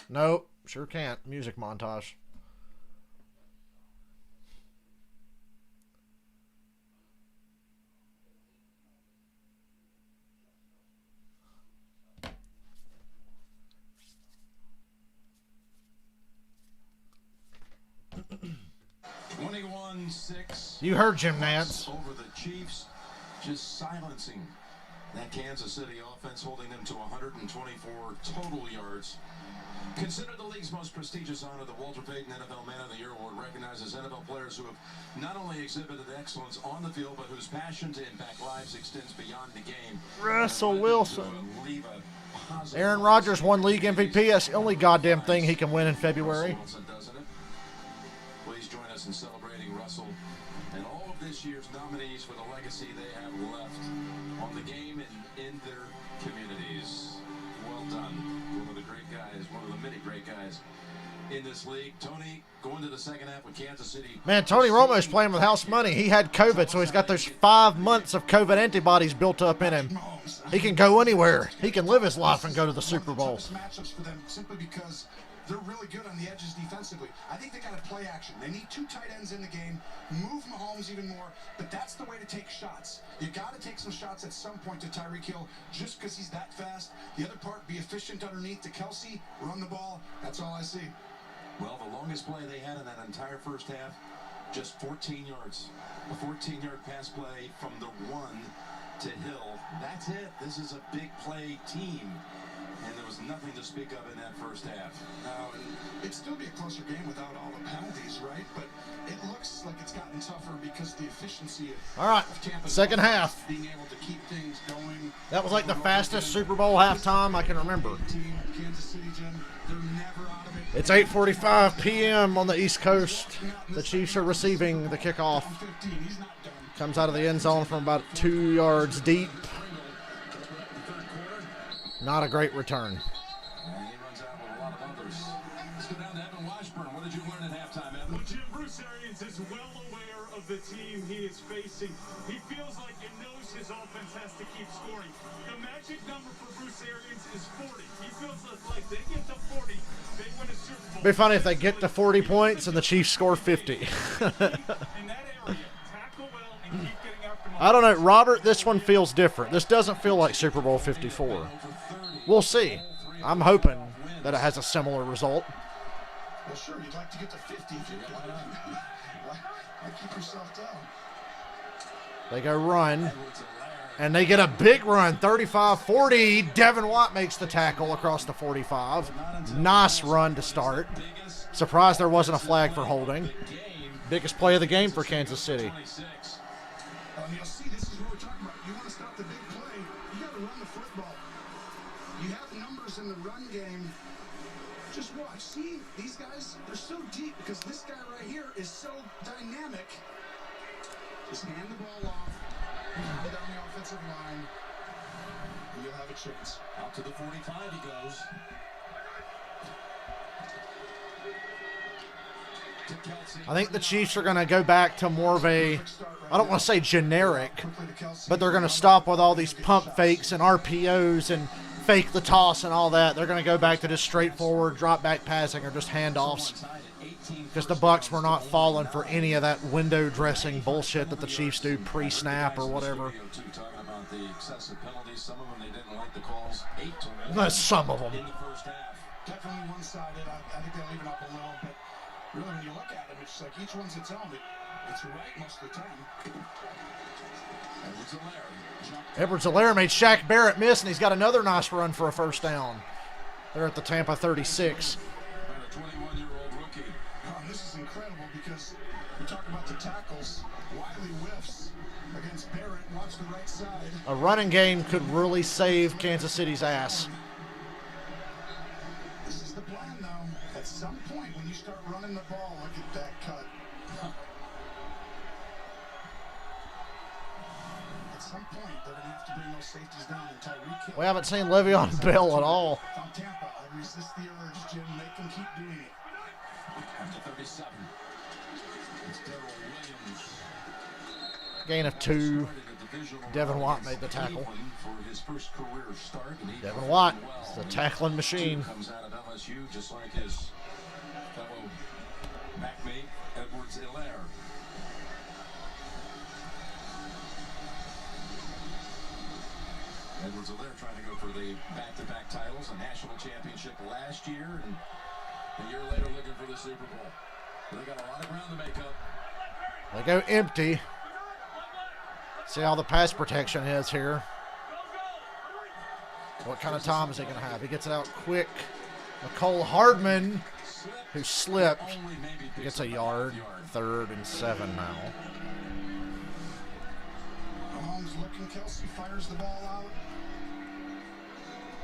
Nope, sure can't. Music montage. 36. You heard Jim Nance. Over the Chiefs, just silencing that Kansas City offense, holding them to 124 total yards. Considered the league's most prestigious honor, the Walter Payton NFL Man of the Year Award recognizes NFL players who have not only exhibited excellence on the field, but whose passion to impact lives extends beyond the game. Russell Wilson. Aaron Rodgers won league MVP. That's the only goddamn thing he can win in February. Please join us in celebrating Russell and all of this year's nominees for the legacy they have left on the game and in their communities. Well done. One of the great guys, one of the many great guys in this league. Tony, going to the second half with Kansas City. Man, Tony Romo's playing with house money. He had COVID, so he's got those 5 months of COVID antibodies built up in him. He can go anywhere. He can live his life and go to the Super Bowl. Matchups for them simply because they're really good on the edges defensively. I think they got to play action. They need 2 tight ends in the game, move Mahomes even more, but that's the way to take shots. You got to take some shots at some point to Tyreek Hill just because he's that fast. The other part, be efficient underneath to Kelsey, run the ball. That's all I see. Well, the longest play they had in that entire first half, just 14 yards. A 14-yard pass play from the 1 to Hill. That's it. This is a big play team. And there was nothing to speak of in that first half. It'd still be a closer game without all the penalties, right? But it looks like it's gotten tougher because the efficiency All right, second half. Being able to keep things going. That was like the fastest Super Bowl halftime I can remember. Kansas City, Jim, they're never out of it. It's 8:45 p.m. on the East Coast. The Chiefs are receiving the kickoff. Comes out of the end zone from about 2 yards deep. Not a great return. And he runs out with a lot of others. Let's go down to Evan Washburn. What did you learn at halftime, Evan? Well, Jim, Bruce Arians is well aware of the team he is facing. He feels like and knows his offense has to keep scoring. The magic number for Bruce Arians is 40. He feels like they get to 40, they win a Super Bowl. It'd be funny if they get to 40 points and the Chiefs score 50. In that area, tackle well and keep getting after him. I don't know, Robert, this one feels different. This doesn't feel like Super Bowl 54. We'll see. I'm hoping that it has a similar result. Well, sure, you'd like to get to 50 if you why keep yourself down? They go run, and they get a big run, 35-40. Devin White makes the tackle across the 45. Nice run to start. Surprised there wasn't a flag for holding. Biggest play of the game for Kansas City. You'll see, this is what we're talking about. You want to stop the big play, you got to run the football. You have numbers in the run game. Just watch. See, these guys, they're so deep because this guy right here is so dynamic. Just hand the ball off, get on the offensive line, and you'll have a chance. Out to the 45 he goes. I think the Chiefs are going to go back to more of a, I don't want to say generic, but they're going to stop with all these pump fakes and RPOs and fake the toss and all that. They're going to go back to just straightforward drop back passing or just handoffs, because the Bucs were not falling for any of that window dressing bullshit that the Chiefs do pre-snap or whatever. Talking about the excessive penalties, some of them they didn't like the calls. 8-1. That's some of them. In the first half. Definitely one-sided. I think they'll leave it up a little, but really when you look at them, it's like each one's its own. It's right most of the time. Edwards-Helaire made Shaq Barrett miss, and he's got another nice run for a first down. They're at the Tampa 36. A 21-year-old rookie. This is incredible because we talk about the tackles. Wiley whiffs against Barrett. Watch the right side. A running game could really save Kansas City's ass. This is the plan, though. At some point, when you start running the ball, look at that cut. At some point, they're going to have to bring those safeties down and Tyreek Hill. We haven't seen Le'Veon Bell at all. From Tampa, I resist the urge, Jim. Make them keep doing it. After 37. It's Darrell Williams. Gain of 2. Devin White made the tackle. For his first career start, and Devin White is a tackling machine. Comes out of LSU just like his fellow backmate Edwards-Helaire. Edwards-Helaire trying to go for the back-to-back titles, a national championship last year, and a year later looking for the Super Bowl. They got a lot of ground to make up. They go empty. See how the pass protection is here. What kind of time is he going to have? He gets it out quick. McCole Hardman, who slipped, gets a yard. 3rd and 7 now. Mahomes looking. Kelsey fires the ball out.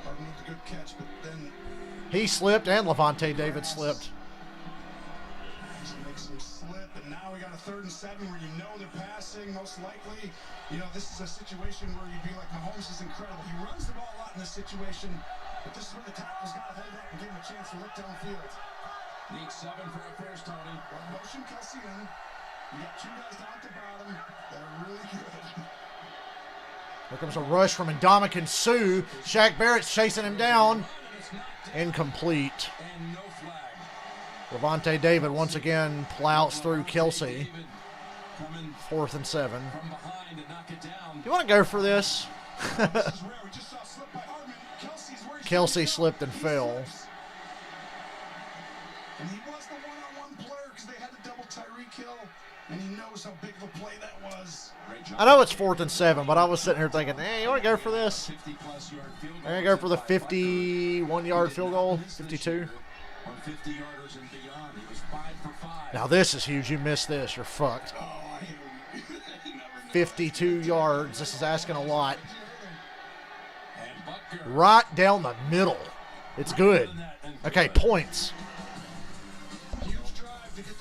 Hardman with a good catch, but then He slipped and Levante David slipped. makes him slip, and now we got a 3rd and 7 where you know they're passing. Most likely, you know, this is a situation where you'd be like, Mahomes is incredible. He runs the ball a lot in this situation, but this is where the tackle's got to hold up and give him a chance to look downfield. Need 7 for a first, Tony. Motion Kelsey in. You got 2 guys down at the bottom that are really good. Here comes a rush from Ndamukong Suh. Shaq Barrett's chasing him down. Incomplete. And no flag. Levante David once again plows through Kelsey. Coming 4th and 7. from behind to knock it down. You want to go for this? This is rare. We just saw a slip by Hardman. Kelsey's where he Kelsey slips. slipped and fell. And he was the one-on-one player because they had to double Tyreek Hill, and he knows how big of a play that was. I know it's 4th and 7, but I was sitting here thinking, hey, you want to go for this? 50-plus yard field goal. I'm going to go for the 51-yard field goal, 52. On 50-yarders and beyond, he was 5 for 5. Now this is huge. You missed this, you're fucked. 52 yards. This is asking a lot. And Butker Right down the middle. It's good. Okay, points.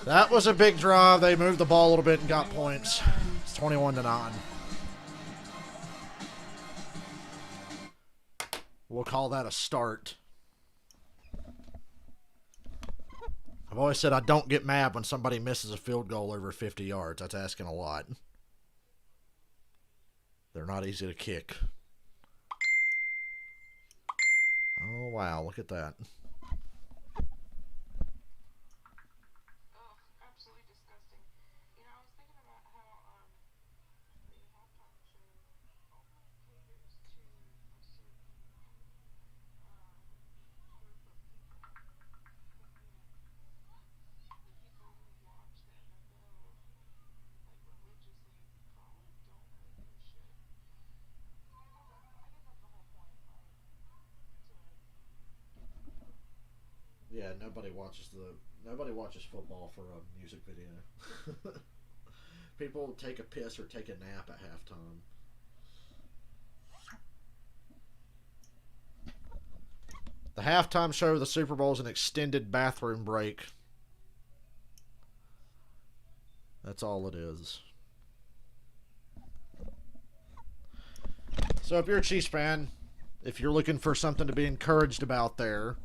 That was a big drive. They moved the ball a little bit and got points. It's 21-9. We'll call that a start. I've always said I don't get mad when somebody misses a field goal over 50 yards. That's asking a lot. They're not easy to kick. Oh, wow. Look at that. Oh, absolutely disgusting. You know, I was thinking about how the halftime show caters to a certain group of people. The people who watch the NFL like religiously probably don't really give a shit. I guess that's the whole point, right? Yeah, nobody watches football for a music video. People take a piss or take a nap at halftime. The halftime show of the Super Bowl is an extended bathroom break. That's all it is. So if you're a Chiefs fan, if you're looking for something to be encouraged about there,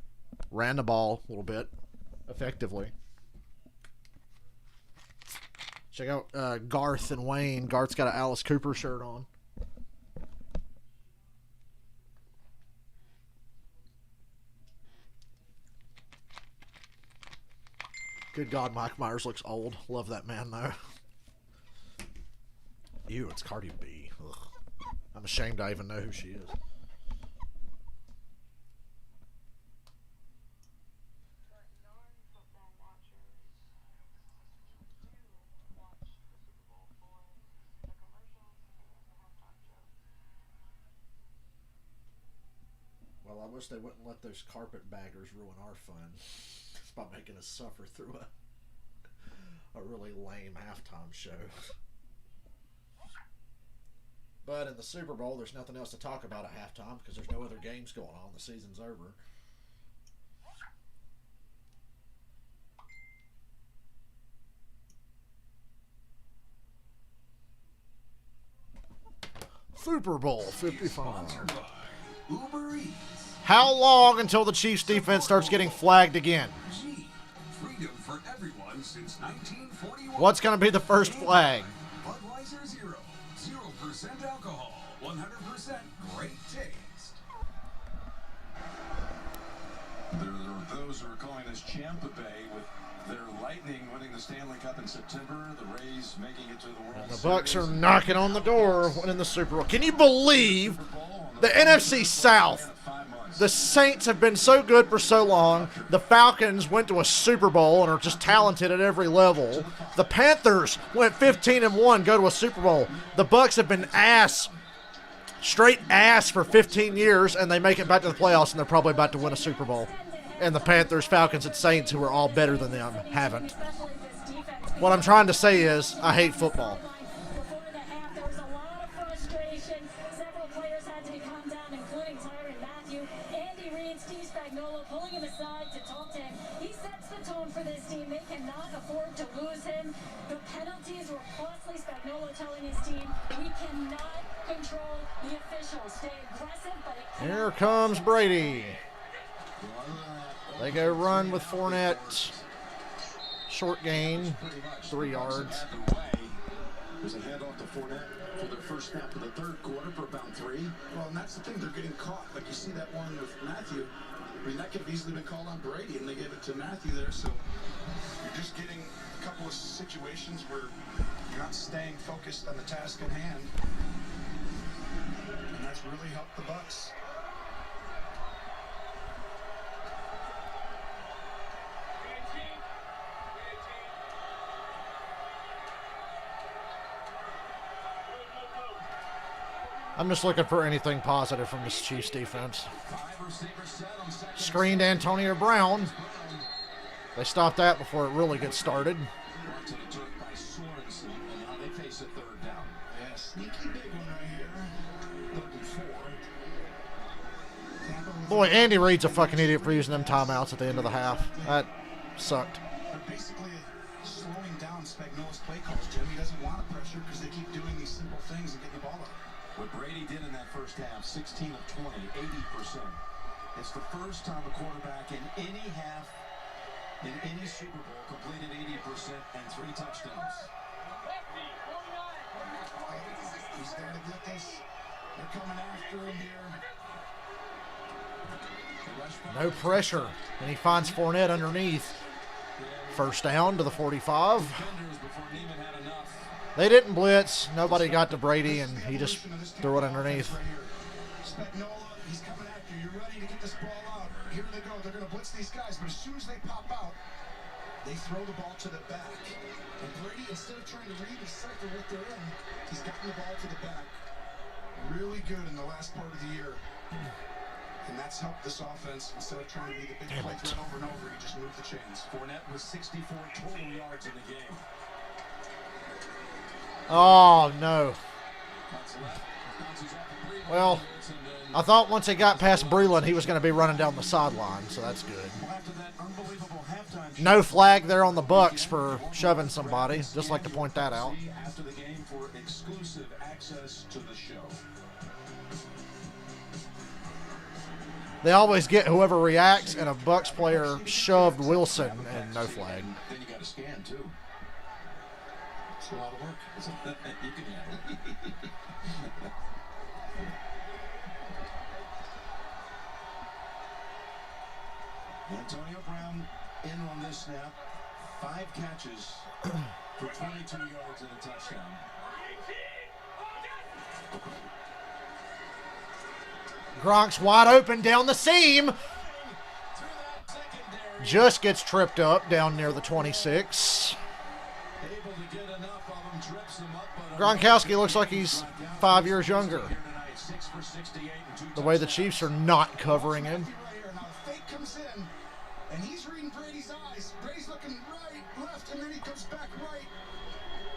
ran the ball a little bit effectively. Check out Garth and Wayne. Garth's got an Alice Cooper shirt on. Good God, Mike Myers looks old. Love that man, though. Ew, it's Cardi B. Ugh. I'm ashamed I even know who she is. Well, I wish they wouldn't let those carpetbaggers ruin our fun by making us suffer through a really lame halftime show. But in the Super Bowl, there's nothing else to talk about at halftime because there's no other games going on. The season's over. Super Bowl 55. Uber Eats. How long until the Chiefs defense starts getting flagged again? G. Freedom for everyone since 1941. What's going to be the first flag? Budweiser Zero. 0% alcohol. 100% great taste. There are those who are calling this Tampa Bay with their Lightning winning the Stanley Cup in September, the Rays making it to the World The Series. Bucks are knocking on the door, winning the Super Bowl. Can you believe the NFC South The Saints have been so good for so long. The Falcons went to a Super Bowl and are just talented at every level. The Panthers went 15-1, go to a Super Bowl. The Bucks have been straight ass for 15 years, and they make it back to the playoffs, and they're probably about to win a Super Bowl. And the Panthers, Falcons, and Saints, who are all better than them, haven't. What I'm trying to say is, I hate football. Before the half, there was a lot of frustration. Several players had to be calmed down, including Tyrann Mathieu. Andy Reid, Steve Spagnuolo pulling him aside to talk to him. He sets the tone for this team. They cannot afford to lose him. The penalties were costly. Spagnuolo telling his team, we cannot control the officials. Stay aggressive, but it cannot. Here comes Brady. They go run with Fournette. Short gain, 3 yards. There's a handoff to Fournette for their first snap of the third quarter for about 3. Well, and that's the thing, they're getting caught. Like you see that one with Mathieu. I mean, that could have easily been called on Brady, and they gave it to Mathieu there. So you're just getting a couple of situations where you're not staying focused on the task at hand. And that's really helped the Bucks. I'm just looking for anything positive from this Chiefs defense. Screened Antonio Brown. They stopped that before it really gets started. Boy, Andy Reid's a fucking idiot for using them timeouts at the end of the half. That sucked. Basically slowing down Spagnuolo's play calls, Jim. He doesn't want to pressure because they keep doing these simple things and getting the ball up. What Brady did in that first half, 16 of 20, 80%. It's the first time a quarterback in any half, in any Super Bowl, completed 80% and 3 touchdowns. He's got to get this. They're coming after him here. No pressure. And he finds Fournette underneath. First down to the 45. They didn't blitz. Nobody got to Brady, and he just threw it underneath. Spagnuolo, he's coming after you. You're ready to get this ball out. Here they go. They're going to blitz these guys, but as soon as they pop out, they throw the ball to the back. And Brady, instead of trying to read and decipher what they're in, he's gotten the ball to the back. Really good in the last part of the year. And that's helped this offense. Instead of trying to be the big play threat over and over, he just moved the chains. Fournette was 64 total yards in the game. Oh, no. Well, I thought once he got past Breland, he was going to be running down the sideline, so that's good. No flag there on the Bucks for shoving somebody. Just like to point that out. After the game for exclusive access to the show. They always get whoever reacts, and a Bucks player shoved Wilson, and no flag. Then you got to scan, too. It's a lot of work. You can handle it. Antonio Brown in on this snap. 5 catches for 22 yards and a touchdown. Gronk's wide open down the seam. Just gets tripped up down near the 26. Gronkowski looks like he's 5 years younger. The way the Chiefs are not covering him. Fake comes in, and he's reading Brady's eyes. Brady's looking right, left, and then he comes back right.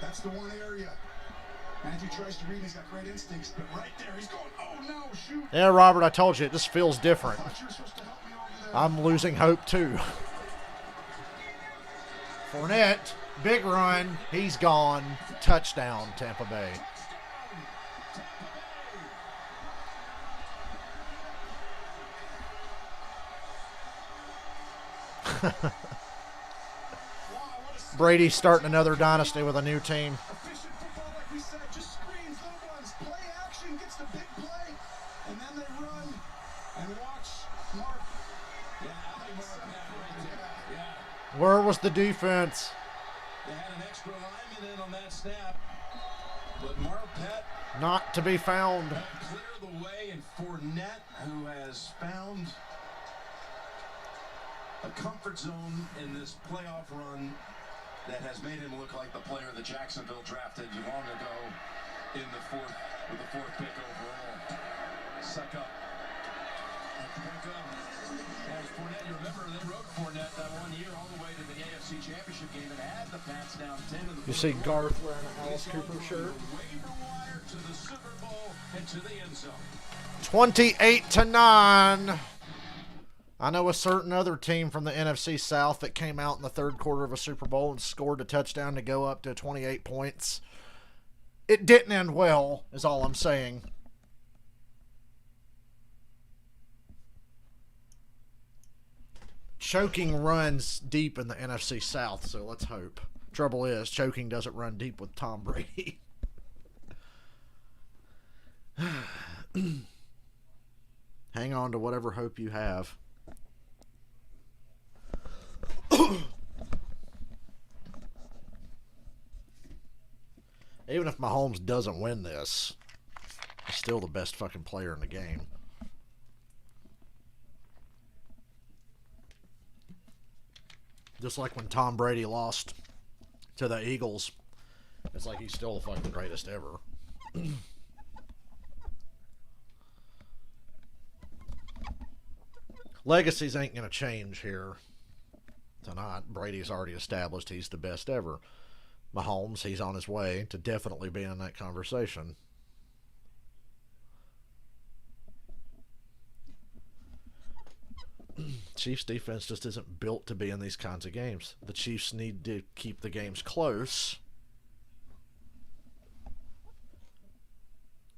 That's the one area. Mathieu tries to read, and he's got great instincts, but right there, he's going, oh no, shoot. Yeah, Robert, I told you, it just feels different. I'm losing hope, too. Fournette, big run, he's gone. Touchdown, Tampa Bay. Brady's starting another dynasty with a new team. Efficient football, like we said, just screens, no runs, play action, gets the big play, and then they run and watch Mark. Where was the defense? They had an extra lineman in on that snap. But Marpet Not to be found. clear the way, and Fournette, who has found a comfort zone in this playoff run that has made him look like the player that Jacksonville drafted long ago in the with the fourth pick overall. Suck up. Pick up. And Fournette, you remember they wrote Fournette that 1 year all the way to the AFC Championship game and had the Pats down 10 in the You see Garth wearing a Alice Cooper shirt? waiver wire to the Super Bowl and to the end zone. 28-9. I know a certain other team from the NFC South that came out in the third quarter of a Super Bowl and scored a touchdown to go up to 28 points. It didn't end well, is all I'm saying. Choking runs deep in the NFC South, so let's hope. Trouble is, choking doesn't run deep with Tom Brady. Hang on to whatever hope you have. Even if Mahomes doesn't win this, he's still the best fucking player in the game. Just like when Tom Brady lost to the Eagles, it's like he's still the fucking greatest ever. Legacies ain't going to change here tonight. Brady's already established he's the best ever. Mahomes, he's on his way to definitely being in that conversation. Chiefs defense just isn't built to be in these kinds of games. The Chiefs need to keep the games close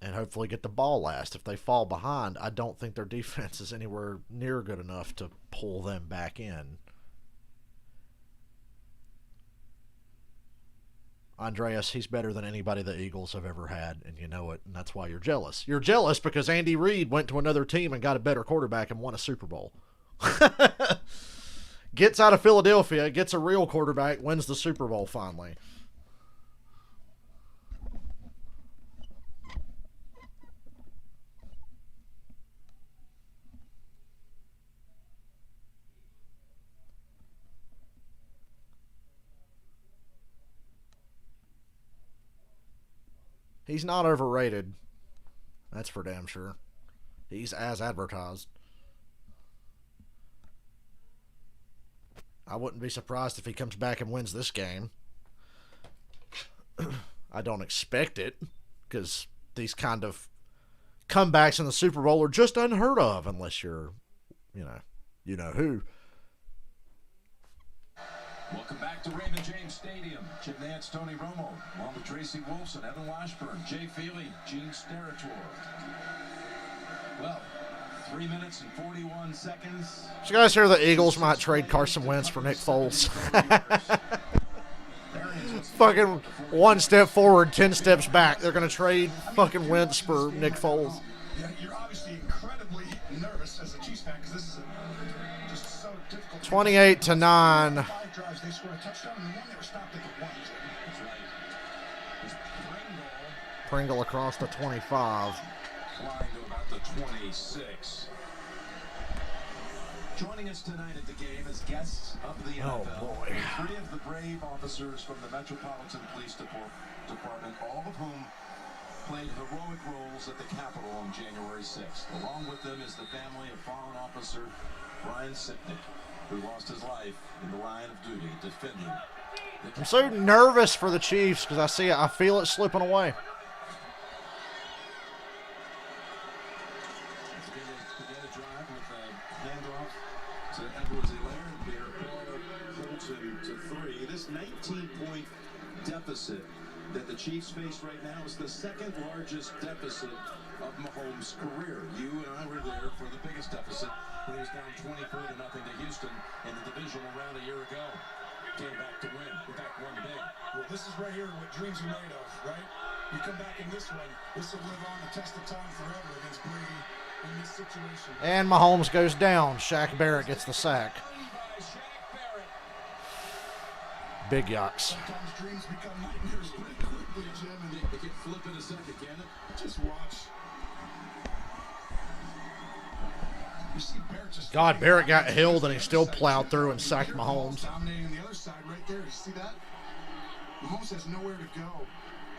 and hopefully get the ball last. If they fall behind, I don't think their defense is anywhere near good enough to pull them back in. Andreas, he's better than anybody the Eagles have ever had, and you know it, and that's why you're jealous. You're jealous because Andy Reid went to another team and got a better quarterback and won a Super Bowl. Gets out of Philadelphia, gets a real quarterback, wins the Super Bowl finally. He's not overrated. That's for damn sure. He's as advertised. I wouldn't be surprised if he comes back and wins this game. I don't expect it, because these kind of comebacks in the Super Bowl are just unheard of unless you're, you know who. Welcome back to Raymond James Stadium. Jim Nantz, Tony Romo, along with Tracy Wolfson, Evan Washburn, Jay Feely, Gene Steratore. Well, 3 minutes and 41 seconds. Did you guys hear the Eagles might trade Carson Wentz for Nick Foles? Fucking 1 step forward, 10 steps back. They're going to trade fucking Wentz for Nick Foles. Yeah, you're obviously incredibly nervous as a Chiefs fan because this is just so difficult. 28-9. 5 drives, they scored a touchdown, and the one they were stopped at the 1. That's right. It's Pringle across the 25. flying to about the 26. Joining us tonight at the game as guests of the NFL, boy. 3 of the brave officers from the Metropolitan Police Department, all of whom played heroic roles at the Capitol on January 6th. Along with them is the family of fallen officer Brian Sipnick, who lost his life in the line of duty defending. I'm so nervous for the Chiefs because I feel it slipping away. Begin a drive with a handoff to Edwards-Helaire. Pierre Paul holds him to 3. This 19-point deficit that the Chiefs face right now is the second largest deficit of Mahomes' career. You and I were there for the biggest deficit when he was down 24-0 to Houston in the divisional round a year ago. Came back to win. In fact, won big. Well, this is right here what dreams are made of, right? You come back in this one, this will live on the test of time forever against Brady in this situation. And Mahomes goes down. Shaq Barrett gets the sack. Big yucks. Sometimes dreams become nightmares pretty quick. ugly, Jim, and It can flip in a second, can it? just watch. You see Barrett just God, Barrett got held and he still plowed through and sacked Mahomes. Dominating the other side right there. You see that? Mahomes has nowhere to go.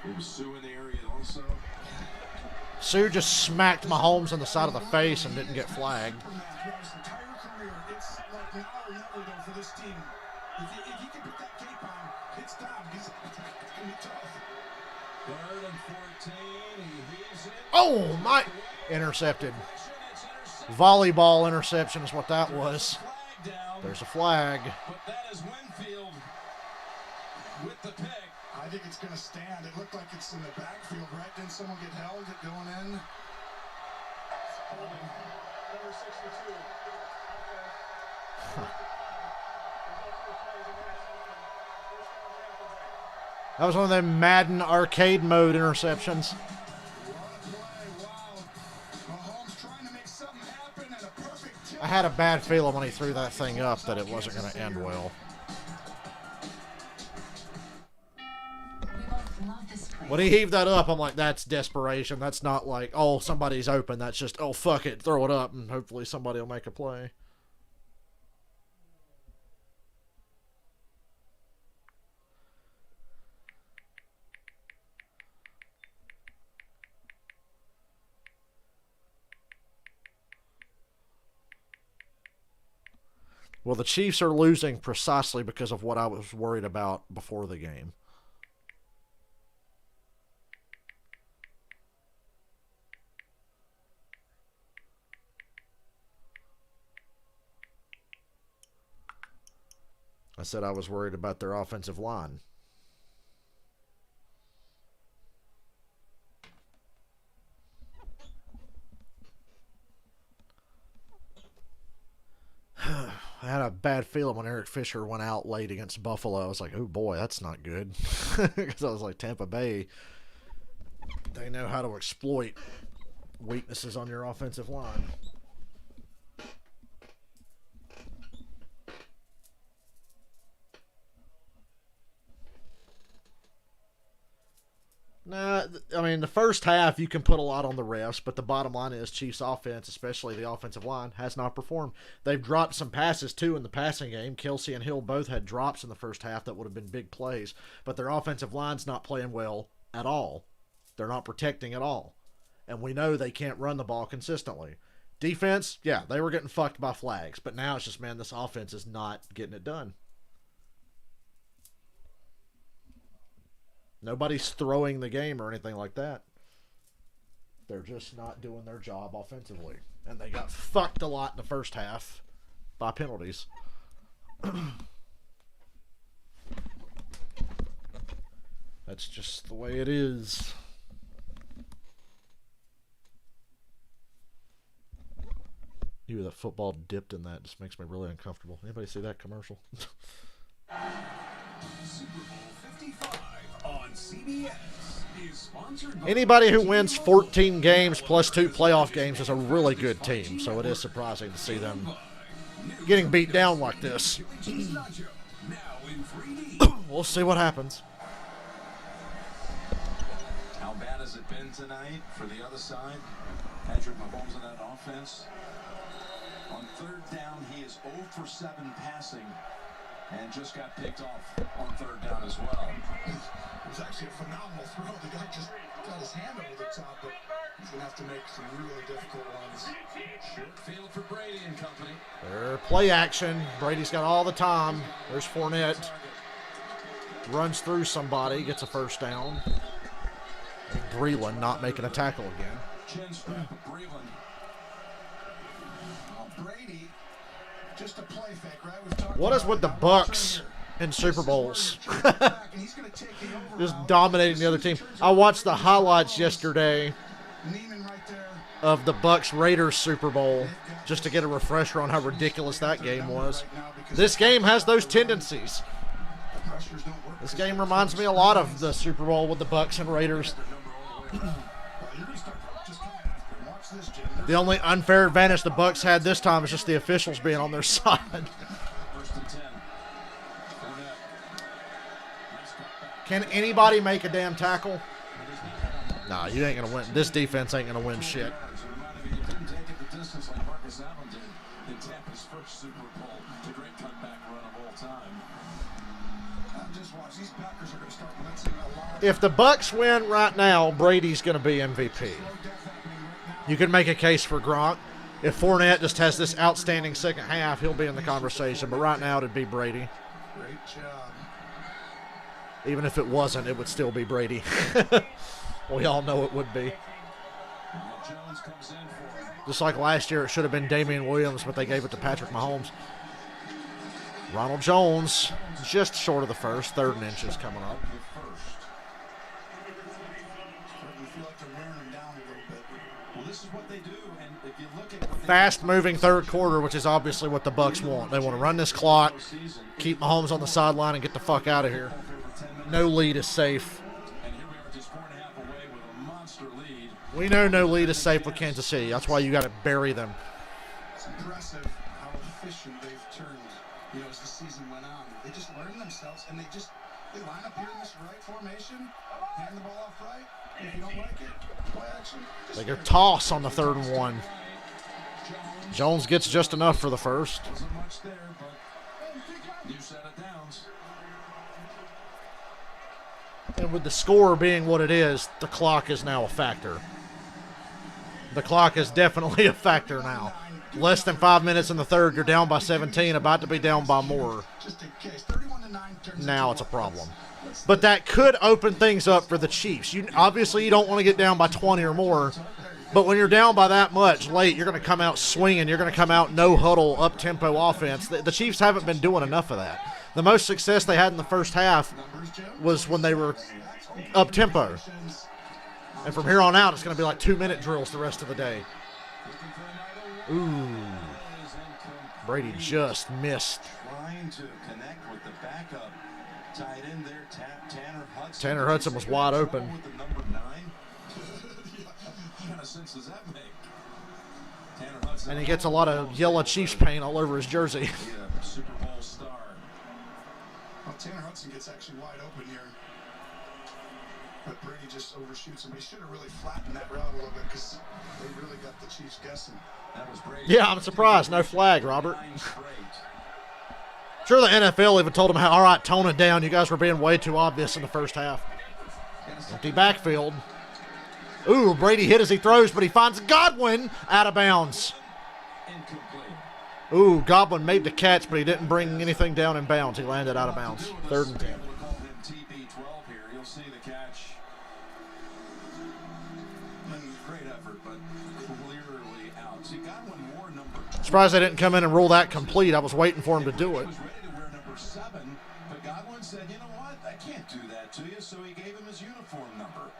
There was Sue in the area also. Sue just smacked Mahomes on the side of the face and didn't get flagged. Throughout his entire career, it's like now or never though for this team. If you can put that cape on, it's time because it's gonna be tough. 3rd and 14. He heaves it. Oh, my. Intercepted. Volleyball interception is what that was. There's a flag. But that is Winfield with the pick. I think it's going to stand. It looked like it's in the backfield, right? Didn't someone get held it going in? Number 62. That was one of them Madden arcade mode interceptions. I had a bad feeling when he threw that thing up that it wasn't going to end well. When he heaved that up, I'm like, that's desperation. That's not like, oh, somebody's open. That's just, oh, fuck it, throw it up, and hopefully somebody will make a play. Well, the Chiefs are losing precisely because of what I was worried about before the game. I said I was worried about their offensive line. I had a bad feeling when Eric Fisher went out late against Buffalo. I was like, oh boy, that's not good. Because I was like, Tampa Bay, they know how to exploit weaknesses on your offensive line. Nah, I mean, the first half you can put a lot on the refs, but the bottom line is Chiefs offense, especially the offensive line, has not performed. They've dropped some passes, too, in the passing game. Kelsey and Hill both had drops in the first half that would have been big plays, but their offensive line's not playing well at all. They're not protecting at all, and we know they can't run the ball consistently. Defense, yeah, they were getting fucked by flags, but now it's just, man, this offense is not getting it done. Nobody's throwing the game or anything like that. They're just not doing their job offensively. And they got fucked a lot in the first half by penalties. That's just the way it is. Even the football dipped in that just makes me really uncomfortable. Anybody see that commercial? Super Bowl 55 on CBS is sponsored by Anybody who wins 14 games plus 2 playoff games is a really good team, so it is surprising to see them getting beat down like this. We'll see what happens. How bad has it been tonight for the other side? Patrick Mahomes in that offense. On 3rd down, he is 0 for 7 passing and just got picked off on 3rd down as well. It was actually a phenomenal throw. The guy just got his hand over the top, but he's going to have to make some really difficult ones. Short field for Brady and company. Their play action. Brady's got all the time. There's Fournette. Runs through somebody, gets a first down. Breland not making a tackle again. Chin strap of Breland. Brady, just a play fake, right? We've talked What is about with the it. Bucks in Super Bowls? Just dominating the other team. I watched the highlights yesterday of the Bucks Raiders Super Bowl just to get a refresher on how ridiculous that game was. This game has those tendencies. This game reminds me a lot of the Super Bowl with the Bucks and Raiders. The only unfair advantage the Bucks had this time is just the officials being on their side. Can anybody make a damn tackle? Nah, you ain't going to win. This defense ain't going to win shit. If the Bucks win right now, Brady's going to be MVP. You can make a case for Gronk. If Fournette just has this outstanding second half, he'll be in the conversation. But right now, it'd be Brady. Great job. Even if it wasn't, it would still be Brady. We all know it would be. Just like last year, it should have been Damian Williams, but they gave it to Patrick Mahomes. Ronald Jones, just short of the first, 3rd and inches coming up. Fast-moving third quarter, which is obviously what the Bucks want. They want to run this clock, keep Mahomes on the sideline, and get the fuck out of here. No lead is safe. We know no lead is safe with Kansas City. That's why you got to bury them. It's impressive how efficient they've turned, as the season went on. They just learned themselves, and they line up here in this right formation, hand the ball off right. If you don't like it, play action. They go toss on the 3rd and 1. Jones gets just enough for the first. Wasn't much there, but new set of downs. And with the score being what it is, the clock is now a factor. The clock is definitely a factor now. Less than 5 minutes in the third, you're down by 17, about to be down by more. Now it's a problem. But that could open things up for the Chiefs. Obviously, you don't want to get down by 20 or more. But when you're down by that much late, you're going to come out swinging. You're going to come out no-huddle, up-tempo offense. The Chiefs haven't been doing enough of that. The most success they had in the first half was when they were up-tempo. And from here on out, it's going to be like 2-minute drills the rest of the day. Ooh. Brady just missed. Trying to connect with the backup tight end there, Tanner Hudson. Tanner Hudson was wide open. With the number 9. What kind of sense does that make? Tanner Hudson. And he gets a lot of yellow Chiefs paint all over his jersey. Yeah, Super Bowl star. Well, Tanner Hudson gets actually wide open here. But Brady just overshoots him. He should have really flattened that route a little bit because they really got the Chiefs guessing. That was Brady. Yeah, I'm surprised. No flag, Robert. Sure, the NFL even told him, all right, tone it down. You guys were being way too obvious in the first half. Empty backfield. Ooh, Brady hit as he throws, but he finds Godwin out of bounds. Ooh, Godwin made the catch, but he didn't bring anything down in bounds. He landed out of bounds. 3rd and 10. You'll see the catch. Great effort, but clearly out. See, Godwin wore number 2. Surprised they didn't come in and rule that complete. I was waiting for him to do it. He was ready to wear number 7, but Godwin said, you know what? I can't do that to you, so he gave him his uniform number.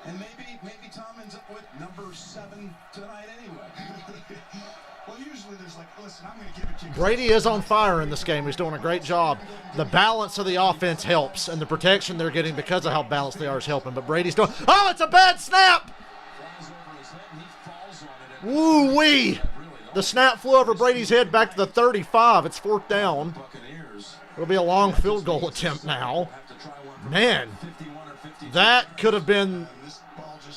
And maybe Tom ends up with number 7 tonight anyway. Well, usually there's like, listen, I'm going to give it to you. Brady is on fire in this game. He's doing a great job. The balance of the offense helps, and the protection they're getting because of how balanced they are is helping. But Brady's doing, oh, it's a bad snap! Woo-wee! The snap flew over Brady's head back to the 35. It's 4th down. It'll be a long field goal attempt now. Man, that could have been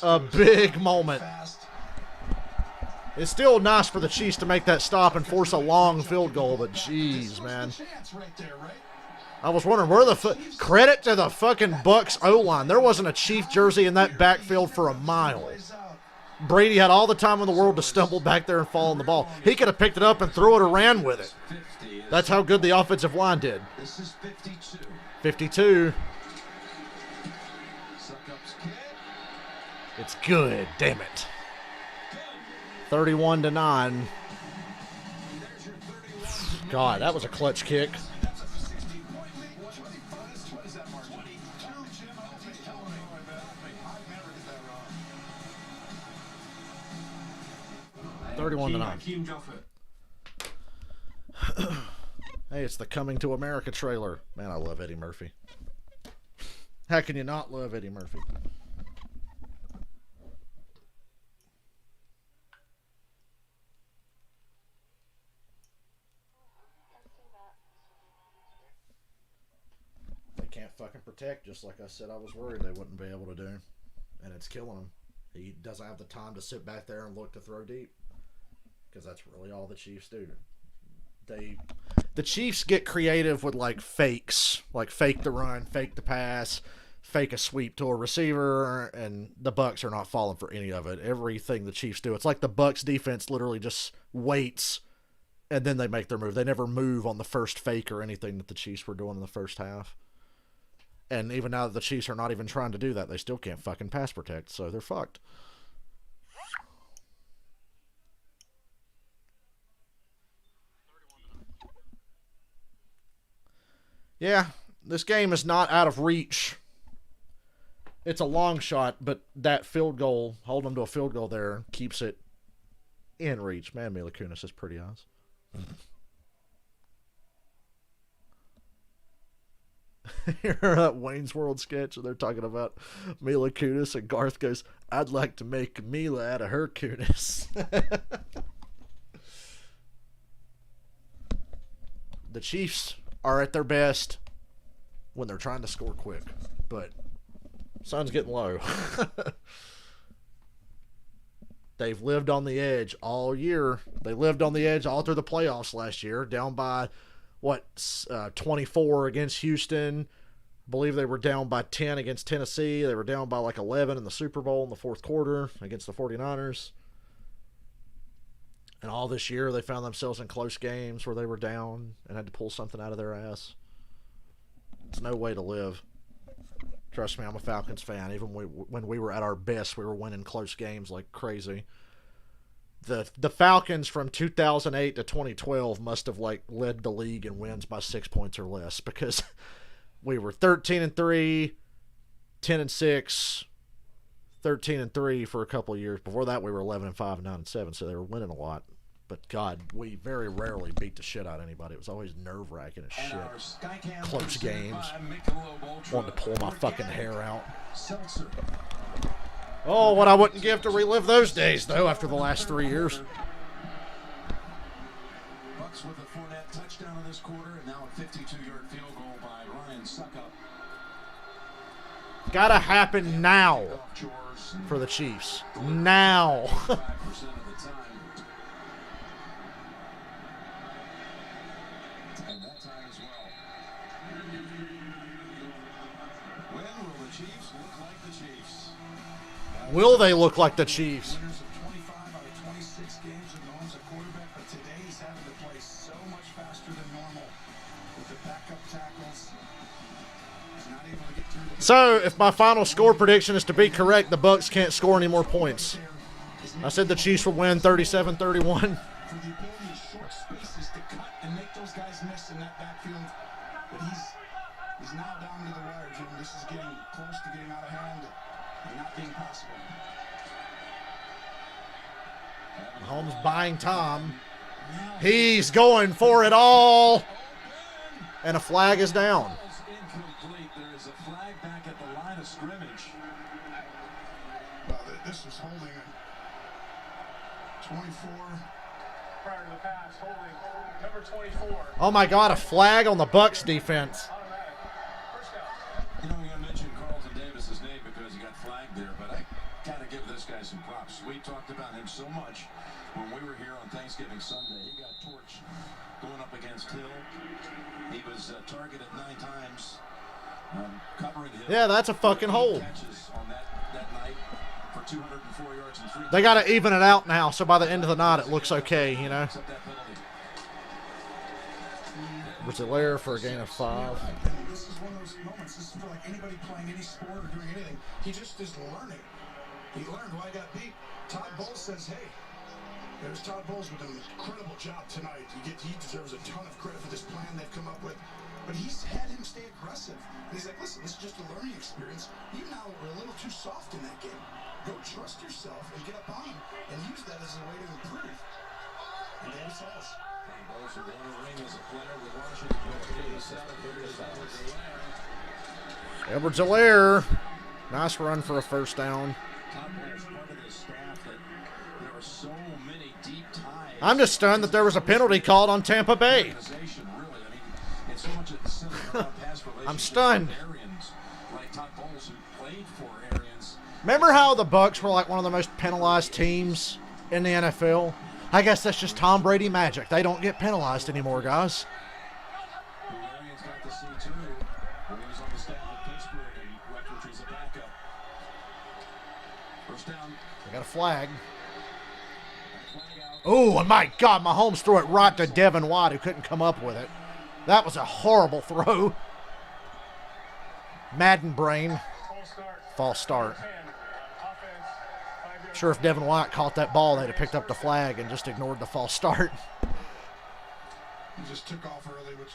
a big moment. It's still nice for the Chiefs to make that stop and force a long field goal, but jeez, man. I was wondering where credit to the fucking Bucks O-line. There wasn't a Chief jersey in that backfield for a mile. Brady had all the time in the world to stumble back there and fall on the ball. He could have picked it up and threw it or ran with it. That's how good the offensive line did. This is 52. 52. It's good, damn it. 31-9. God, that was a clutch kick. Hey, it's the Coming to America trailer. Man, I love Eddie Murphy. How can you not love Eddie Murphy? They can't fucking protect, just like I said I was worried they wouldn't be able to do. And it's killing him. He doesn't have the time to sit back there and look to throw deep. Because that's really all the Chiefs do. The Chiefs get creative with like fakes. Like fake the run, fake the pass, fake a sweep to a receiver, and the Bucs are not falling for any of it. Everything the Chiefs do, it's like the Bucs defense literally just waits and then they make their move. They never move on the first fake or anything that the Chiefs were doing in the first half. And even now that the Chiefs are not even trying to do that, they still can't fucking pass protect, so they're fucked. Yeah, this game is not out of reach. It's a long shot, but that field goal, holding them to a field goal there, keeps it in reach. Man, Mila Kunis has pretty eyes. Hear that Wayne's World sketch and they're talking about Mila Kunis and Garth goes, I'd like to make Mila out of her Kunis. The Chiefs are at their best when they're trying to score quick, but sun's getting low. They've lived on the edge all year. They lived on the edge all through the playoffs last year, down by 24 against Houston. I believe they were down by 10 against Tennessee. They were down by like 11 in the Super Bowl in the fourth quarter against the 49ers. And all this year, they found themselves in close games where they were down and had to pull something out of their ass. It's no way to live. Trust me, I'm a Falcons fan. Even when we were at our best, we were winning close games like crazy. The Falcons from 2008 to 2012 must have like led the league in wins by 6 points or less, because we were 13-3, 10-6, 13-3 for a couple of years. Before that, we were 11-5, 9-7, so they were winning a lot. But God, we very rarely beat the shit out of anybody. It was always nerve-wracking as shit. Close games. Wanted to pull my fucking hair out. Oh, what I wouldn't give to relive those days, though, after the last 3 years. Bucs with a Fournette touchdown in this quarter, and now a 52-yard field goal by Ryan Suckup. Gotta happen now for the Chiefs. Now. And that time as well. When will the Chiefs look like the Chiefs? Will they look like the Chiefs? Winners of 25 out of 26 games with Mahomes at quarterback, but today he's having to play so much faster than normal with the backup tackles. He's not able to get through the... So, if my final score prediction is to be correct, the Bucs can't score any more points. I said the Chiefs will win 37-31. For the ability in short spaces to cut and make those guys miss in that backfield. But he's now down to the wire, Jim. This is getting close to getting out of hand and not being possible. Mahomes buying time. He's going for it all. And a flag is down. Incomplete. There is a flag back at the line of scrimmage. Well, this was holding 24. Prior to the pass, holding number 24. Oh my God, a flag on the Bucs defense. Automatic. First down. You know, we're going to mention Carlton Davis's name because he got flagged there, but I got to give this guy some props. We talked about him so much when we were here on Thanksgiving Sunday. He got torched going up against Hill. He was targeted 9 times, covering Hill. Yeah, that's a fucking hold. Catches on that night for 204 yards and 3. They got to even it out now, so by the end of the night it looks okay, you know. Brazilier for a gain of 5. This is one of those moments. This is for like anybody playing any sport or doing anything. He just is learning. He learned why I got beat. Todd Bowles says, hey, there's Todd Bowles with an incredible job tonight. He deserves a ton of credit for this plan they've come up with. But he's had him stay aggressive. And he's like, listen, this is just a learning experience. You now were a little too soft in that game. Go trust yourself and get up on him and use that as a way to improve. And Davis has. Edwards-Helaire. Nice run for a first down. I'm just stunned that there was a penalty called on Tampa Bay. I'm stunned. Remember how the Bucks were like one of the most penalized teams in the NFL? I guess that's just Tom Brady magic. They don't get penalized anymore, guys. Larion's got the C2 when he was on the staff at Pittsburgh and Rutledge was a backup. First down. They got a flag. Oh, and my God, Mahomes threw it right to Devin White, who couldn't come up with it. That was a horrible throw. Madden brain. False start. Sure, if Devin White caught that ball, they'd have picked up the flag and just ignored the false start. He just took off early, which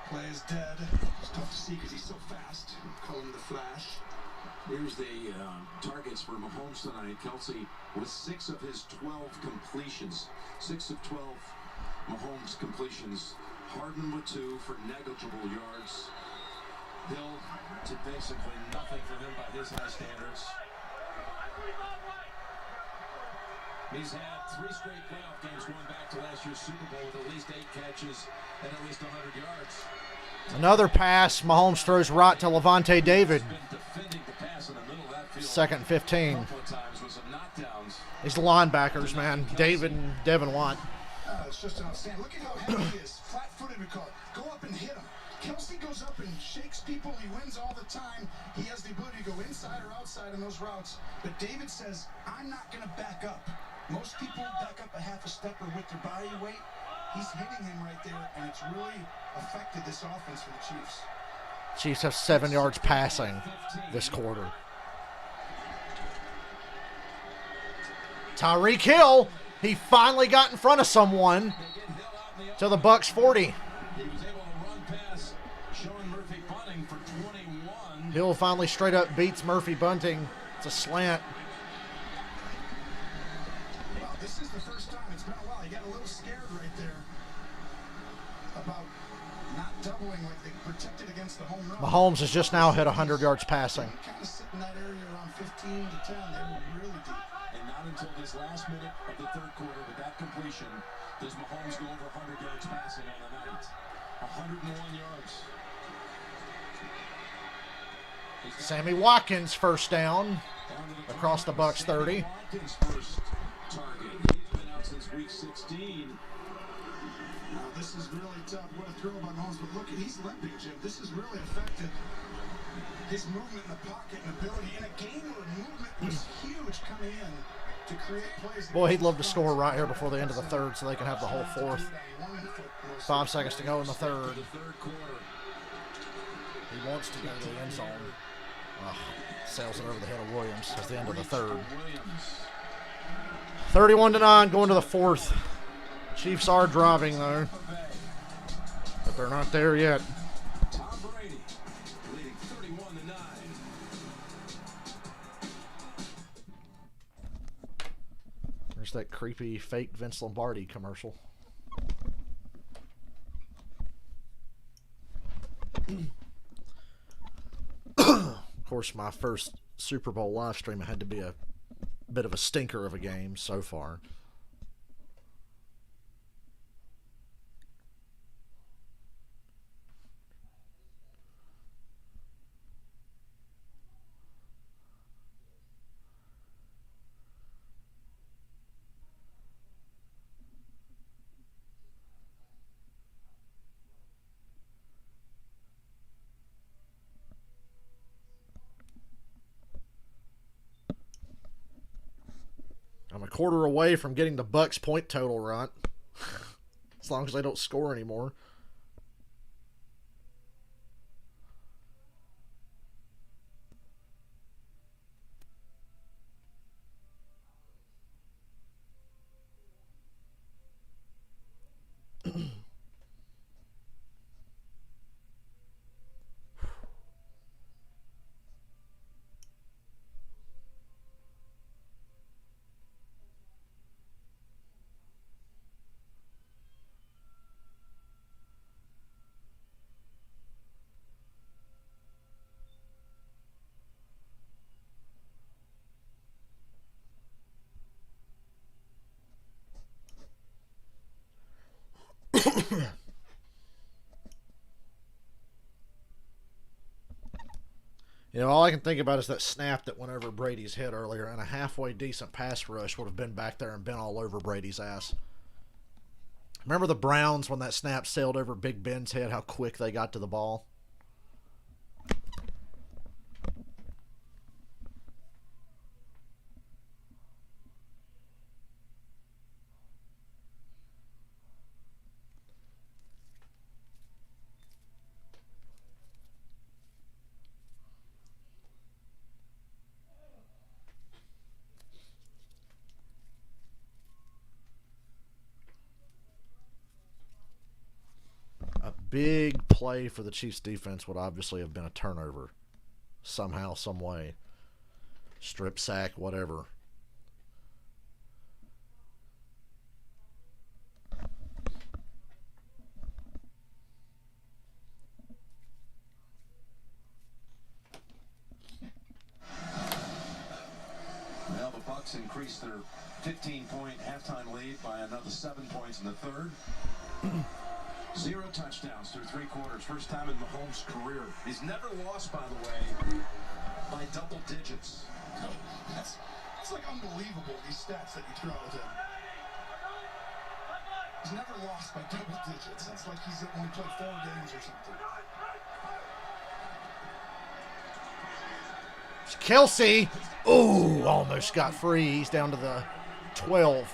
play is dead. It's tough to see because he's so fast. Call him the Flash. Here's the targets for Mahomes tonight. Kelsey with 6 of his 12 completions. 6 of 12 Mahomes completions. Harden with 2 for negligible yards. Hill to basically nothing for him by his high standards. He's had 3 straight playoff games going back to last year's Super Bowl with at least 8 catches and at least 100 yards. Another pass. Mahomes throws right to Levante David. Second and 15. These linebackers, man. David and Devin White. It's just outstanding. Look at how heavy he is. Flat-footed, we call it. Go up and hit him. Kelsey goes up and shakes people. He wins all the time. He has the ability to go inside or outside in those routes. But David says, I'm not going to back up. Most people back up a half a step or with their body weight. He's hitting him right there, and it's really affected this offense for the Chiefs. Chiefs have 7 yards passing this quarter. Tyreek Hill, he finally got in front of someone to the Bucks 40. Hill finally straight up beats Murphy Bunting. It's a slant. Wow, this is the first time. It's been a while. He got a little scared right there about not doubling like they protected against the home run. Mahomes has just now hit 100 yards passing. Kind of sit in that area around 15 to 10. They were really deep. And not until this last minute of the third quarter with that completion does Mahomes go over 100 yards passing on the night. 101 yards. Sammy Watkins first down across the Bucks 30. Watkins first target. He's been out since week 16. Now this is really tough. What a throw by Mahomes, but look, he's limping, Jim. This has really affected his movement in the pocket and ability in a game where movement was huge coming in to create plays. Boy, he'd love to score right here before the end of the third so they can have the whole fourth. 5 seconds to go in the third. He wants to go to the end zone. Sails it over the head of Williams at the end of the third. 31-9 going to the fourth. Chiefs are driving though, but they're not there yet. Tom Brady leading 31-9. There's that creepy fake Vince Lombardi commercial. Of course, my first Super Bowl live stream had to be a bit of a stinker of a game so far. I'm a quarter away from getting the Bucks point total right. As long as they don't score anymore. You know, all I can think about is that snap that went over Brady's head earlier, and a halfway decent pass rush would have been back there and been all over Brady's ass. Remember the Browns when that snap sailed over Big Ben's head, how quick they got to the ball? A big play for the Chiefs defense would obviously have been a turnover. Somehow, some way. Strip sack, whatever. Now the Bucks increased their 15-point halftime lead by another 7 points in the third. 0 touchdowns through 3 quarters. First time in Mahomes' career. He's never lost, by the way, by double digits. That's like unbelievable, these stats that you throw at him. He's never lost by double digits. That's like he's only played 4 games or something. Kelsey. Ooh, almost got free. He's down to the 12.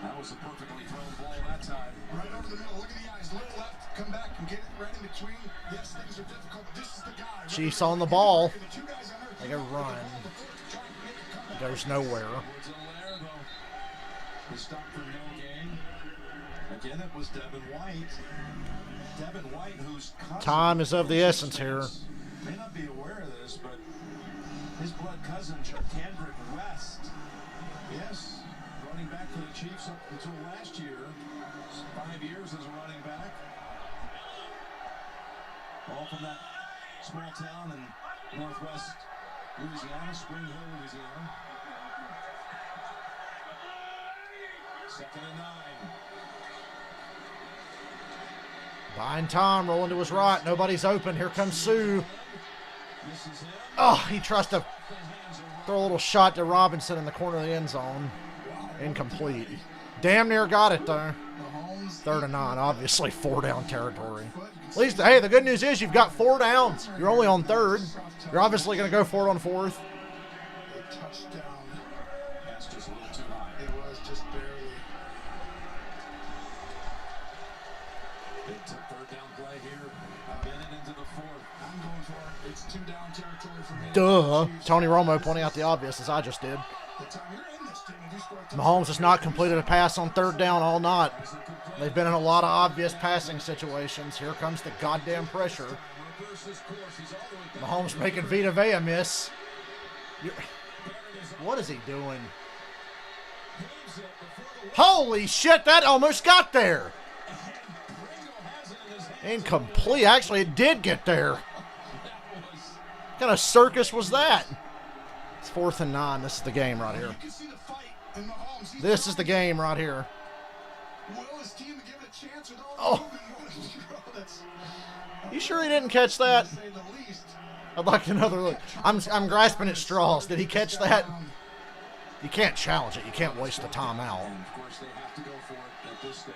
That was a perfectly thrown ball that time. Right over the middle. Look at the eyes. Look left. Come back and get it right in between. Yes, things are difficult. This is the guy. Chiefs on the ball. They go run. Goes nowhere. The stop for no gain. Again, it was Devin White. Devin White, whose time is of the essence here. May not be aware of this, but his blood cousin, Kendrick West, yes, running back for the Chiefs up until last year. 5 years as a running back. All from that small town in northwest Louisiana, Spring Hill, Louisiana. 2nd and 9. Buying time, rolling to his right. Nobody's open. Here comes Sue. Oh, he tries to throw a little shot to Robinson in the corner of the end zone. Incomplete. Damn near got it, though. 3rd and 9. Obviously, 4 down territory. At least, hey, the good news is you've got 4 downs. You're only on 3rd. You're obviously going to go for it on 4th. Touchdown. That's just a little too high. It was just barely. Big 3rd down play here. A minute into the 4th. I'm going for it. It's 2 down territory for me. Duh. Tony Romo pointing out the obvious, as I just did. Mahomes has not completed a pass on 3rd down all night. They've been in a lot of obvious passing situations. Here comes the goddamn pressure. Mahomes making Vita Vea miss. What is he doing? Holy shit, that almost got there. Incomplete. Actually, it did get there. What kind of circus was that? It's 4th and 9. This is the game right here. This is the game right here. Oh. You sure he didn't catch that? I'd like another look. I'm grasping at straws. Did he catch that? You can't challenge it. You can't waste the timeout. Of course, they have to go for it at this stage.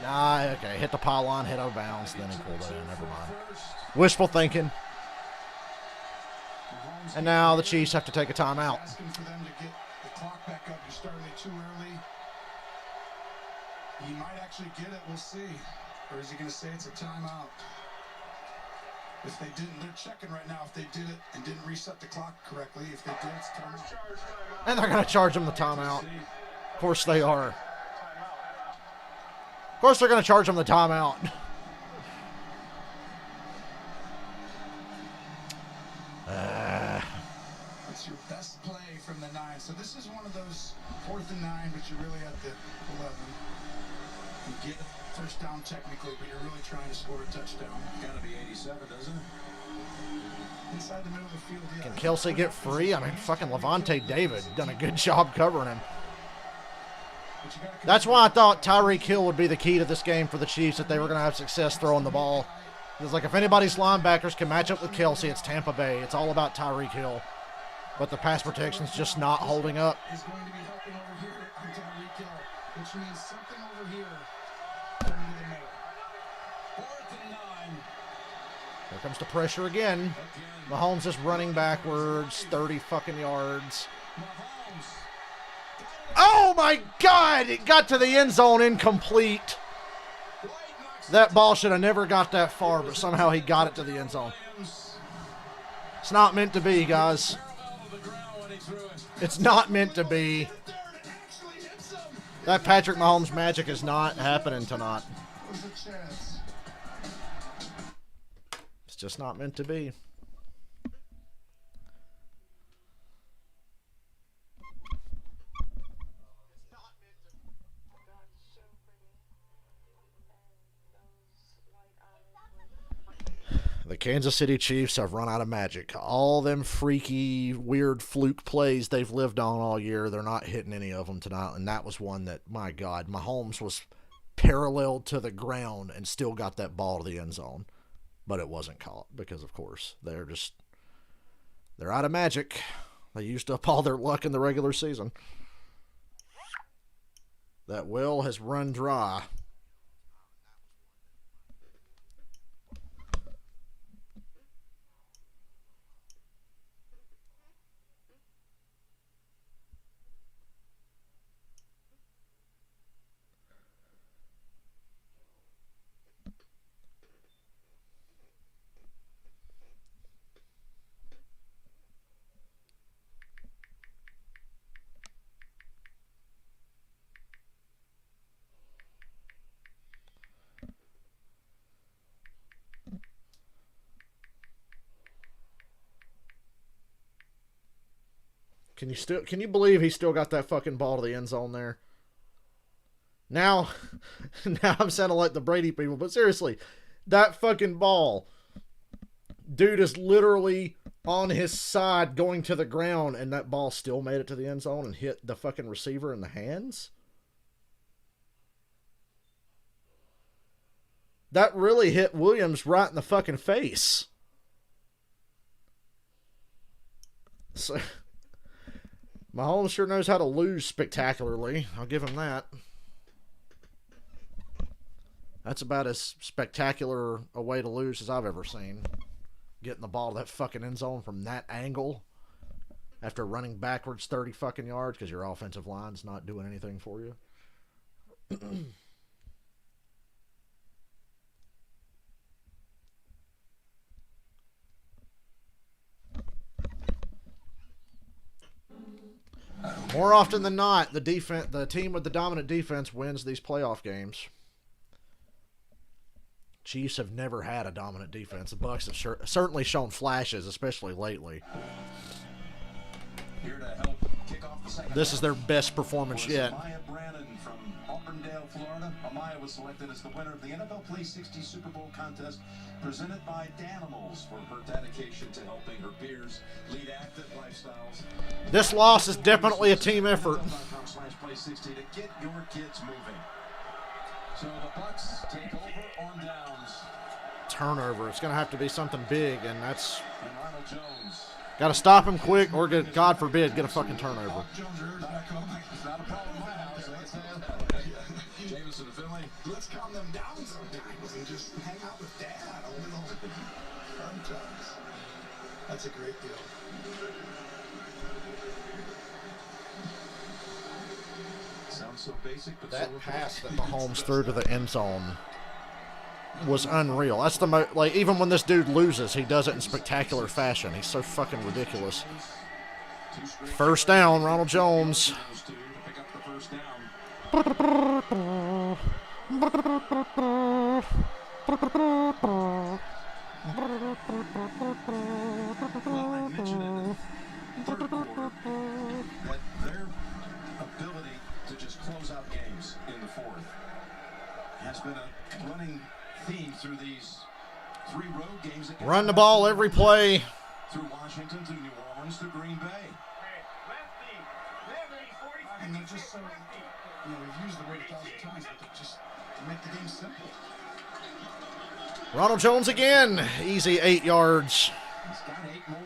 Nah, okay. Hit the pylon, hit out of bounds, then he pulled it in. Never mind. Wishful thinking. And now the Chiefs have to take a timeout. Asking for them to get the clock back up. You started it too early. He might actually get it. We'll see. Or is he going to say it's a timeout? If they didn't, they're checking right now if they did it and didn't reset the clock correctly. If they did, it's timeout. And they're going to charge him the timeout. Of course they are. Of course they're going to charge him the timeout. It's your best play from the 9. So this is one of those 4th and 9, but you're really at the 11. You get a first down technically, but you're really trying to score a touchdown. Got to be 87, doesn't it? Inside the middle of the field, yeah. Can Kelsey get free? I mean, fucking Levante David done a good job covering him. That's why I thought Tyreek Hill would be the key to this game for the Chiefs, that they were going to have success throwing the ball. It's like if anybody's linebackers can match up with Kelsey, it's Tampa Bay. It's all about Tyreek Hill. But the pass protection's just not holding up. Is going to be helping over here on Tyreek Hill, which means something over here coming to the middle. 4th and 9. Here comes the pressure again. Mahomes is running backwards, 30 fucking yards. Oh my God! It got to the end zone incomplete. That ball should have never got that far, but somehow he got it to the end zone. It's not meant to be, guys. It's not meant to be. That Patrick Mahomes magic is not happening tonight. It's just not meant to be. The Kansas City Chiefs have run out of magic. All them freaky, weird fluke plays they've lived on all year, they're not hitting any of them tonight. And that was one that, my God, Mahomes was paralleled to the ground and still got that ball to the end zone. But it wasn't caught because, of course, they're out of magic. They used up all their luck in the regular season. That well has run dry. Can you believe he still got that fucking ball to the end zone there? Now I'm sounding like the Brady people, but seriously, that fucking ball, dude is literally on his side going to the ground, and that ball still made it to the end zone and hit the fucking receiver in the hands? That really hit Williams right in the fucking face. So Mahomes sure knows how to lose spectacularly. I'll give him that. That's about as spectacular a way to lose as I've ever seen. Getting the ball to that fucking end zone from that angle after running backwards 30 fucking yards because your offensive line's not doing anything for you. More often than not, the team with the dominant defense wins these playoff games. Chiefs have never had a dominant defense. The Bucs have certainly shown flashes, especially lately. Here to help kick off the second This is their best performance yet. Maya Brannon from Auburndale, Florida. Amaya was selected as the winner of the NFL Play 60 Super Bowl contest presented by Danimals for her dedication to helping her peers lead active lifestyles. This loss is definitely a team effort. Play 60 to get your kids moving. So the Bucs take over on downs. Turnover. It's going to have to be something big, and that's... And Ronald Jones. Got to stop him quick, or God forbid, get a fucking turnover. It's not a problem in my house. I can say that. Jameson and Finley. Let's calm them down sometimes and just hang out with Dad a little. Sometimes. That's a great deal. Sounds so basic, but That so pass that Mahomes threw to the end zone was unreal. That's the like, even when this dude loses, he does it in spectacular fashion. He's so fucking ridiculous. First down, Ronald Jones. that their ability to just close out games in the fourth has been a running theme through these 3 road games. Run the ball every play. Through Washington to New Orleans to Green Bay. And they're just so, we've used the word 1,000 times, but they're just to make the game simple. Ronald Jones again. Easy 8 yards. He's got 8 more.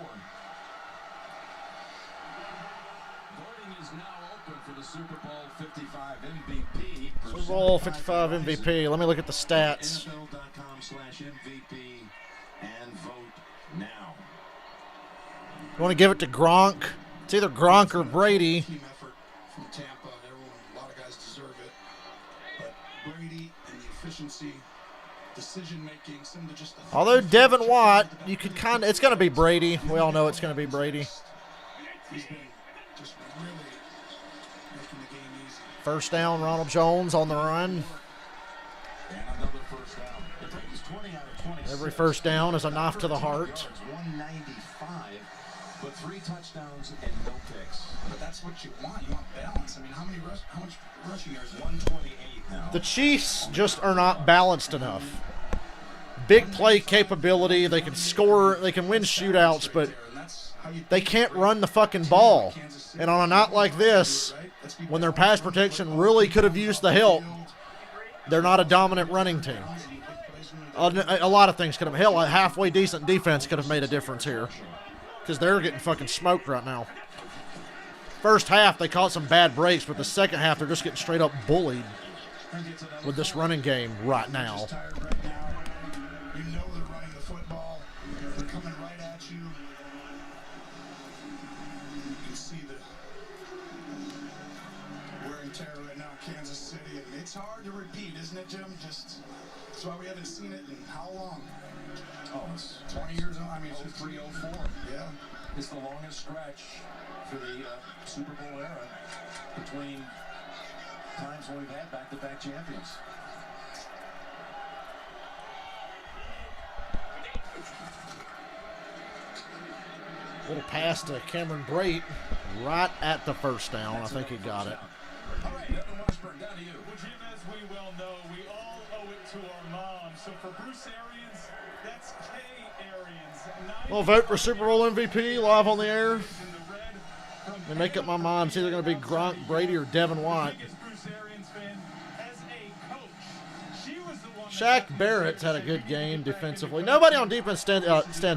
Voting is now open for the Super Bowl 55 MVP. Super Bowl 55 MVP. Let me look at the stats. NFL.com/MVP and vote now. You want to give it to Gronk? It's either Gronk or Brady. Team effort from Tampa. Everyone, a lot of guys deserve it. But Brady and the efficiency, decision making, some of the just. Although Devin Watt, you could kind of, it's going to be Brady. We all know it's going to be Brady. He's been just really making the game easy. First down, Ronald Jones on the run. And another first down. If it was 20 out of 26, Every first down is a knife to the heart. 195, but 3 touchdowns and no picks. But that's what you want. You want balance. I mean, how much rushing yards? 128 now. The Chiefs just are not balanced enough. Big play capability. They can score. They can win shootouts, but they can't run the fucking ball. And on a night like this, when their pass protection really could have used the help, they're not a dominant running team. A lot of things could have. Hell, a halfway decent defense could have made a difference here, because they're getting fucking smoked right now. First half, they caught some bad breaks, but the second half, they're just getting straight up bullied with this running game right now. You know they're running the football. They're coming right at you. You can see the wear and tear right now in Kansas City. And it's hard to repeat, isn't it, Jim? That's why we haven't seen it in how long? Oh, it's 20 years old. I mean, it's 304. Yeah. It's the longest stretch for the Super Bowl era between times when we've had back-to-back champions. Little pass to Cameron Brate right at the first down. I think he got it. All right, Evan Washburn, down to you. Well, Jim, as we well know, we all owe it to our moms. So for Bruce Arians, that's K Arians. We'll vote for Super Bowl MVP live on the air. Let me make up my mind. It's either going to be Gronk, Brady, or Devin Watt. Shaq Barrett's had a good game defensively. Nobody on defense stands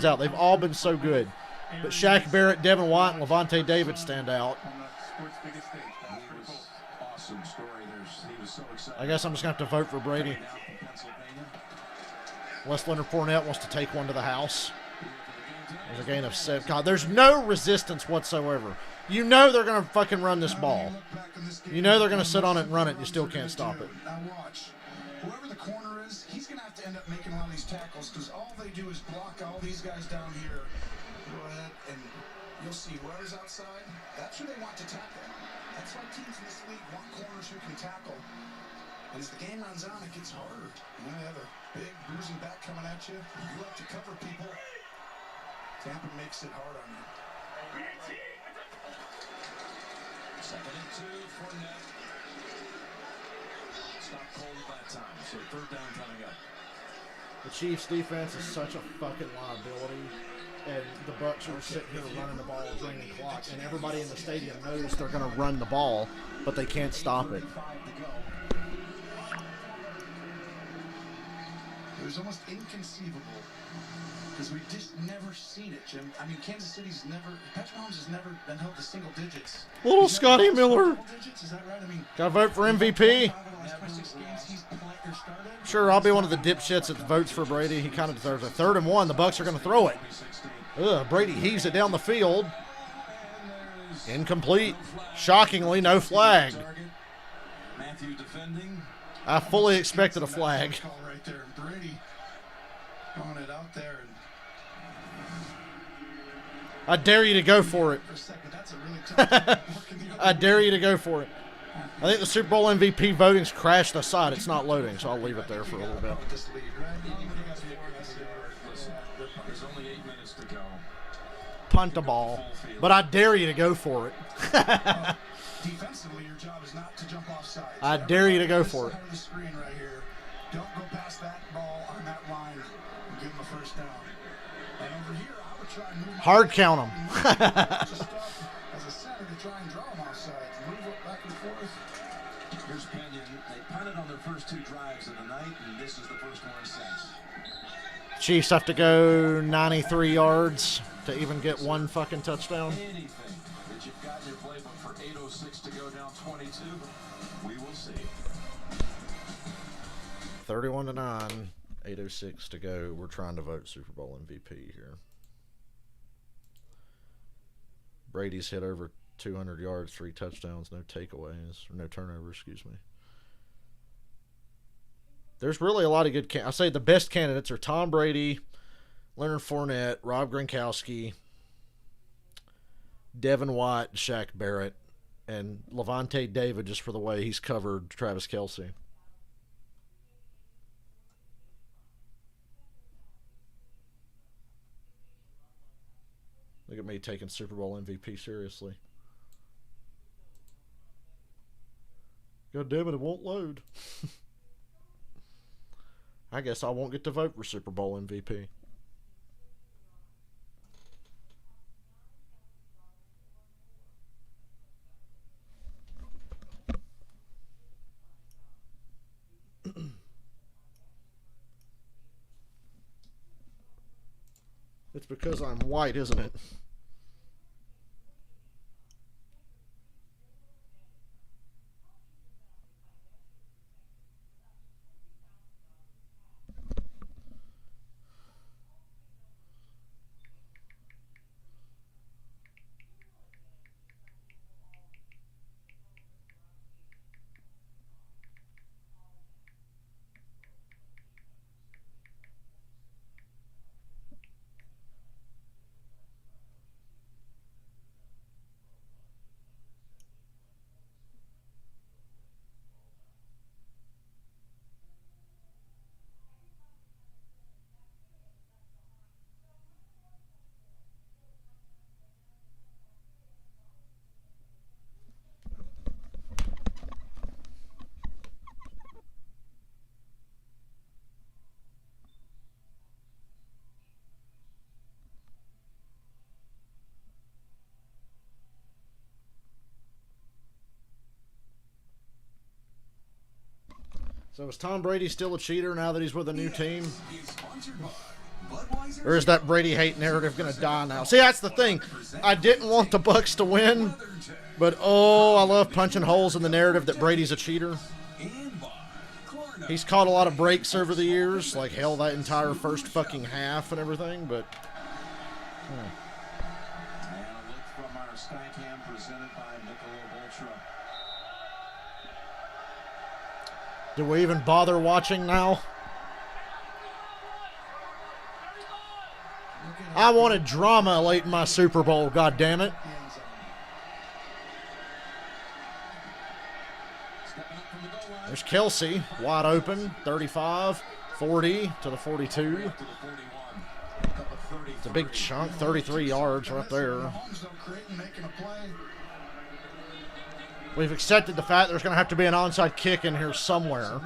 out. They've all been so good. But Shaq Barrett, Devin White, and Levante David stand out. I guess I'm just going to have to vote for Brady. Unless Leonard Fournette wants to take one to the house. There's a gain of 7. God, there's no resistance whatsoever. You know they're going to fucking run this ball. You know they're going to sit on it and run it, and you still can't stop it. Now watch. Whoever the corner is, he's going to have to end up making a lot of these tackles, because all they do is block all these guys down here. Go ahead, and you'll see whoever's outside, that's who they want to tackle. That's why teams in this league want corners who can tackle. And as the game runs on, it gets harder. You know, they have a big bruising back coming at you. You have to cover people. Tampa makes it hard on you. Second and 2, Fournette. Stop cold at that time, so third down coming up. The Chiefs' defense is such a fucking liability. And the Bucs are sitting here running the ball, draining the clock, and everybody in the stadium knows they're going to run the ball, but they can't stop it. It was almost inconceivable, because we've just never seen it, Jim. I mean, Kansas City's never, Patrick Mahomes has never been held to single digits. Little Scotty Miller. Digits, is that right? I mean, Got to vote for MVP. Sure, I'll be one of the dipshits that votes for Brady. He kind of deserves it. 3rd and 1. The Bucs are going to throw it. Ugh, Brady heaves it down the field. Incomplete. Shockingly, no flag. Matthew defending. I fully expected a flag. Right there, Brady throwing it out there. I dare you to go for it. I dare you to go for it. I think the Super Bowl MVP voting's crashed the site. It's not loading, so I'll leave it there for a little bit. There's only 8 minutes to go. Punt the ball. But I dare you to go for it. Defensively, your job is not to jump off sides. I dare you to go for it. The screen right here. Don't go past that ball on that line and give him a first down. And over here, I would try and move hard count them. as a center to try and draw him off sides. Move it back and forth. Here's Penyon. They punted on their first 2 drives of the night, and this is the first one since. Chiefs have to go 93 yards to even get one fucking touchdown. Anything that you've got in your playbook for 8:06 to go down 22, we will see. 31-9, 8:06 to go. We're trying to vote Super Bowl MVP here. Brady's hit over 200 yards, 3 touchdowns, no takeaways, or no turnovers, excuse me. There's really a lot of good I say the best candidates are Tom Brady, Leonard Fournette, Rob Gronkowski, Devin White, Shaq Barrett, and Levante David just for the way he's covered Travis Kelce. Look at me taking Super Bowl MVP seriously. God damn it, it won't load. I guess I won't get to vote for Super Bowl MVP. It's because I'm white, isn't it? So is Tom Brady still a cheater now that he's with a new team? Or is that Brady hate narrative going to die now? See, that's the thing. I didn't want the Bucs to win, but oh, I love punching holes in the narrative that Brady's a cheater. He's caught a lot of breaks over the years, like hell, that entire first fucking half and everything, but... And a look from our Skycam presented by Michelob Ultra. Do we even bother watching now? I wanted drama late in my Super Bowl, God damn it. There's Kelce, wide open, 35, 40 to the 42. It's a big chunk, 33 yards right there. We've accepted the fact there's going to have to be an onside kick in here somewhere.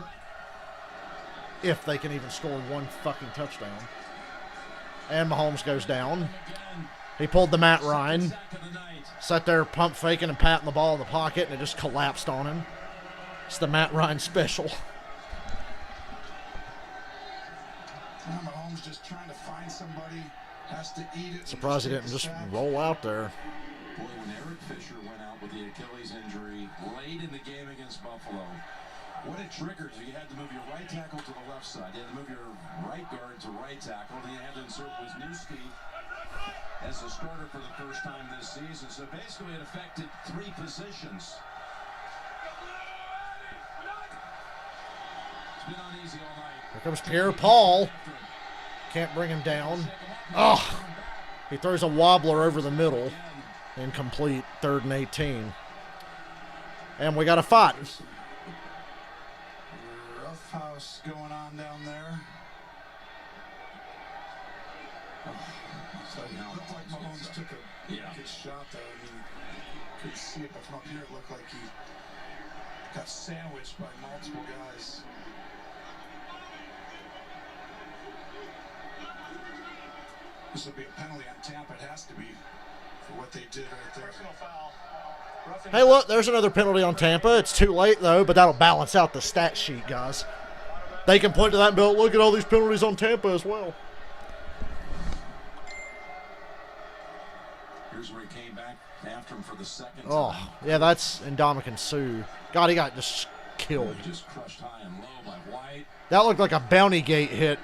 If they can even score one fucking touchdown. And Mahomes goes down. He pulled the Matt Ryan. Sat there pump faking and patting the ball in the pocket, and it just collapsed on him. It's the Matt Ryan special. Mahomes just trying to find somebody, has to eat it. Surprised he didn't just roll out there. Boy, when Eric Fisher went out with the Achilles injury late in the game against Buffalo, what it triggered, you had to move your right tackle to the left side. You had to move your right guard to right tackle. Then you had to insert Wisniewski as a starter for the first time this season. So basically it affected 3 positions. It's been uneasy all night. Here comes Pierre-Paul. Can't bring him down. Oh, he throws a wobbler over the middle. Incomplete, 3rd and 18. And we got a fight. Rough house going on down there. So it looked like Mahomes took a good shot there. I mean, you could see it, but from up here it looked like he got sandwiched by multiple guys. This will be a penalty on Tampa. It has to be for what they did right there. Personal foul. Hey, look, there's another penalty on Tampa. It's too late, though, but that'll balance out the stat sheet, guys. They can point to that and be like, look at all these penalties on Tampa as well. Panthers where he came back after him for the second time. Oh, yeah, that's Indomitian Sue. God, he got just killed. Just crushed high and low by White. That looked like a bounty gate hit.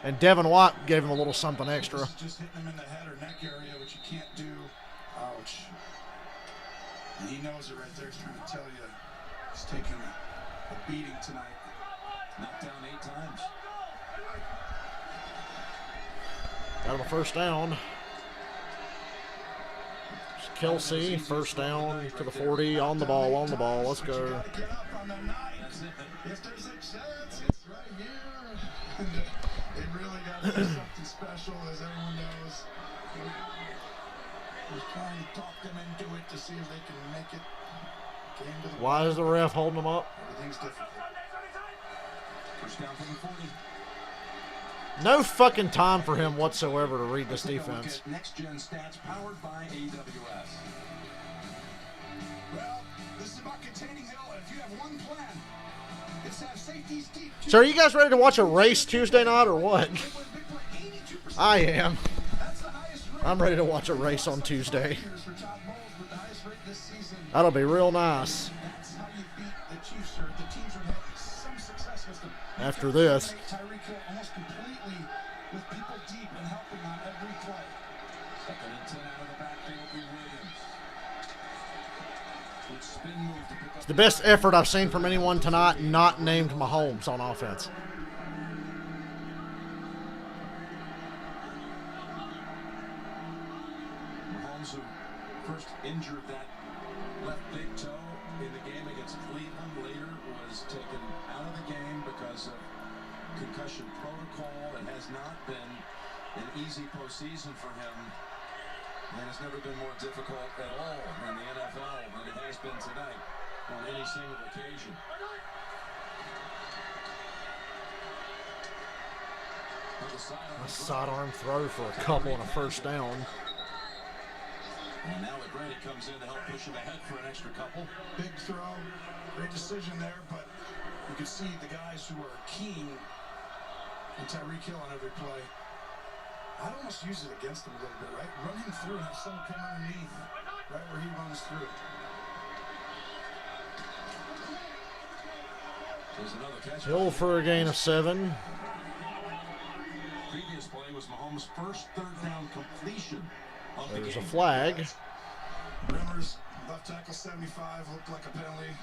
And Devin White gave him a little something extra. This is just hitting him in the head or neck area, which you can't do. Ouch. And he knows it right there. He's trying to tell you he's taking a beating tonight. Knocked down 8 times. Got him a first down. Kelsey, first down to the 40, on the ball, let's go. If there's a chance, it's right here. They really got to do something special, as everyone knows. We're trying to talk them into it to see if they can make it. Why is the ref holding them up? Everything's difficult. First down from the 40. No fucking time for him whatsoever to read this defense. Next gen stats powered by AWS. Well, this is about containing Hill, and if you have one plan, it's to have safeties deep. So are you guys ready to watch a race Tuesday night or what? I am. I'm ready to watch a race on Tuesday. That'll be real nice. That's how you beat the Chiefs, or the teams that have some success with them. After this. Tyreek Hill almost completely with people deep and helping on every play. Second and 10 out of the backfield for Williams. Good spin move to pick up. It's the best effort I've seen from anyone tonight not named Mahomes on offense. Mahomes, who first injured that left big toe in the game against Cleveland, later was taken out of the game because of concussion protocol. It has not been an easy postseason for him, and it's never been more difficult at all in the NFL than it has been tonight on any single occasion. A sidearm throw for a couple and a first down. And now LeGrady comes in to help push him ahead for an extra couple. Big throw, great decision there, but you can see the guys who are keen on Tyreek Hill on every play. I'd almost use it against him a little bit, right? Run him through and have someone come underneath, right where he runs through. There's another catch. Hill for a gain of 7. Previous play was Mahomes' first third down completion. There's a flag. Rimmers, left tackle 75, looked like a penalty.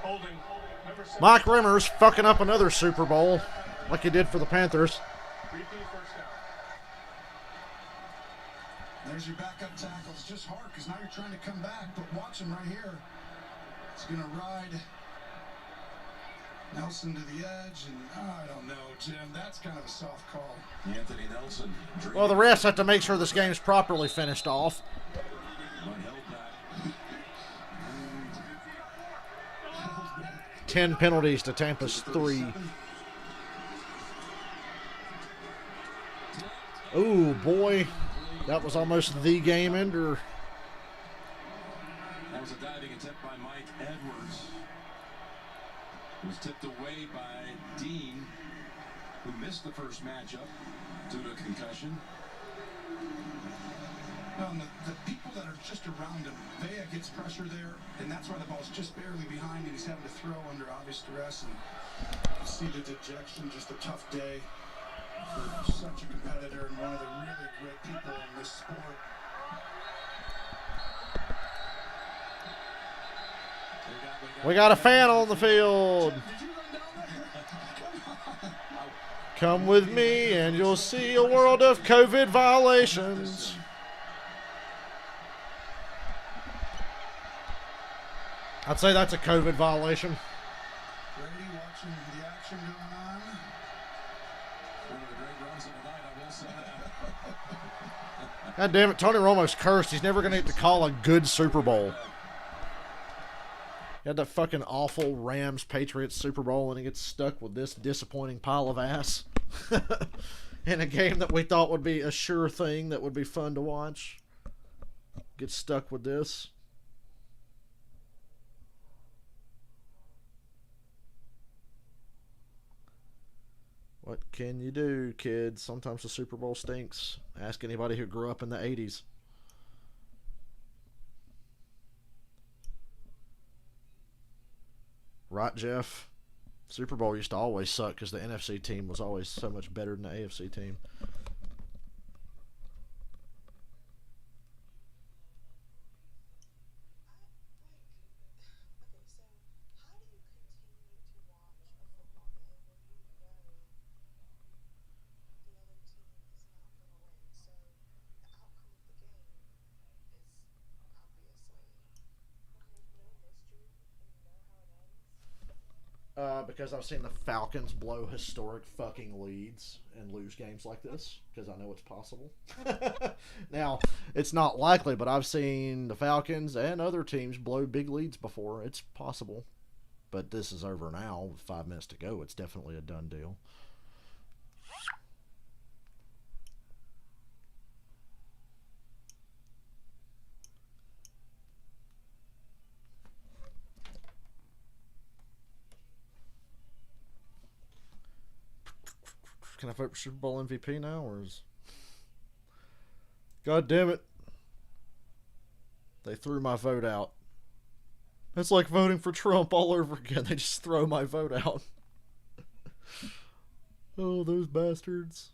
Holding. Mike Rimmers fucking up another Super Bowl like he did for the Panthers. Repeat first down. There's your backup tackle. It's just hard because now you're trying to come back, but watch him right here. He's going to ride Nelson to the edge, and I don't know, Jim. That's kind of a soft call. Anthony Nelson. Well, the refs have to make sure this game's properly finished off. 10 penalties to Tampa's 3. Oh boy, that was almost the game ender. That was a diving attempt by Mike Edwards. It was tipped away by Dean, who missed the first matchup due to a concussion. And the people that are just around him, Vea gets pressure there, and that's why the ball's just barely behind, and he's having to throw under obvious duress. And you see the dejection, just a tough day for such a competitor and one of the really great people in this sport. We got a fan on the field. Come with me and you'll see a world of COVID violations. I'd say that's a COVID violation. Brady watching the action going on. One of the great runs of the night, I will say that. God damn it, Tony Romo's cursed. He's never going to get to call a good Super Bowl. He had that fucking awful Rams-Patriots Super Bowl, and he gets stuck with this disappointing pile of ass. In a game that we thought would be a sure thing that would be fun to watch. Gets stuck with this. What can you do, kids? Sometimes the Super Bowl stinks. Ask anybody who grew up in the 80s. Right, Jeff? Super Bowl used to always suck because the NFC team was always so much better than the AFC team. Because I've seen the Falcons blow historic fucking leads and lose games like this, because I know it's possible. Now, it's not likely, but I've seen the Falcons and other teams blow big leads before. It's possible. But this is over now, with 5 minutes to go. It's definitely a done deal. Can I vote for Super Bowl MVP now, or is... God damn it. They threw my vote out. It's like voting for Trump all over again. They just throw my vote out. Oh, those bastards.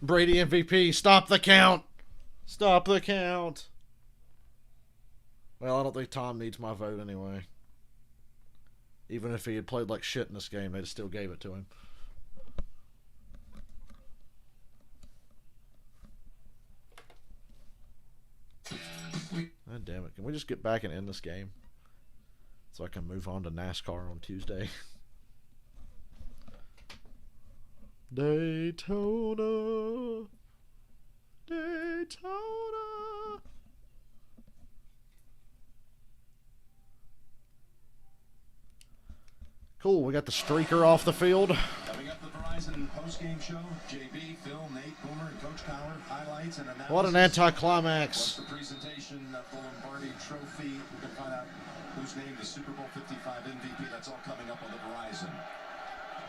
Brady MVP. Stop the count. Stop the count. Well, I don't think Tom needs my vote anyway. Even if he had played like shit in this game, they'd still gave it to him. God damn it. Can we just get back and end this game? So I can move on to NASCAR on Tuesday. Daytona. Daytona. Cool, we got the streaker off the field. Coming up the Verizon postgame show, JB, Phil, Nate, Boomer, and Coach Cowher, highlights and analysis. What an anticlimax. Plus the presentation of the Lombardi Trophy. We're going to find out who's named the Super Bowl 55 MVP. That's all coming up on the Verizon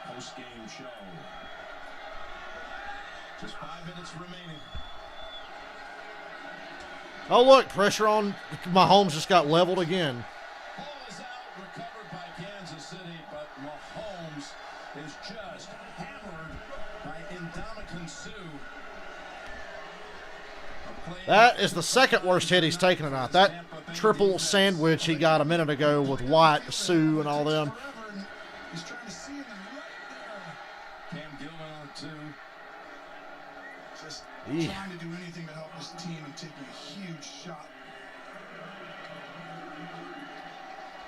postgame show. Just 5 minutes remaining. Oh, look, pressure on Mahomes just got leveled again. Ball is out, recovered by Kansas City, but Mahomes is just hammered by Ndamukong Suh. That is the second worst hit he's taken tonight. That triple sandwich he got a minute ago with White, Sue, and all them. He's trying to see him right there. Cam Gilman on 2. Just trying to do anything to help his team and taking a huge shot.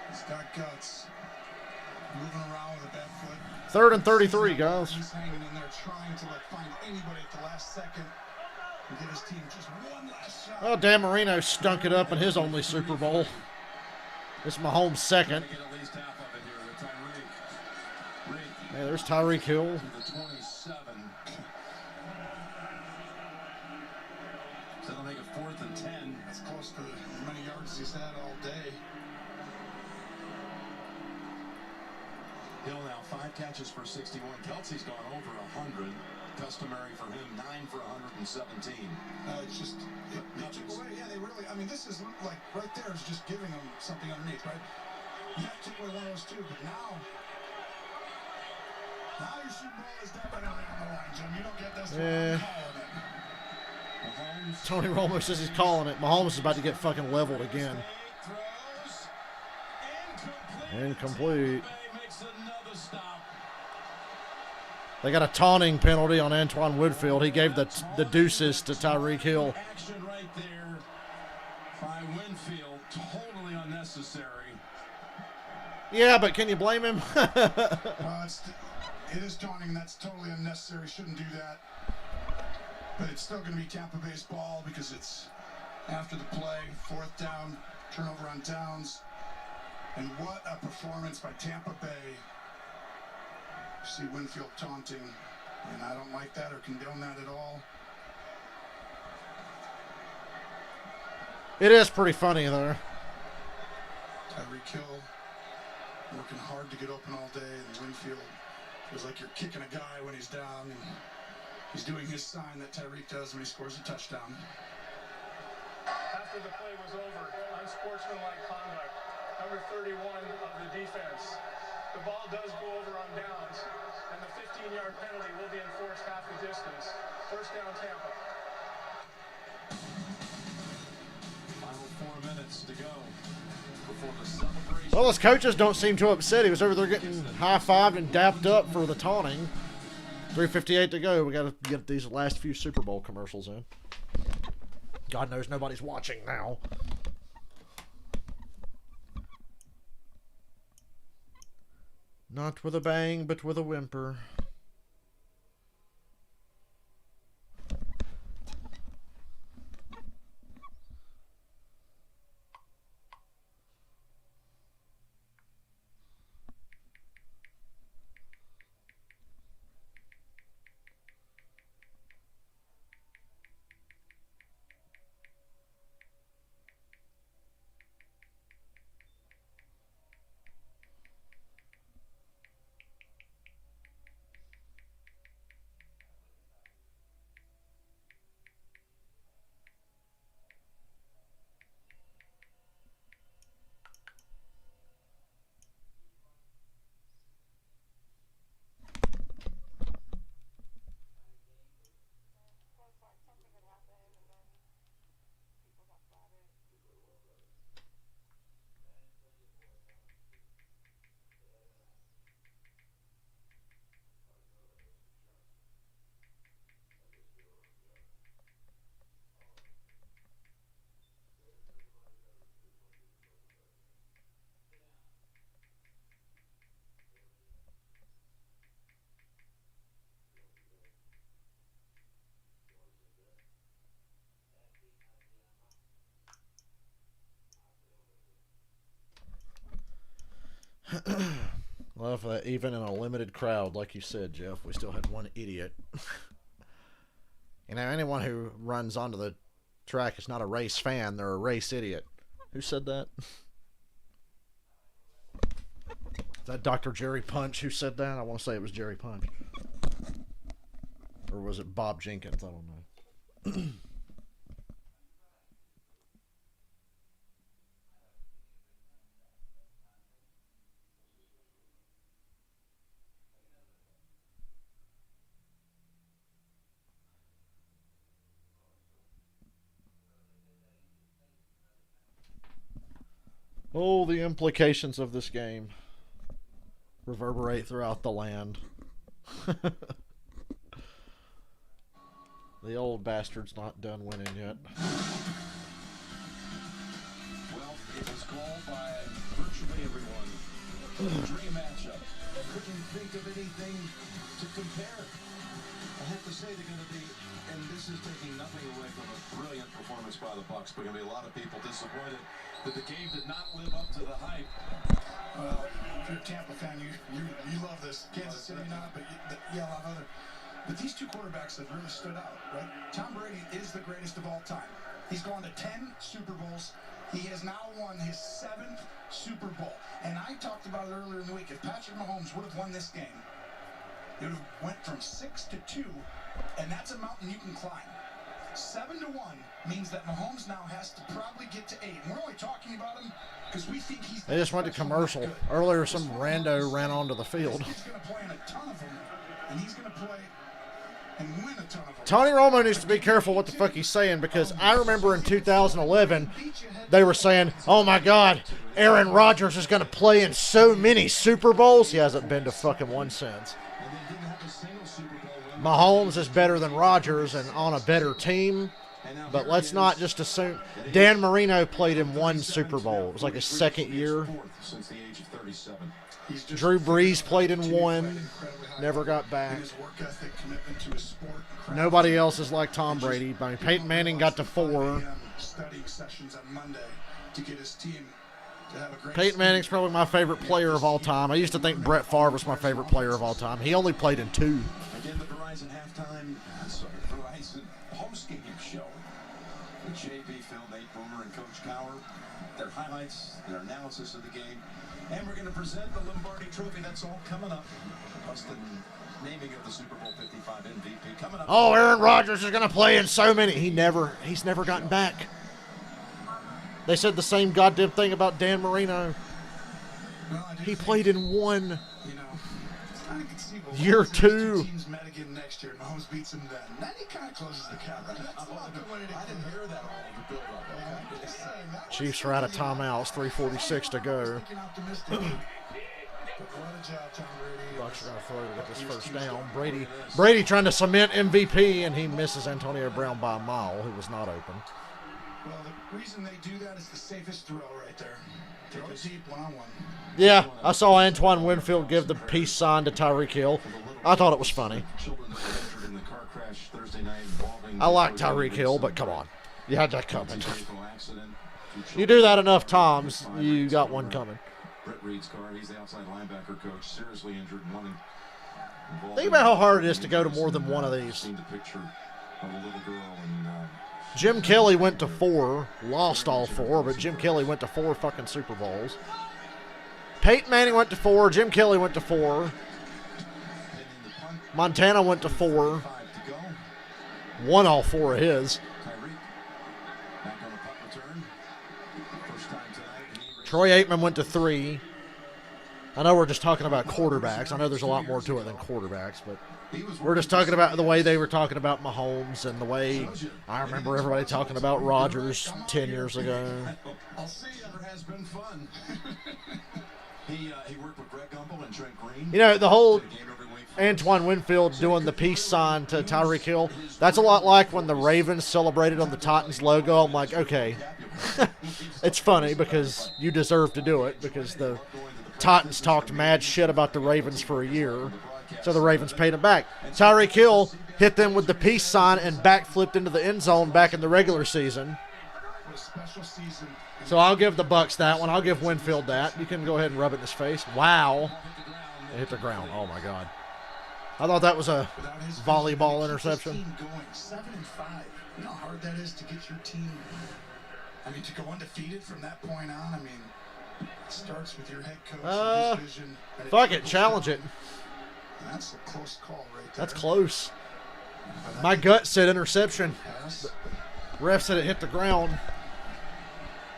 He's got guts. Moving around with a bad foot. 3rd and 33, guys. He's hanging in there trying to find anybody at the last second and give his team just one last shot. Well, Dan Marino stunk it up in his only Super Bowl. This is Mahomes' second. Hey, there's Tyreek Hill. So they'll make a 4th and 10. That's close to as many yards as he's had all day. Hill now 5 catches for 61. Kelsey's gone over 100. Customary for him, 9 for 117. It's just, they took away, yeah, they really, I mean, this is like, right there is just giving them something underneath, right? You have to take away one of those two, but now your Super Bowl is definitely on the line, Jim. You don't get this one. Tony Romo says he's calling it. Mahomes is about to get fucking leveled again. Incomplete. They got a taunting penalty on Antoine Woodfield. He gave the deuces to Tyreek Hill. Action right there by Winfield, totally unnecessary. Yeah, but can you blame him? It is taunting. That's totally unnecessary. Shouldn't do that. But it's still going to be Tampa Bay's ball because it's after the play, 4th down, turnover on downs. And what a performance by Tampa Bay. You see Winfield taunting, and I don't like that or condone that at all. It is pretty funny there. Tyreek Hill working hard to get open all day, and Winfield Feels like you're kicking a guy when he's down, and he's doing his sign that Tyreek does when he scores a touchdown. After the play was over, unsportsmanlike conduct. Number 31 of the defense. The ball does go over on downs, and the 15-yard penalty will be enforced half the distance. First down, Tampa. Final 4 minutes to go before the celebration. Well, his coaches don't seem too upset. He was over there getting high-fived and dapped up for the taunting. 3:58 to go. We got to get these last few Super Bowl commercials in. God knows nobody's watching now. Not with a bang, but with a whimper. Well, if, even in a limited crowd, like you said, Jeff, we still had one idiot. You know, anyone who runs onto the track is not a race fan, they're a race idiot. Who said that? Is that Dr. Jerry Punch who said that? I want to say it was Jerry Punch. Or was it Bob Jenkins? I don't know. Oh, the implications of this game reverberate throughout the land. The old bastard's not done winning yet. Well, it was called by virtually everyone. A dream matchup. Couldn't think of anything to compare. I have to say they're going to be, and this is taking nothing away from a brilliant performance by the Bucs, but going to be a lot of people disappointed that the game did not live up to the hype. Well, if you're a Tampa fan, you love this. Kansas City not, but a lot of other. But these two quarterbacks have really stood out, right? Tom Brady is the greatest of all time. He's gone to 10 Super Bowls. He has now won his 7th Super Bowl. And I talked about it earlier in the week. If Patrick Mahomes would have won this game, it would have went from 6-2, and that's a mountain you can climb. 7-1 means that Mahomes now has to probably get to 8. And we're only talking about him because we think he's. They just went to commercial. Earlier, some rando ran onto the field. He's going to play in a ton of them, and he's going to play and win a ton of them. Tony Romo needs to be careful what the fuck he's saying, because I remember in 2011 they were saying, "Oh my God, Aaron Rodgers is going to play in so many Super Bowls." He hasn't been to fucking one since. Mahomes is better than Rodgers and on a better team, but let's not just assume. Dan Marino played in one Super Bowl. It was like his second year. Drew Brees played in one, never got back. Nobody else is like Tom Brady. I mean, Peyton Manning got to 4. Peyton Manning's probably my favorite player of all time. I used to think Brett Favre was my favorite player of all time. He only played in 2. Again, the Verizon Verizon post-game show with JB, Phil, Nate Boomer, and Coach Cowher. Their highlights, their analysis of the game. And we're going to present the Lombardi Trophy. That's all coming up. Plus the naming of the Super Bowl 55 MVP coming up. Oh, Aaron Rodgers is going to play in so many. He's never gotten back. They said the same goddamn thing about Dan Marino. Well, He played in one. You know, I can see Year two. Teams met again next year, and Mahomes beats them then. Then he kind of closes the gap. That's not a good way to I didn't hear that all the build up. Okay. Chiefs are out of timeouts. 3:46 to go. Bucks are going to throw to get this first down. Brady trying to cement MVP, and he misses Antonio Brown by a mile, who was not open. Well, the reason they do that is the safest throw right there. Throw it deep, one-on-one. Yeah, I saw Antoine Winfield give the peace sign to Tyreek Hill. I thought it was funny. I like Tyreek Hill, but come on. You had that coming. You do that enough times, you got one coming. Brett Reed's car, he's the outside linebacker coach, seriously injured. Think about how hard it is to go to more than one of these. Jim Kelly went to 4, lost all 4, but Jim Kelly went to 4 fucking Super Bowls. Peyton Manning went to 4, Jim Kelly went to 4. Montana went to 4. Won all 4 of his. Troy Aikman went to 3. I know we're just talking about quarterbacks. I know there's a lot more to it than quarterbacks, but we're just talking about the way they were talking about Mahomes and the way I remember everybody talking about Rodgers 10 years ago. I'll see you. It has been fun. He worked with Greg Gumbel and Trent Green. You know, the whole Antoine Winfield doing the peace sign to Tyreek Hill, that's a lot like when the Ravens celebrated on the Titans logo. I'm like, okay, it's funny because you deserve to do it because the Titans talked mad shit about the Ravens for a year, so the Ravens paid him back. Tyreek Hill hit them with the peace sign and backflipped into the end zone back in the regular season. So I'll give the Bucks that one. I'll give Winfield that. You can go ahead and rub it in his face. Wow. It hit the ground. Oh, my God. I thought that was a volleyball interception. Going 7-5. You know how hard that is to get your team. I mean, to go undefeated from that point on. I mean, it starts with your head coach and his vision. Fuck it, challenge it. And that's a close call right there. That's close. My gut said interception. Ref said it hit the ground.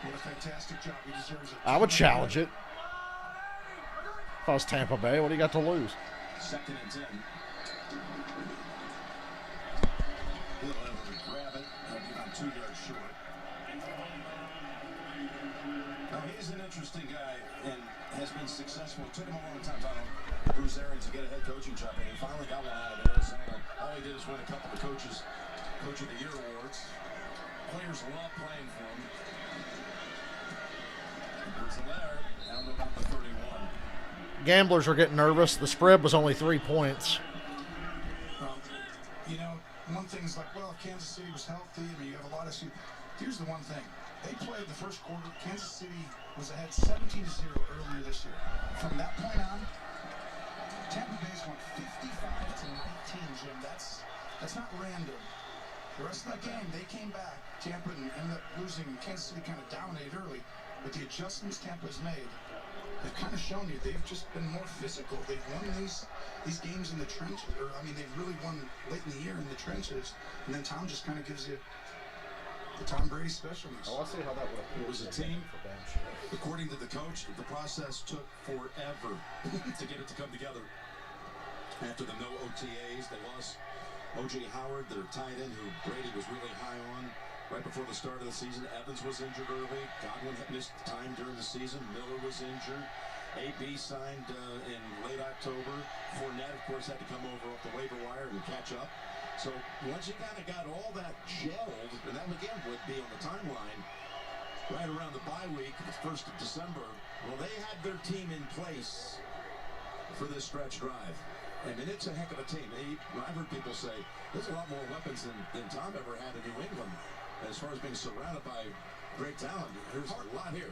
What a fantastic job. He deserves it. I would challenge it. If I was Tampa Bay, what do you got to lose? 2nd and 10. He'll grab it. He'll be about 2 yards short. Now, he's an interesting guy and has been successful. It took him a long time, Bruce Arians, to get a head coaching job, and he finally got one out of Arizona. All he did is win a couple of Coach of the Year awards. Players love playing for him. There's there. Now they're up to 31. Gamblers are getting nervous. The spread was only 3 points. You know, one thing's like, well, if Kansas City was healthy, I mean, you have a lot of... Here's the one thing. They played the first quarter. Kansas City was ahead 17-0 earlier this year. From that point on, Tampa Bay's won 55-19, Jim. That's not random. The rest of that game, they came back. Tampa ended up losing, and Kansas City kind of dominated early. But the adjustments Tampa's made, they've kind of shown you they've just been more physical. They've won these games in the trenches. Or, I mean, they've really won late in the year in the trenches. And then Tom just kind of gives you the Tom Brady specialness. Oh, I'll see how that would appeal. It was a team. According to the coach, the process took forever to get it to come together. After the no OTAs, they lost O.J. Howard, their tight end, who Brady was really high on. Right before the start of the season, Evans was injured early. Godwin had missed time during the season. Miller was injured. AB signed in late October. Fournette, of course, had to come over off the waiver wire and catch up. So once you kind of got all that gelled, and that again would be on the timeline, right around the bye week, the 1st of December, well, they had their team in place for this stretch drive. I mean, it's a heck of a team. I've heard people say there's a lot more weapons than Tom ever had in New England. As far as being surrounded by great talent, there's a lot here.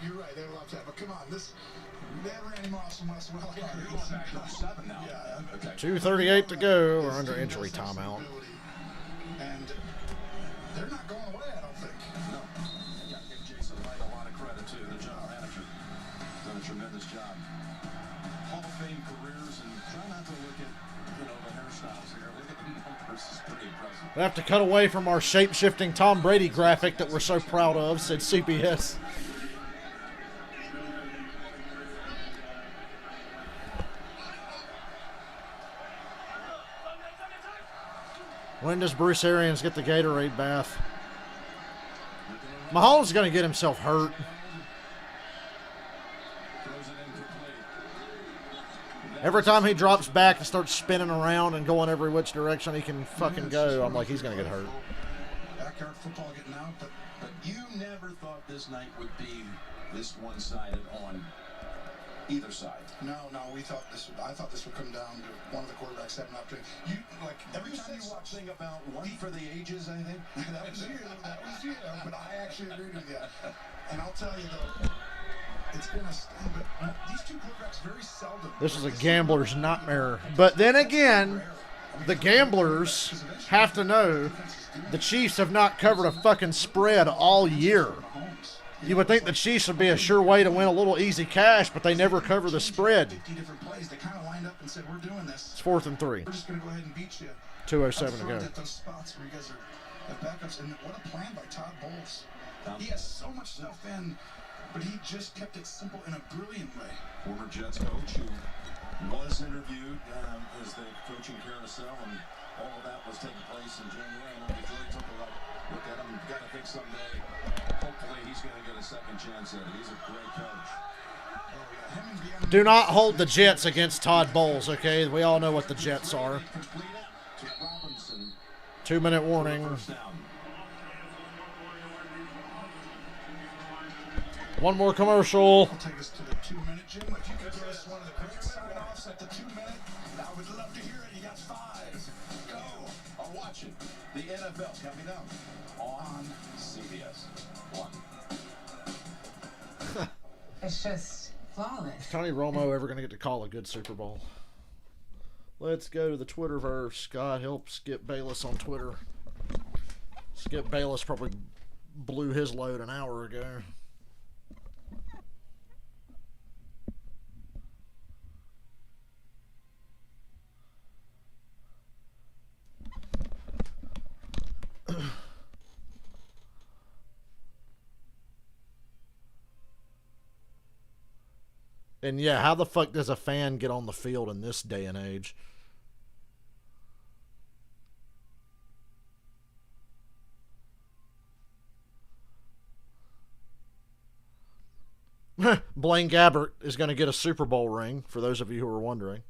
You're right, they have a lot of talent. But come on, they had Randy Moss and Wes Welker. You're going back to 7 now. Yeah, okay. 2:38 to go. We're under injury timeout. And they're not going away, I don't think. No. You got to give Jason Light a lot of credit, too. The general manager done a tremendous job. Hall of Fame careers, and try not to look at, the hairstyles here. Look at the numbers. It's pretty impressive. We have to cut away from our shape-shifting Tom Brady graphic that we're so proud of, said CBS. When does Bruce Arians get the Gatorade bath? Mahomes is going to get himself hurt. Every time he drops back and starts spinning around and going every which direction he can fucking go, I'm like, he's going to get hurt. Backyard football getting out, but you never thought this night would be this one-sided on either side. No, we thought I thought this would come down to one of the quarterbacks having an opportunity. Every time you watch thing about one for the ages, I think. That was you, but I actually agreed with you. And I'll tell you though, it's gonna sting, but these two quarterbacks very seldom. This is a gambler's nightmare. But then again, the gamblers have to know the Chiefs have not covered a fucking spread all year. You would think the Chiefs would be a sure way to win a little easy cash, but they never cover the spread. 50 different plays. They kind of lined up and said, "We're doing this. It's 4th and 3. We're just going to go ahead and beat you." 2:07 to go. At those spots where you guys have backups, and what a plan by Todd Bowles. He has so much stuff in, but he just kept it simple in a brilliant way. Former Jets coach who was interviewed as the coaching carousel, and all of that was taking place in January. And Detroit took a look at him. You've got to think someday, hopefully, he's going to get a second chance at it. He's a great coach. Do not hold the Jets against Todd Bowles, okay? We all know what the Jets are. 2-minute warning. One more commercial. I'll take us to the 2-minute, Jim. If you could give us one of the quick sign-offs at the 2-minute, I would love to hear it. You got 5. Go. I'll watch it. The NFL coming up on CBS 1. It's just flawless. Is Tony Romo ever going to get to call a good Super Bowl? Let's go to the Twitterverse. God help Skip Bayless on Twitter. Skip Bayless probably blew his load an hour ago. And yeah, how the fuck does a fan get on the field in this day and age? Blaine Gabbert is going to get a Super Bowl ring, for those of you who are wondering.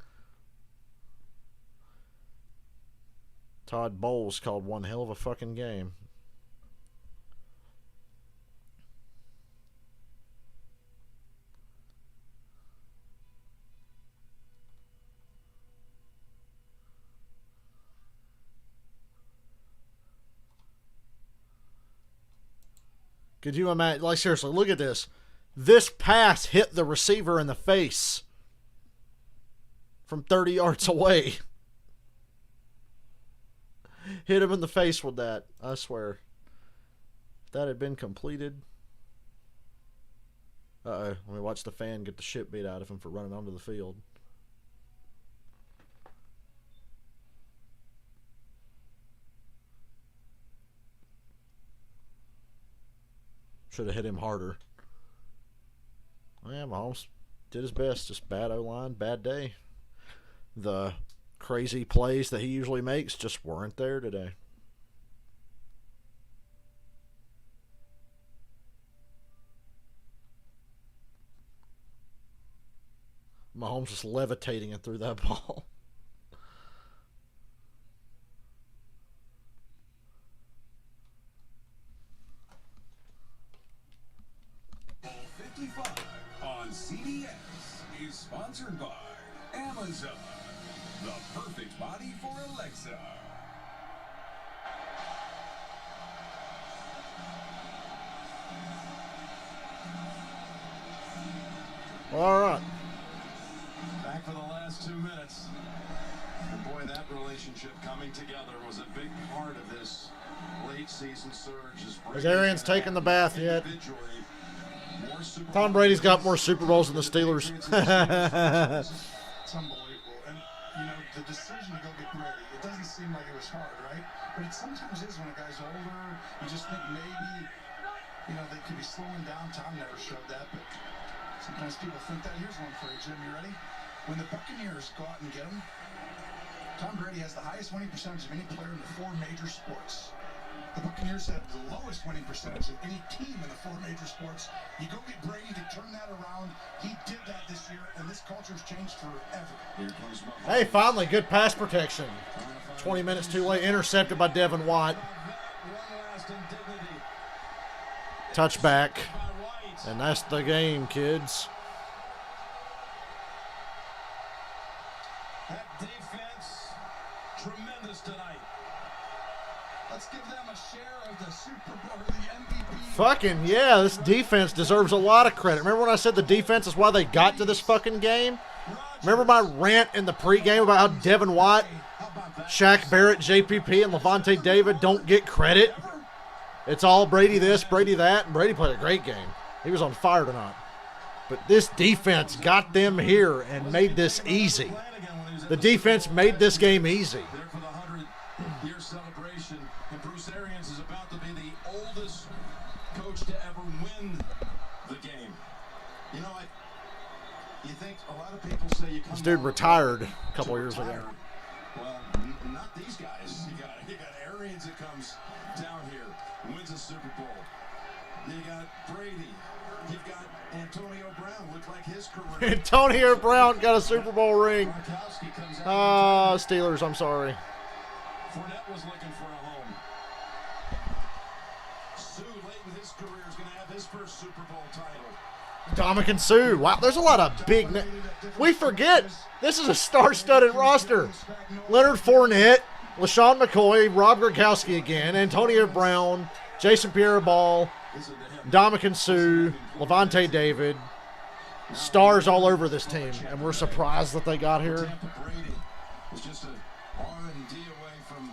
Todd Bowles called one hell of a fucking game. Could you imagine? Like, seriously, look at this. This pass hit the receiver in the face from 30 yards away. Hit him in the face with that, I swear. If that had been completed. Uh-oh. Let me watch the fan get the shit beat out of him for running onto the field. Should have hit him harder. Yeah, Mahomes did his best. Just bad O-line, bad day. The crazy plays that he usually makes just weren't there today. Mahomes just levitating it through that ball. On CBS is sponsored by Amazon, the perfect body for Alexa. All right. Back for the last 2 minutes. And boy, that relationship coming together was a big part of this late season surge. Has Arians taken the bath yet? Tom Brady's got more Super Bowls than the Steelers. It's unbelievable. And, you know, the decision to go get Brady, it doesn't seem like it was hard, right? But it sometimes is when a guy's older. You just think maybe, you know, they could be slowing down. Tom never showed that, but sometimes people think that. Here's one for you, Jim. You ready? When the Buccaneers go out and get him, Tom Brady has the highest winning percentage of any player in the 4 major sports. The Buccaneers have the lowest winning percentage of any team in the 4 major sports. You go get Brady to turn that around. He did that this year, and this culture's changed forever. Hey, finally, good pass protection. 20 minutes too late. Intercepted by Devin White. Touchback. And that's the game, kids. That defense, tremendous tonight. Let's give them a share of the Super Bowl, or the MVP. Fucking yeah, this defense deserves a lot of credit. Remember when I said the defense is why they got to this fucking game? Remember my rant in the pregame about how Devin White, Shaq Barrett, JPP, and Levante David don't get credit? It's all Brady this, Brady that, and Brady played a great game. He was on fire tonight. But this defense got them here and made this easy. The defense made this game easy. There for the 100-year celebration, and Bruce Arians is about to be the oldest coach to ever win the game. You know, you think a lot of people say you come. This dude retired a couple years ago. Well, not these guys. You got Arians that comes down here, wins a Super Bowl. You got Brady. You've got Antonio Brown. Looked like his career. Antonio Brown got a Super Bowl ring. Steelers, I'm sorry. Fournette was looking for a home. Sue, late in his career, is going to have his first Super Bowl title. Dominican Sue. Wow, there's a lot of big names. We forget this is a star-studded roster. Leonard Fournette, LaShawn McCoy, Rob Gronkowski again, Antonio Brown, Jason Pierre-Ball, Dominican Sue, Levante David. Stars all over this team, and we're surprised that they got here. Brady was just an R&D away from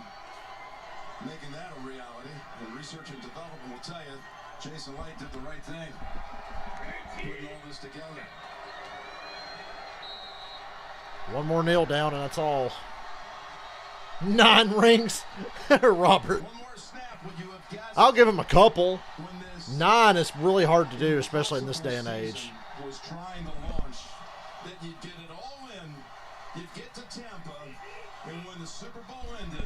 making that a reality. And research and development will tell you, Jason Light did the right thing, putting all this together. One more nail down, and that's all. 9 rings, Robert. I'll give him a couple. 9 is really hard to do, especially in this day and age. Was trying to launch that you'd get it all in, you'd get to Tampa, and when the Super Bowl ended,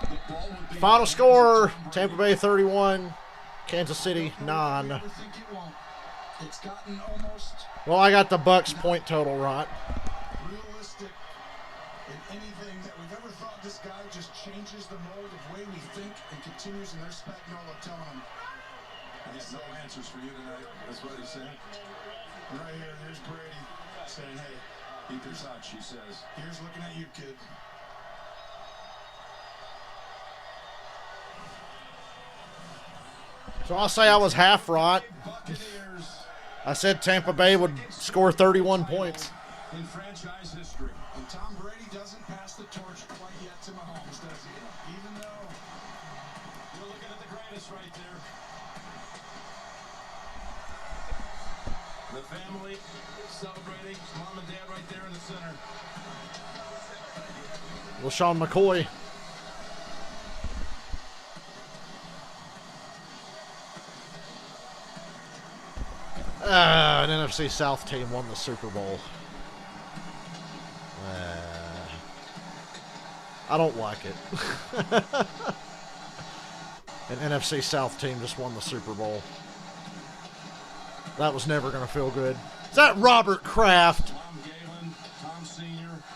the ball would be Final score, Tampa Bay 31, Kansas City 9. It's gotten almost Well, I got the Bucks point total right. realistic in anything that we've ever thought. This guy just changes the mold of way we think and continues, and they're Spagnuolo telling him. I got no answers for you tonight. That's what he said. Right here, here's Brady saying, hey, Ether's hot, she says. here's looking at you, kid. So I'll say I was half right. I said Tampa Bay would score 31 points. In franchise history. And Tom Brady doesn't pass the torch quite yet to Mahomes, does he? Even though You're looking at the greatest right there. The family celebrating. Mom and Dad right there in the center. LaShawn McCoy. An NFC South team won the Super Bowl. I don't like it. An NFC South team just won the Super Bowl. That was never going to feel good. Is that Robert Kraft? Tom Sr.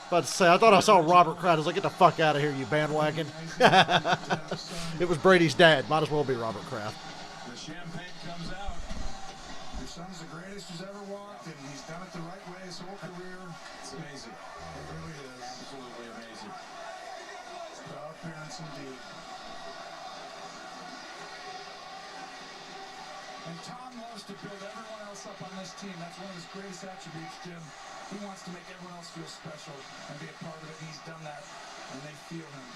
About to say, I thought I saw Robert Kraft. I was like, get the fuck out of here, you bandwagon. It was Brady's dad. Might as well be Robert Kraft. The champagne comes out. your son's the greatest who's ever walked, and he's done it the right way his whole career. It's amazing. It really is. Absolutely amazing. Proud parents indeed. And Tom loves to build everyone else up on this team. That's one of his greatest attributes, Jim. He wants to make everyone else feel special and be a part of it, and he's done that, and they feel him.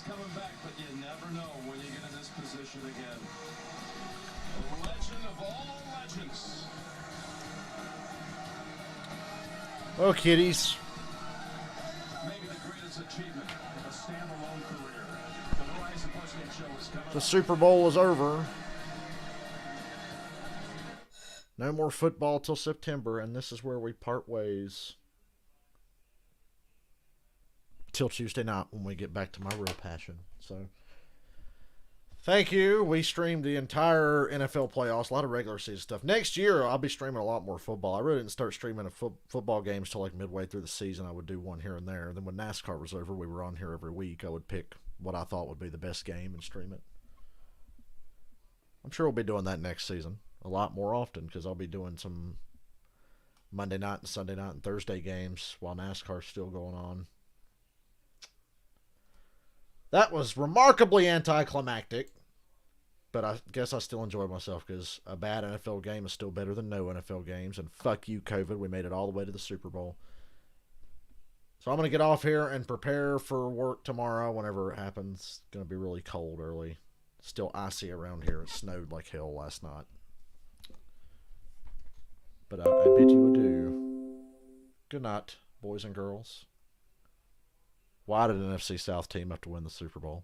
coming back, but you never know when you get in this position again. A legend of all legends. Oh, kiddies. Maybe the greatest achievement of a standalone career. The Verizon Postgame Show is coming. The Super Bowl is over. No more football till September, and this is where we part ways. Till Tuesday night when we get back to my real passion. So, thank you. We streamed the entire NFL playoffs, a lot of regular season stuff. Next year, I'll be streaming a lot more football. I really didn't start streaming football games till like midway through the season. I would do one here and there. Then when NASCAR was over, we were on here every week. I would pick what I thought would be the best game and stream it. I'm sure we'll be doing that next season a lot more often because I'll be doing some Monday night and Sunday night and Thursday games while NASCAR's still going on. That was remarkably anticlimactic, but I guess I still enjoyed myself because a bad NFL game is still better than no NFL games, and fuck you, COVID. We made it all the way to the Super Bowl. So I'm going to get off here and prepare for work tomorrow whenever it happens. It's going to be really cold early. Still icy around here. It snowed like hell last night. But I bid you adieu. Good night, boys and girls. Why did an NFC South team have to win the Super Bowl?